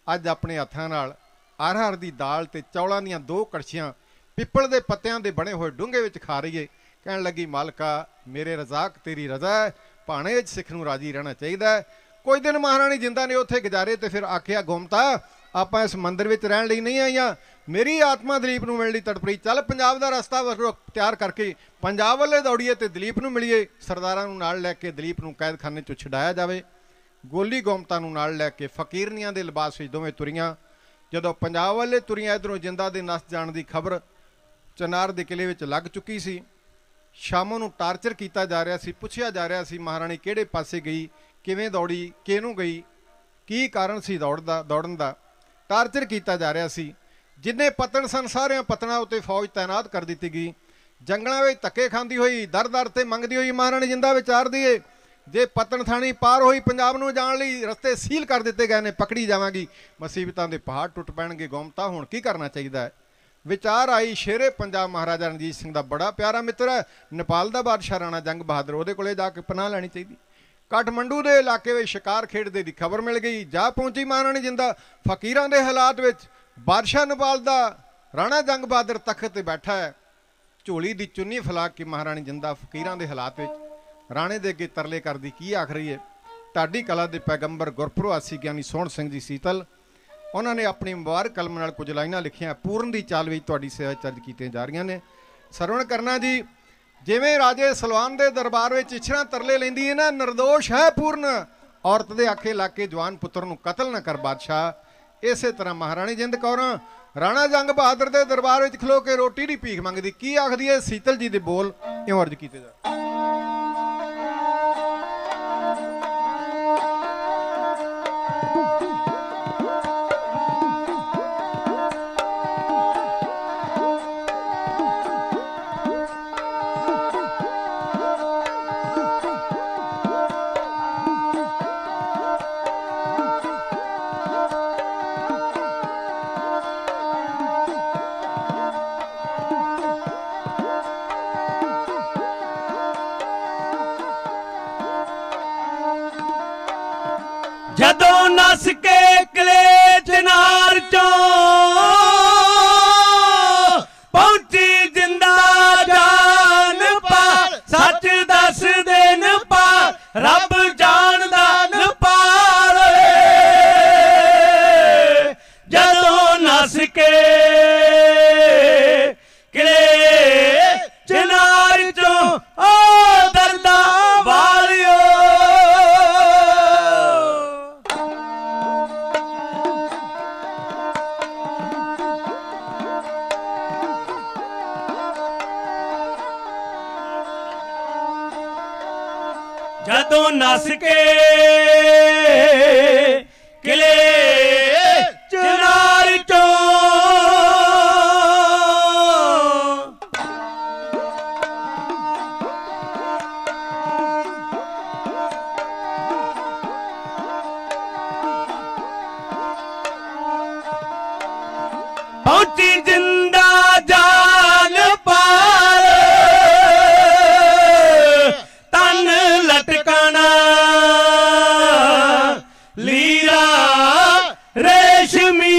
ਅੱਜ ਆਪਣੇ ਹੱਥਾਂ ਨਾਲ ਹਰ ਦੀ ਦਾਲ ਤੇ ਚੌਲਾਂ ਦੀਆਂ 2 ਕੜਛੀਆਂ ਪਿੱਪਲ ਦੇ ਪੱਤਿਆਂ ਦੇ ਬਣੇ ਹੋਏ ਡੂੰਘੇ ਵਿੱਚ ਖਾ ਰਹੀ ਏ। ਕਹਿਣ ਲੱਗੀ ਮਾਲਕਾ ਮੇਰੇ ਰਜ਼ਾਕ ਤੇਰੀ ਰਜ਼ਾ ਹੈ, ਭਾਣੇ ਵਿੱਚ ਸਿੱਖ ਨੂੰ ਰਾਜੀ ਰਹਿਣਾ ਚਾਹੀਦਾ ਹੈ। ਕੁਝ ਦਿਨ ਮਹਾਰਾਣੀ ਜਿੰਦਾ ਨੇ ਉੱਥੇ ਗੁਜ਼ਾਰੇ ਤੇ ਫਿਰ ਆਖਿਆ ਗੋਮਤਾ ਆਪਾਂ ਇਸ ਮੰਦਿਰ ਵਿੱਚ ਰਹਿਣ ਲਈ ਨਹੀਂ ਆਈਆਂ, ਮੇਰੀ ਆਤਮਾ ਦਲੀਪ ਨੂੰ ਮਿਲਣ ਲਈ ਤੜਪੜੀ। ਚੱਲ ਪੰਜਾਬ ਦਾ ਰਸਤਾ ਤਿਆਰ ਕਰਕੇ ਪੰਜਾਬ ਵੱਲੇ ਦੌੜੀਏ ਤੇ ਦਲੀਪ ਨੂੰ ਮਿਲੀਏ। ਸਰਦਾਰਾਂ ਨੂੰ ਨਾਲ ਲੈ ਕੇ ਦਲੀਪ ਨੂੰ ਕੈਦਖਾਨੇ 'ਚੋਂ ਛਡਾਇਆ ਜਾਵੇ। ਗੋਲੀ ਗੋਮਤਾ ਨੂੰ ਨਾਲ ਲੈ ਕੇ ਫਕੀਰਨੀਆਂ ਦੇ ਲਿਬਾਸ ਵਿੱਚ ਦੋਵੇਂ ਤੁਰੀਆਂ। ਜਦੋਂ ਪੰਜਾਬ ਵਾਲੇ ਤੁਰੀਆਂ, ਇੱਧਰੋਂ ਜਿੰਦਾ ਦੇ ਨਸ ਜਾਣ ਦੀ ਖਬਰ ਚਨਾਰ ਦੇ ਕਿਲੇ ਵਿੱਚ ਲੱਗ ਚੁੱਕੀ ਸੀ। ਸ਼ਾਮੋਂ ਨੂੰ ਟਾਰਚਰ ਕੀਤਾ ਜਾ ਰਿਹਾ ਸੀ, ਪੁੱਛਿਆ ਜਾ ਰਿਹਾ ਸੀ ਮਹਾਰਾਣੀ ਕਿਹੜੇ ਪਾਸੇ ਗਈ, ਕਿਵੇਂ ਦੌੜੀ, ਕਿਹਨੂੰ ਗਈ, ਕੀ ਕਾਰਨ ਸੀ ਦੌੜਨ ਦਾ। ਟਾਰਚਰ ਕੀਤਾ ਜਾ ਰਿਹਾ ਸੀ। ਜਿੰਨੇ ਪਤਨ ਸਨ ਸਾਰਿਆਂ ਪਤਨਾਂ ਉੱਤੇ ਫੌਜ ਤਾਇਨਾਤ ਕਰ ਦਿੱਤੀ ਗਈ। ਜੰਗਲਾਂ ਵਿੱਚ ਧੱਕੇ ਖਾਂਦੀ ਹੋਈ, ਦਰ ਤੇ ਮੰਗਦੀ ਹੋਈ ਮਹਾਰਾਣੀ ਜਿੰਦਾ ਵਿਚਾਰਦੀ ਏ ਜੇ ਪਤਨ ਥਾਣੀ ਪਾਰ ਹੋਈ ਪੰਜਾਬ ਨੂੰ ਜਾਣ ਲਈ ਰਸਤੇ ਸੀਲ ਕਰ ਦਿੱਤੇ ਗਏ ਨੇ, ਪਕੜੀ ਜਾਵਾਂਗੀ, ਮੁਸੀਬਤਾਂ ਦੇ ਪਹਾੜ ਟੁੱਟ ਪੈਣਗੇ। ਗੋਮਤਾ ਹੁਣ ਕੀ ਕਰਨਾ ਚਾਹੀਦਾ ਹੈ? ਵਿਚਾਰ ਆਈ ਸ਼ੇਰੇ ਪੰਜਾਬ ਮਹਾਰਾਜਾ ਰਣਜੀਤ ਸਿੰਘ ਦਾ ਬੜਾ ਪਿਆਰਾ ਮਿੱਤਰ ਹੈ, ਨੇਪਾਲ ਦਾ ਬਾਦਸ਼ਾਹ ਰਾਣਾ ਜੰਗ ਬਹਾਦਰ, ਉਹਦੇ ਕੋਲੇ ਜਾ ਕੇ ਪਨਾਹ ਲੈਣੀ ਚਾਹੀਦੀ। ਕਾਠਮੰਡੂ ਦੇ ਇਲਾਕੇ ਵਿੱਚ ਸ਼ਿਕਾਰ ਖੇਡਦੇ ਦੀ ਖਬਰ ਮਿਲ ਗਈ। ਜਾ ਪਹੁੰਚੀ ਮਹਾਰਾਣੀ ਜਿੰਦਾ ਫਕੀਰਾਂ ਦੇ ਹਾਲਾਤ ਵਿੱਚ। ਬਾਦਸ਼ਾਹ ਨੇਪਾਲ ਦਾ ਰਾਣਾ ਜੰਗ ਬਹਾਦਰ ਤਖਤ ਤੇ ਬੈਠਾ ਹੈ। ਝੋਲੀ ਦੀ ਚੁੰਨੀ ਫੈਲਾ ਕੇ ਮਹਾਰਾਣੀ ਜਿੰਦਾ ਫਕੀਰਾਂ ਦੇ ਹਾਲਾਤ ਵਿੱਚ ਰਾਣੇ ਦੇ ਅੱਗੇ ਤਰਲੇ ਕਰਦੀ ਕੀ ਆਖ ਰਹੀ ਹੈ? ਢਾਡੀ ਕਲਾ ਦੇ ਪੈਗੰਬਰ ਗੁਰਪ੍ਰਵਾਸੀ ਗਿਆਨੀ ਸੋਹਣ ਸਿੰਘ ਜੀ ਸੀਤਲ, ਉਹਨਾਂ ਨੇ ਆਪਣੀ ਮੁਬਾਰਕ ਕਲਮ ਨਾਲ ਕੁਝ ਲਾਈਨਾਂ ਲਿਖੀਆਂ, ਪੂਰਨ ਦੀ ਚਾਲ ਵਿੱਚ ਤੁਹਾਡੀ ਸੇਵਾ ਚਰਜ ਕੀਤੀਆਂ ਜਾ ਰਹੀਆਂ ਨੇ। ਸਰਵਣ ਕਰਨਾ ਜੀ। ਜਿਵੇਂ ਰਾਜੇ ਸਲਵਾਨ ਦੇ ਦਰਬਾਰ ਵਿੱਚ ਇਛਰਾਂ ਤਰਲੇ ਲੈਂਦੀ ਹੈ ਨਾ, ਨਿਰਦੋਸ਼ ਹੈ ਪੂਰਨ, ਔਰਤ ਦੇ ਆਖੇ ਲਾ ਕੇ ਜਵਾਨ ਪੁੱਤਰ ਨੂੰ ਕਤਲ ਨਾ ਕਰ ਬਾਦਸ਼ਾਹ। ਇਸੇ ਤਰ੍ਹਾਂ ਮਹਾਰਾਣੀ ਜਿੰਦ ਕੌਰਾਂ ਰਾਣਾ ਜੰਗ ਬਹਾਦਰ ਦੇ ਦਰਬਾਰ ਵਿੱਚ ਖਲੋ ਕੇ ਰੋਟੀ ਦੀ ਭੀਖ ਮੰਗਦੀ। ਕੀ ਆਖਦੀ ਹੈ? ਸੀਤਲ ਜੀ ਦੇ ਬੋਲ ਇਉਂ ਅਰਜ਼ ਕੀਤੇ ਜਾ। ਜਦੋਂ ਨਸ ਕੇ ਕਿਲੇ ਚਨਾਰ ਚੋਂ ਪਹੁੰਚੀ ਜਿੰਦਾ ਜਾ के किले चिनार चो ओ दर्दा वालियो जदों नस के किले चिनार चो पहुंची जिंदा जान पार तन लटकाना लीरा रेशमी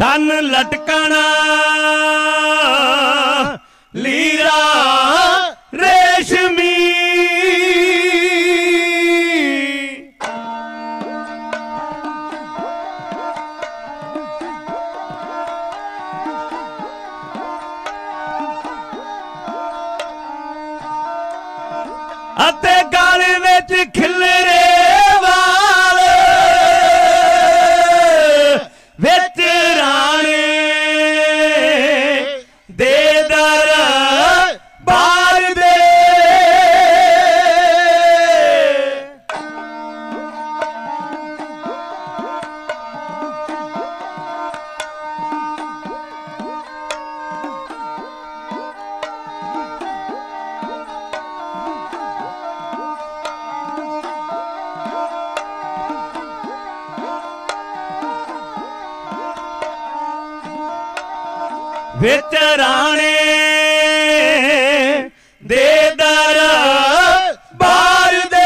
तन लटकाना लीरा रेशमी अते गल विच खिलरे वाल विच राणे दे दर बार दे विच राणे दे दर बार दे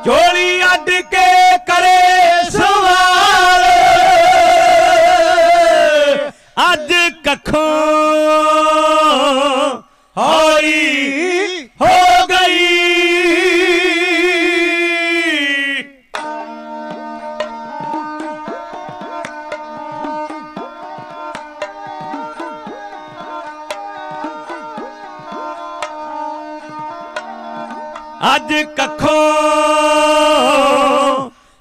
चोली अड के करे सवाल अज कखों हौली हो गई अज कखों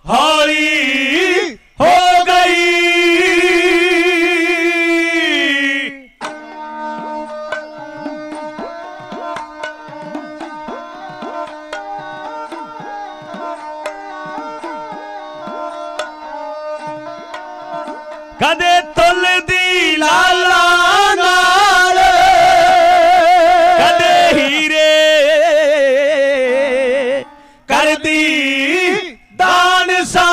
हौली हो गई कदे तुल दी लाला नाल कदे हीरे कर दी दान सा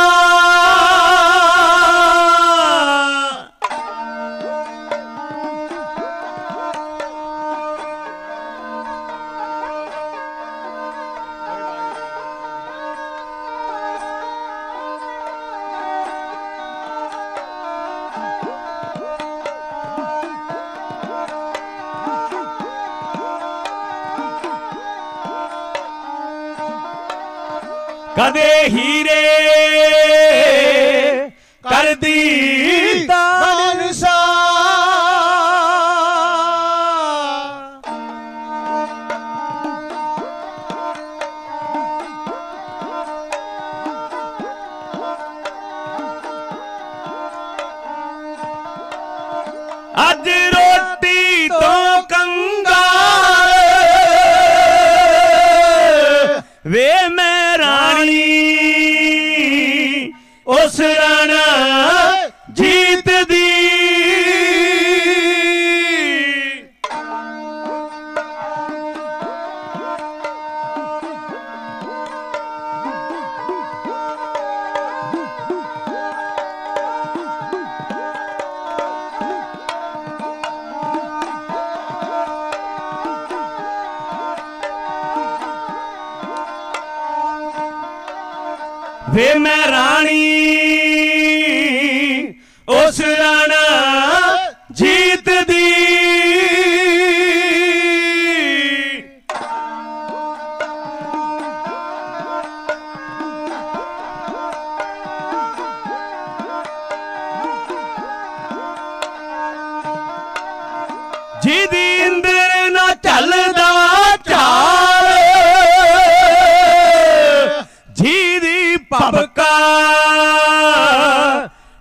कदे हीरे कर दी दान सा अज रोटी तो कंगाल वे मैं रानी उस राणा जीत दी ਵੇ ਮੈਂ ਰਾਣੀ ਉਸ ਰਾਣਾ ਜੀਤ ਦੀ ਜਿਹਦੀ ਇੰਦਰ ਨਾ ਚੱਲਦਾ ਚਾਲ ਜਿਹਦੀ ਭਬਕਾ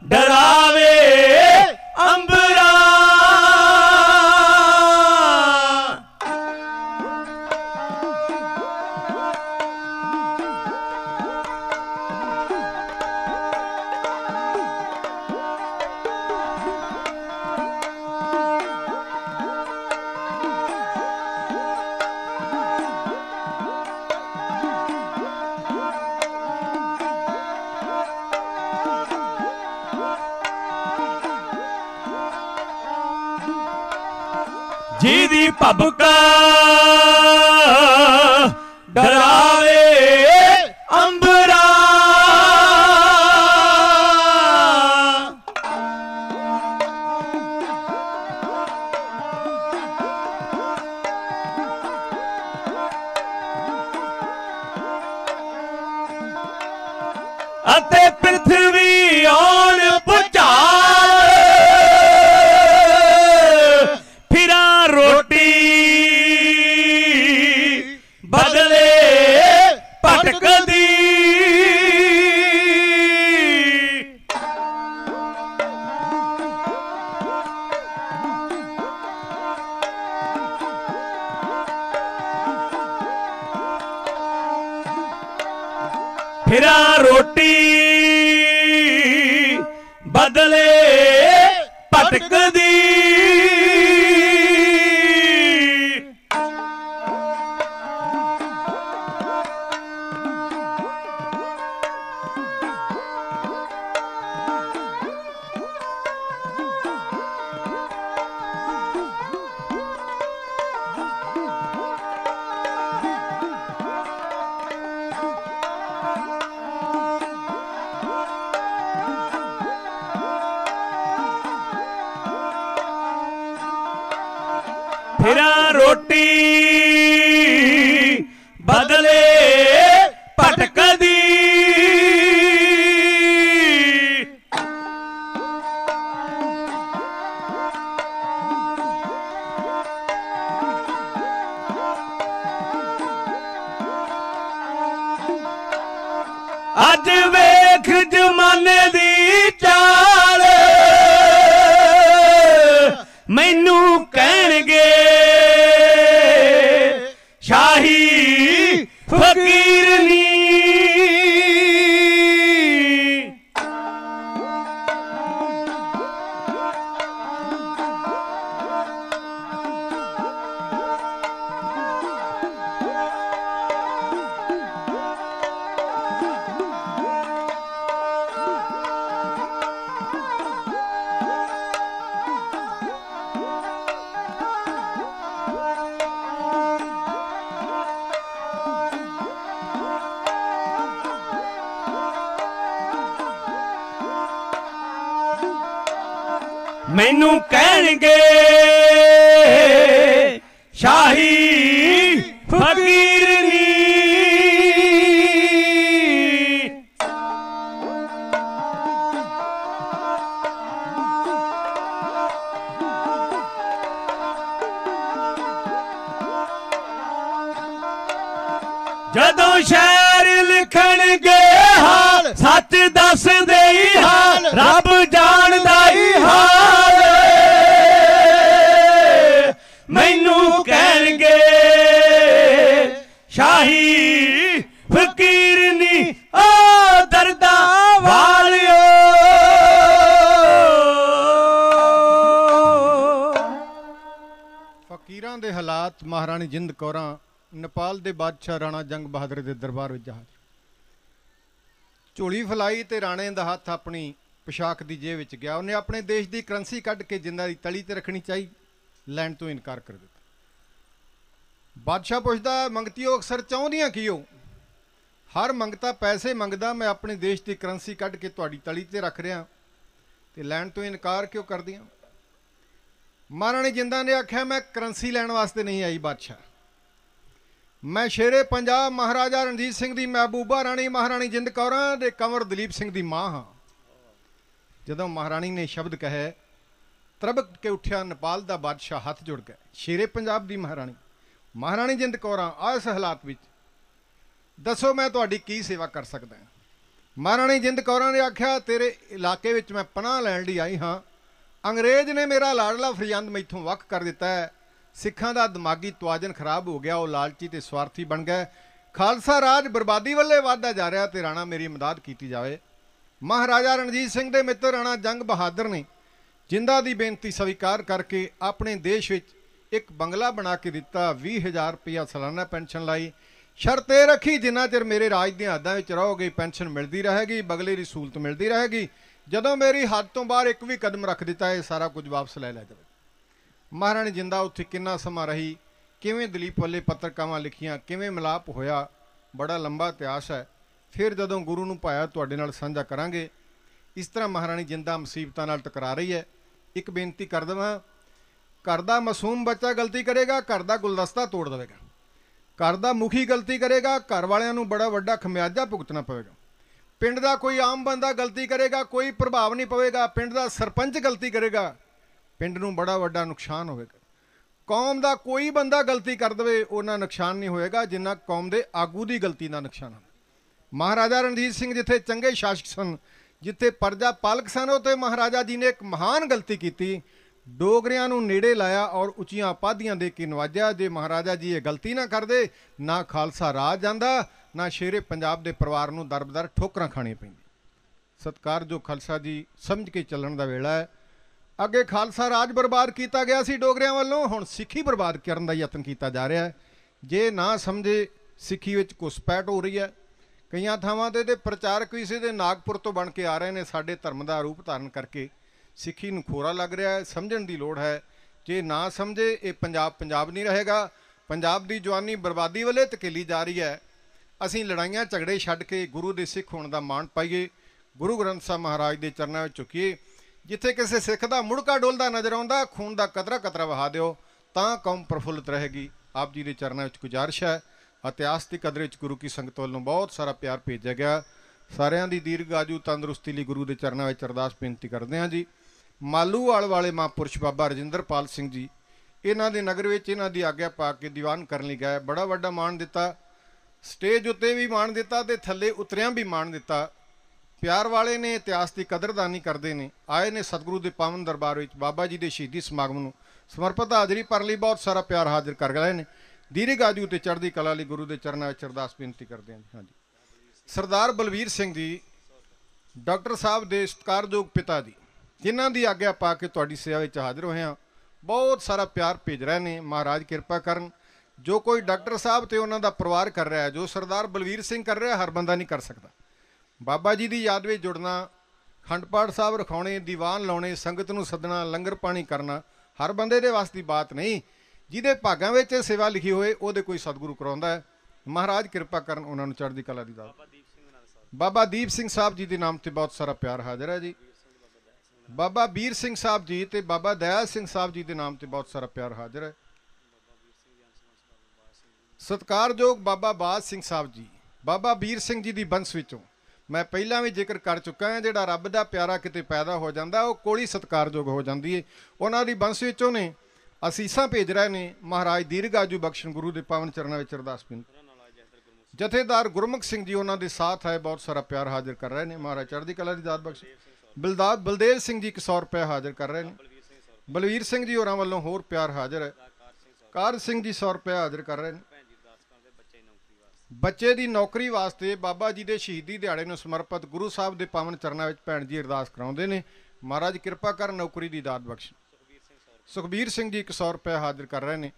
ਡਰਾਵੇ ਅੰਬਰਾ ਜਿਹਦੀ ਭਬਕਾ ਡਰਾਵੇ ਅੰਬਰਾ ਅਤੇ ਪ੍ਰਿਥਵੀ ਆਉਣ ਭੁਚਾਲ ਫਿਰਾਂ ਰੋਟੀ ਬਦਲੇ ਭਟਕਦੀ ਫਿਰਾਂ ਰੋਟੀ ਬਦਲੇ ਭਟਕਦੀ ਫਿਰਾਂ ਰੋਟੀ ਬਦਲੇ ਭਟਕਦੀ ਅੱਜ ਵੇਖ ਜ਼ਮਾਨੇ ਦੀ ਚਾਲ ਮੈਨੂੰ ਕਹਿਣਗੇ ਸ਼ਾਹੀ ਫਕੀਰਨੀ ਮੈਨੂੰ ਕਹਿਣਗੇ ਸ਼ਾਹੀ ਫਕੀਰਨੀ ਜਦੋਂ ਸ਼ਾਇਰ ਲਿਖਣਗੇ ਹਾਲ ਸੱਚ ਦੱਸਦੇ ਹੀ ਹਾਲ ਰੱਬ ਜਾਣਦਾ ਹੀ ਹਾਲ ਮੈਨੂੰ ਕਹਿਣਗੇ ਸ਼ਾਹੀ ਫਕੀਰਨੀ ਓ ਦਰਦਾ ਵਾਲਿਓ ਫਕੀਰਾਂ ਦੇ ਹਾਲਾਤ ਮਹਾਰਾਣੀ ਜਿੰਦ ਕੌਰਾਂ ਨੇਪਾਲ ਦੇ ਬਾਦਸ਼ਾਹ ਰਾਣਾ ਜੰਗ ਬਹਾਦਰ ਦੇ ਦਰਬਾਰ ਵਿੱਚ ਹਾਜ਼ਰ ਝੋਲੀ ਫਲਾਈ ਤੇ ਰਾਣੇ ਦਾ ਹੱਥ ਆਪਣੀ पोशाक की जेब विच गया, उन्हें अपने देश की करंसी कढ़ के जिंदा की तली ते रखनी चाहिए, लैण तो इनकार कर दिता। बादशाह पुछदा मंगतियो अक्सर चाहुंदियां की हो? हर मंगता पैसे मंगदा, मैं अपने देश की करंसी कढ़ के तुहाडी तली ते रख रहा ते लैण तो इनकार क्यों कर दिया। महाराणी जिंदा ने आख्या मैं करंसी लैण वास्ते नहीं आई बादशाह, मैं शेरे पंजाब महाराजा रणजीत सिंह दी महबूबा राणी महाराणी जिंद कौर दे कंवर दलीप सिंह दी मां हाँ। जदों महाराणी ने शब्द कहे तरबक के उठिया नेपाल दा बादशाह, हथ जुड़ गए। शेरे पंजाब दी महाराणी महाराणी जिंद कौर आ इस हालात विच दसो मैं तुहाडी की सेवा कर सकदा। महाराणी जिंद कौर ने आख्या तेरे इलाके विच मैं पनाह लैण लई आई हाँ, अंग्रेज ने मेरा लाडला फरियांद मैथों वख कर दिता है, सिखां दा दिमागी तवाजन खराब हो गया, वो लालची ते स्वार्थी बन गए, खालसा राज बर्बादी वाले वाधा जा रहा ते राणा मेरी मदद की जाए। महाराजा रणजीत सिंह दे मित्र राणा जंग बहादुर ने जिंदा दी बेनती स्वीकार करके अपने देश विच एक बंगला बना के दिता, 20,000 रुपया सालाना पेंशन लाई, शर्त यह रखी जिन्ना चिर मेरे राज दी हदां विच रहोगे पेंशन मिलती रहेगी, बगले की सहूलत मिलती रहेगी, जदों मेरी हद तो बाहर एक भी कदम रख दिता है सारा कुछ वापस लै जाए। महाराणी जिंदा उत्थे किन्ना समा रही, किवें दलीप वाले पत्रकावां लिखियां, किवें मिलाप होया, बड़ा लंबा इतिहास है। फिर जदों गुरु नूं पाया तुहाडे नाल साझा करांगे। इस तरह महाराणी जिंदा मुसीबतां नाल टकरा रही है। एक बेनती कर देवां, घर दा मासूम बच्चा गलती करेगा घर दा गुलदस्ता तोड़ देवेगा, घर दा मुखी गलती करेगा घर वालियां नूं बड़ा वड्डा खमियाजा भुगतना पवेगा, पिंड दा कोई आम बंदा गलती करेगा कोई प्रभाव नहीं पवेगा, पिंड दा सरपंच गलती करेगा पिंड नूं बड़ा वड्डा नुकसान होवेगा, कौम दा कोई बंदा गलती कर दे उन्ना नुकसान नहीं होएगा जिन्ना कौम दे आगू दी गलती दा नुकसान है। महाराजा रणजीत सिंह जिथे चंगे शासक सन, जिथे प्रजा पालक सन, उत्थे महाराजा जी ने एक महान गलती की, डोगरियां नूं नेड़े लाया और उचियां उपाधियां दे के नवाजा। जे महाराजा जी ये गलती ना करदे ना खालसा राज आंदा, ना शेरे पंजाब दे परिवार नूं दर बदर ठोकरां खाणियां पैंदियां। सत्कार जो खालसा जी समझ के चलण दा वेला है। अगे खालसा राज बर्बाद किया गया सी डोगरियां वालों, हुण सिੱਖੀ बर्बाद करन दा यतन किया जा रहा है। जे ना समझे सिੱਖੀ विच घुसपैठ हो रही है। कई थावां ते प्रचारक भी इसे नागपुर तो बन के आ रहे हैं, साडे धर्म का रूप धारण करके सिੱਖੀ नूं खोरा लग रहा है। समझण दी लोड़ है, जे ना समझे ये पंजाब पंजाब नहीं रहेगा। पंजाब की जवानी बर्बादी वाले धकेली जा रही है। असीं लड़ाइयां झगड़े छड्ड के गुरु दे सिੱਖ होण दा माण पाईए, गुरु ग्रंथ साहिब महाराज के चरणों में झुकीए। जिथे किसी सिੱਖ का मुड़का डोलदा नज़र आउंदा, खून का कतरा कतरा वहा दिओ, तां कौम प्रफुल्लित रहेगी। आप जी के चरणों में गुजारिश है। इतिहास की कदर विच गुरु की संगत वालों बहुत सारा प्यार भेजा गया। सारिਆਂ ਦੀ दीर्घ आजू तंदुरुस्ती ਲਈ गुरु के चरणों में अरदास बेनती करते हैं जी। मालूवाल वाले महापुरुष बाबा रजिंदरपाल सिंह जी इन्हां दे नगर विच इन्हां दी आग्या पा के दीवान करन लई गए। बड़ा वड्डा माण दिता, स्टेज उत्ते भी माण दिता ते थल्ले उतरियां भी माण दिता। प्यार वाले ने इतिहास की कदरदानी करते हैं, आए ने सतगुरु के पावन दरबार में बाबा जी के शहीदी समागम में समर्पित हाजरी भरन लई बहुत सारा प्यार हाजिर कर गए हैं। दीर्घ आजू ते चढ़दी कला लई गुरु के चरणों में अरदास बेनती करते हैं। हाँ जी, सरदार बलवीर सिंह जी डॉक्टर साहब के सत्कारयोग पिता जी जिन्हां दी आग्या पा के तुहाडी सेवा विच हाजिर होए हैं, बहुत सारा प्यार भेज रहे हैं। महाराज किरपा करन, जो कोई डॉक्टर साहब ते उन्हां दा परिवार कर रहा है, जो सरदार बलवीर सिंह कर रहा है, हर बंदा नहीं कर सकता। बाबा जी की याद में जुड़ना, खंड पाठ साहब रखाने, दीवान लाने, संगत नूं सदना, लंगर पानी करना हर बंदे दे वास की बात नहीं। जिहदे भागां विच सेवा लिखी होए उहदे कोई सतगुरु कराउंदा है। महाराज किरपा करन, उन्हां नूं चढ़दी कला दी दात। बाबा दीप सिंह साहब जी के नाम से बहुत सारा प्यार हाजिर है जी। बाबा बीर सिंह साहब जी ते बाबा दयाल सिंह साहब जी के नाम से बहुत सारा प्यार हाजिर है। सत्कारयोग बाबा बाज सिंह साहब जी, बाबा बीर सिंह जी की बंस विचों मैं पहला भी जिक्र कर चुका है। जिहड़ा रब दा प्यारा किते पैदा हो जाता वो कोली सत्कारयोग हो जाती है। उन्हां दी बंस विचों ने असीसां भेज रहे हैं। महाराज दीर्घ आजू बख्शन, गुरु के पावन चरणों में अरदास बेनती। जथेदार गुरमुख सिंह जी उन्होंने साथ है, बहुत सारा प्यार हाजिर कर रहे हैं। महाराज चढ़दी कला की दात बख्श। बलदेव सिंह जी 100 रुपया हाजिर कर रहे हैं। बलवीर सिंह जी होरां वालों होर प्यार हाजिर है। कार सिंह जी 100 रुपया हाजिर कर रहे हैं। बच्चे की नौकरी वास्ते बाबा जी के शहीदी दिहाड़े में समर्पित गुरु साहब के पावन चरणों में भैन जी अरदास कराउंदे ने। महाराज किरपा कर नौकरी की दात बख्श। सुखबीर सिंह जी 100 रुपया हाजिर कर रहे हैं।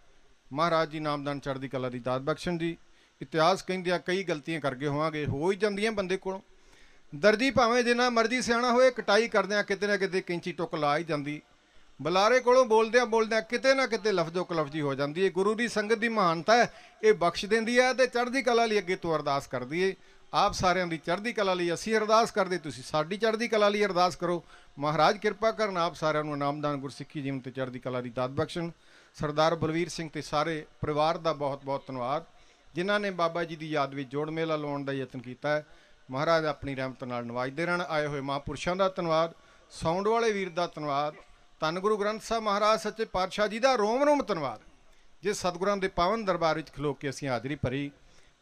महाराज जी नामदान चढ़दी कला की दात बख्शन जी। इतिहास कहिंदे कई गलतियां करके होवांगे, हो ही जांदियां बंदे कोलों। दर्जी भावें जिन्ना मर्जी सियाणा होए, कटाई करदियां किते ना किते कैंची टुक ला ही जांदी। बुलारे कोलों बोलदियां बोलदियां किते ना किते लफ्जो कलफजी हो जाती है। गुरु की संगत की महानता है, ये बख्श देंदी है ते चढ़दी कला लई अगे तो अरदास करदी है। ਆਪ ਸਾਰਿਆਂ ਦੀ ਚੜ੍ਹਦੀ ਕਲਾ ਲਈ ਅਸੀਂ ਅਰਦਾਸ ਕਰਦੇ, ਤੁਸੀਂ ਸਾਡੀ ਚੜ੍ਹਦੀ ਕਲਾ ਲਈ ਅਰਦਾਸ ਕਰੋ। ਮਹਾਰਾਜ ਕਿਰਪਾ ਕਰਨ, ਆਪ ਸਾਰਿਆਂ ਨੂੰ ਇਨਾਮਦਾਨ ਗੁਰਸਿੱਖੀ ਜੀਵਨ ਤੇ ਚੜ੍ਹਦੀ ਕਲਾ ਦੀ ਦਾਤ ਬਖਸ਼ਣ। ਸਰਦਾਰ ਬਲਵੀਰ ਸਿੰਘ ਤੇ ਸਾਰੇ ਪਰਿਵਾਰ ਦਾ ਬਹੁਤ ਬਹੁਤ ਧੰਨਵਾਦ, ਜਿਨ੍ਹਾਂ ਨੇ ਬਾਬਾ ਜੀ ਦੀ ਯਾਦ ਵਿੱਚ ਜੋੜ ਮੇਲਾ ਲਾਉਣ ਦਾ ਯਤਨ ਕੀਤਾ ਹੈ। ਮਹਾਰਾਜ ਆਪਣੀ ਰਹਿਮਤ ਨਾਲ ਨਵਾਜਦੇ ਰਹਿਣ। ਆਏ ਹੋਏ ਮਹਾਂਪੁਰਸ਼ਾਂ ਦਾ ਧੰਨਵਾਦ, ਸਾਊਂਡ ਵਾਲੇ ਵੀਰ ਦਾ ਧੰਨਵਾਦ, ਧੰਨ ਗੁਰੂ ਗ੍ਰੰਥ ਸਾਹਿਬ ਮਹਾਰਾਜ ਸੱਚੇ ਪਾਤਸ਼ਾਹ ਜੀ ਦਾ ਰੋਮ ਰੋਮ ਧੰਨਵਾਦ, ਜੇ ਸਤਿਗੁਰਾਂ ਦੇ ਪਾਵਨ ਦਰਬਾਰ ਵਿੱਚ ਖਲੋ ਕੇ ਅਸੀਂ ਹਾਜ਼ਰੀ ਭਰੀ।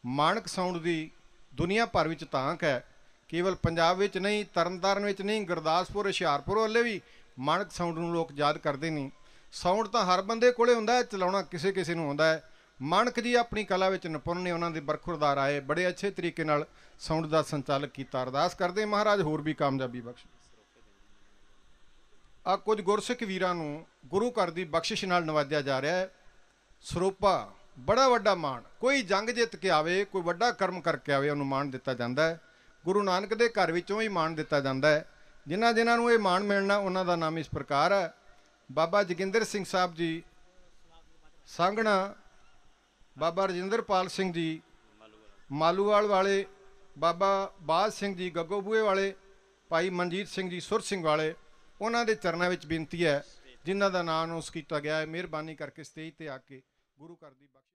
ਮਾਣਕ ਸਾਊਂਡ ਦੀ ਦੁਨੀਆ ਭਰ ਵਿੱਚ ਤਾਂਕ ਹੈ, ਕੇਵਲ ਪੰਜਾਬ ਵਿੱਚ ਨਹੀਂ, ਤਰਨਤਾਰਨ ਵਿੱਚ ਨਹੀਂ, ਗੁਰਦਾਸਪੁਰ, ਹੁਸ਼ਿਆਰਪੁਰ ਵੱਲੇ ਵੀ ਮਾਣਕ ਸਾਊਂਡ ਨੂੰ ਲੋਕ ਯਾਦ ਕਰਦੇ ਨਹੀਂ। ਸਾਊਂਡ ਤਾਂ ਹਰ ਬੰਦੇ ਕੋਲੇ ਹੁੰਦਾ ਹੈ, ਚਲਾਉਣਾ ਕਿਸੇ ਕਿਸੇ ਨੂੰ ਆਉਂਦਾ ਹੈ। ਮਾਣਕ ਜੀ ਆਪਣੀ ਕਲਾ ਵਿੱਚ ਨਿਪੁੰਨ ਨੇ, ਉਹਨਾਂ ਦੇ ਬਰਖੁਰਦਾਰ ਆਏ, ਬੜੇ ਅੱਛੇ ਤਰੀਕੇ ਨਾਲ ਸਾਊਂਡ ਦਾ ਸੰਚਾਲਕ ਕੀਤਾ। ਅਰਦਾਸ ਕਰਦੇ ਮਹਾਰਾਜ ਹੋਰ ਵੀ ਕਾਮਯਾਬੀ ਬਖਸ਼। ਆ ਕੁਝ ਗੁਰਸਿੱਖ ਵੀਰਾਂ ਨੂੰ ਗੁਰੂ ਘਰ ਦੀ ਬਖਸ਼ਿਸ਼ ਨਾਲ ਨਵਾਜਿਆ ਜਾ ਰਿਹਾ ਹੈ। ਸਰੋਪਾ ਬੜਾ ਵੱਡਾ ਮਾਣ, ਕੋਈ ਜੰਗ ਜਿੱਤ ਕੇ ਆਵੇ, ਕੋਈ ਵੱਡਾ ਕਰਮ ਕਰਕੇ ਆਵੇ, ਉਹਨੂੰ ਮਾਣ ਦਿੱਤਾ ਜਾਂਦਾ ਹੈ। ਗੁਰੂ ਨਾਨਕ ਦੇ ਘਰ ਵਿੱਚੋਂ ਹੀ ਮਾਣ ਦਿੱਤਾ ਜਾਂਦਾ ਹੈ। ਜਿਨ੍ਹਾਂ ਜਿਨ੍ਹਾਂ ਨੂੰ ਇਹ ਮਾਣ ਮਿਲਣਾ, ਉਹਨਾਂ ਦਾ ਨਾਮ ਇਸ ਪ੍ਰਕਾਰ ਹੈ। ਬਾਬਾ ਜੋਗਿੰਦਰ ਸਿੰਘ ਸਾਹਿਬ ਜੀ ਸਾਂਗਣਾ, ਬਾਬਾ ਰਜਿੰਦਰਪਾਲ ਸਿੰਘ ਜੀ ਮਾਲੂਵਾਲ ਵਾਲੇ, ਬਾਬਾ ਬਾਜ ਸਿੰਘ ਜੀ ਗੱਗੋਬੂਏ ਵਾਲੇ, ਭਾਈ ਮਨਜੀਤ ਸਿੰਘ ਜੀ ਸੁਰ ਸਿੰਘ ਵਾਲੇ, ਉਹਨਾਂ ਦੇ ਚਰਨਾਂ ਵਿੱਚ ਬੇਨਤੀ ਹੈ, ਜਿਨ੍ਹਾਂ ਦਾ ਨਾਮ ਉਸ ਕੀਤਾ ਗਿਆ ਹੈ, ਮਿਹਰਬਾਨੀ ਕਰਕੇ ਸਟੇਜ ਤੇ ਆ ਕੇ ਗੁਰੂ ਘਰ ਦੀ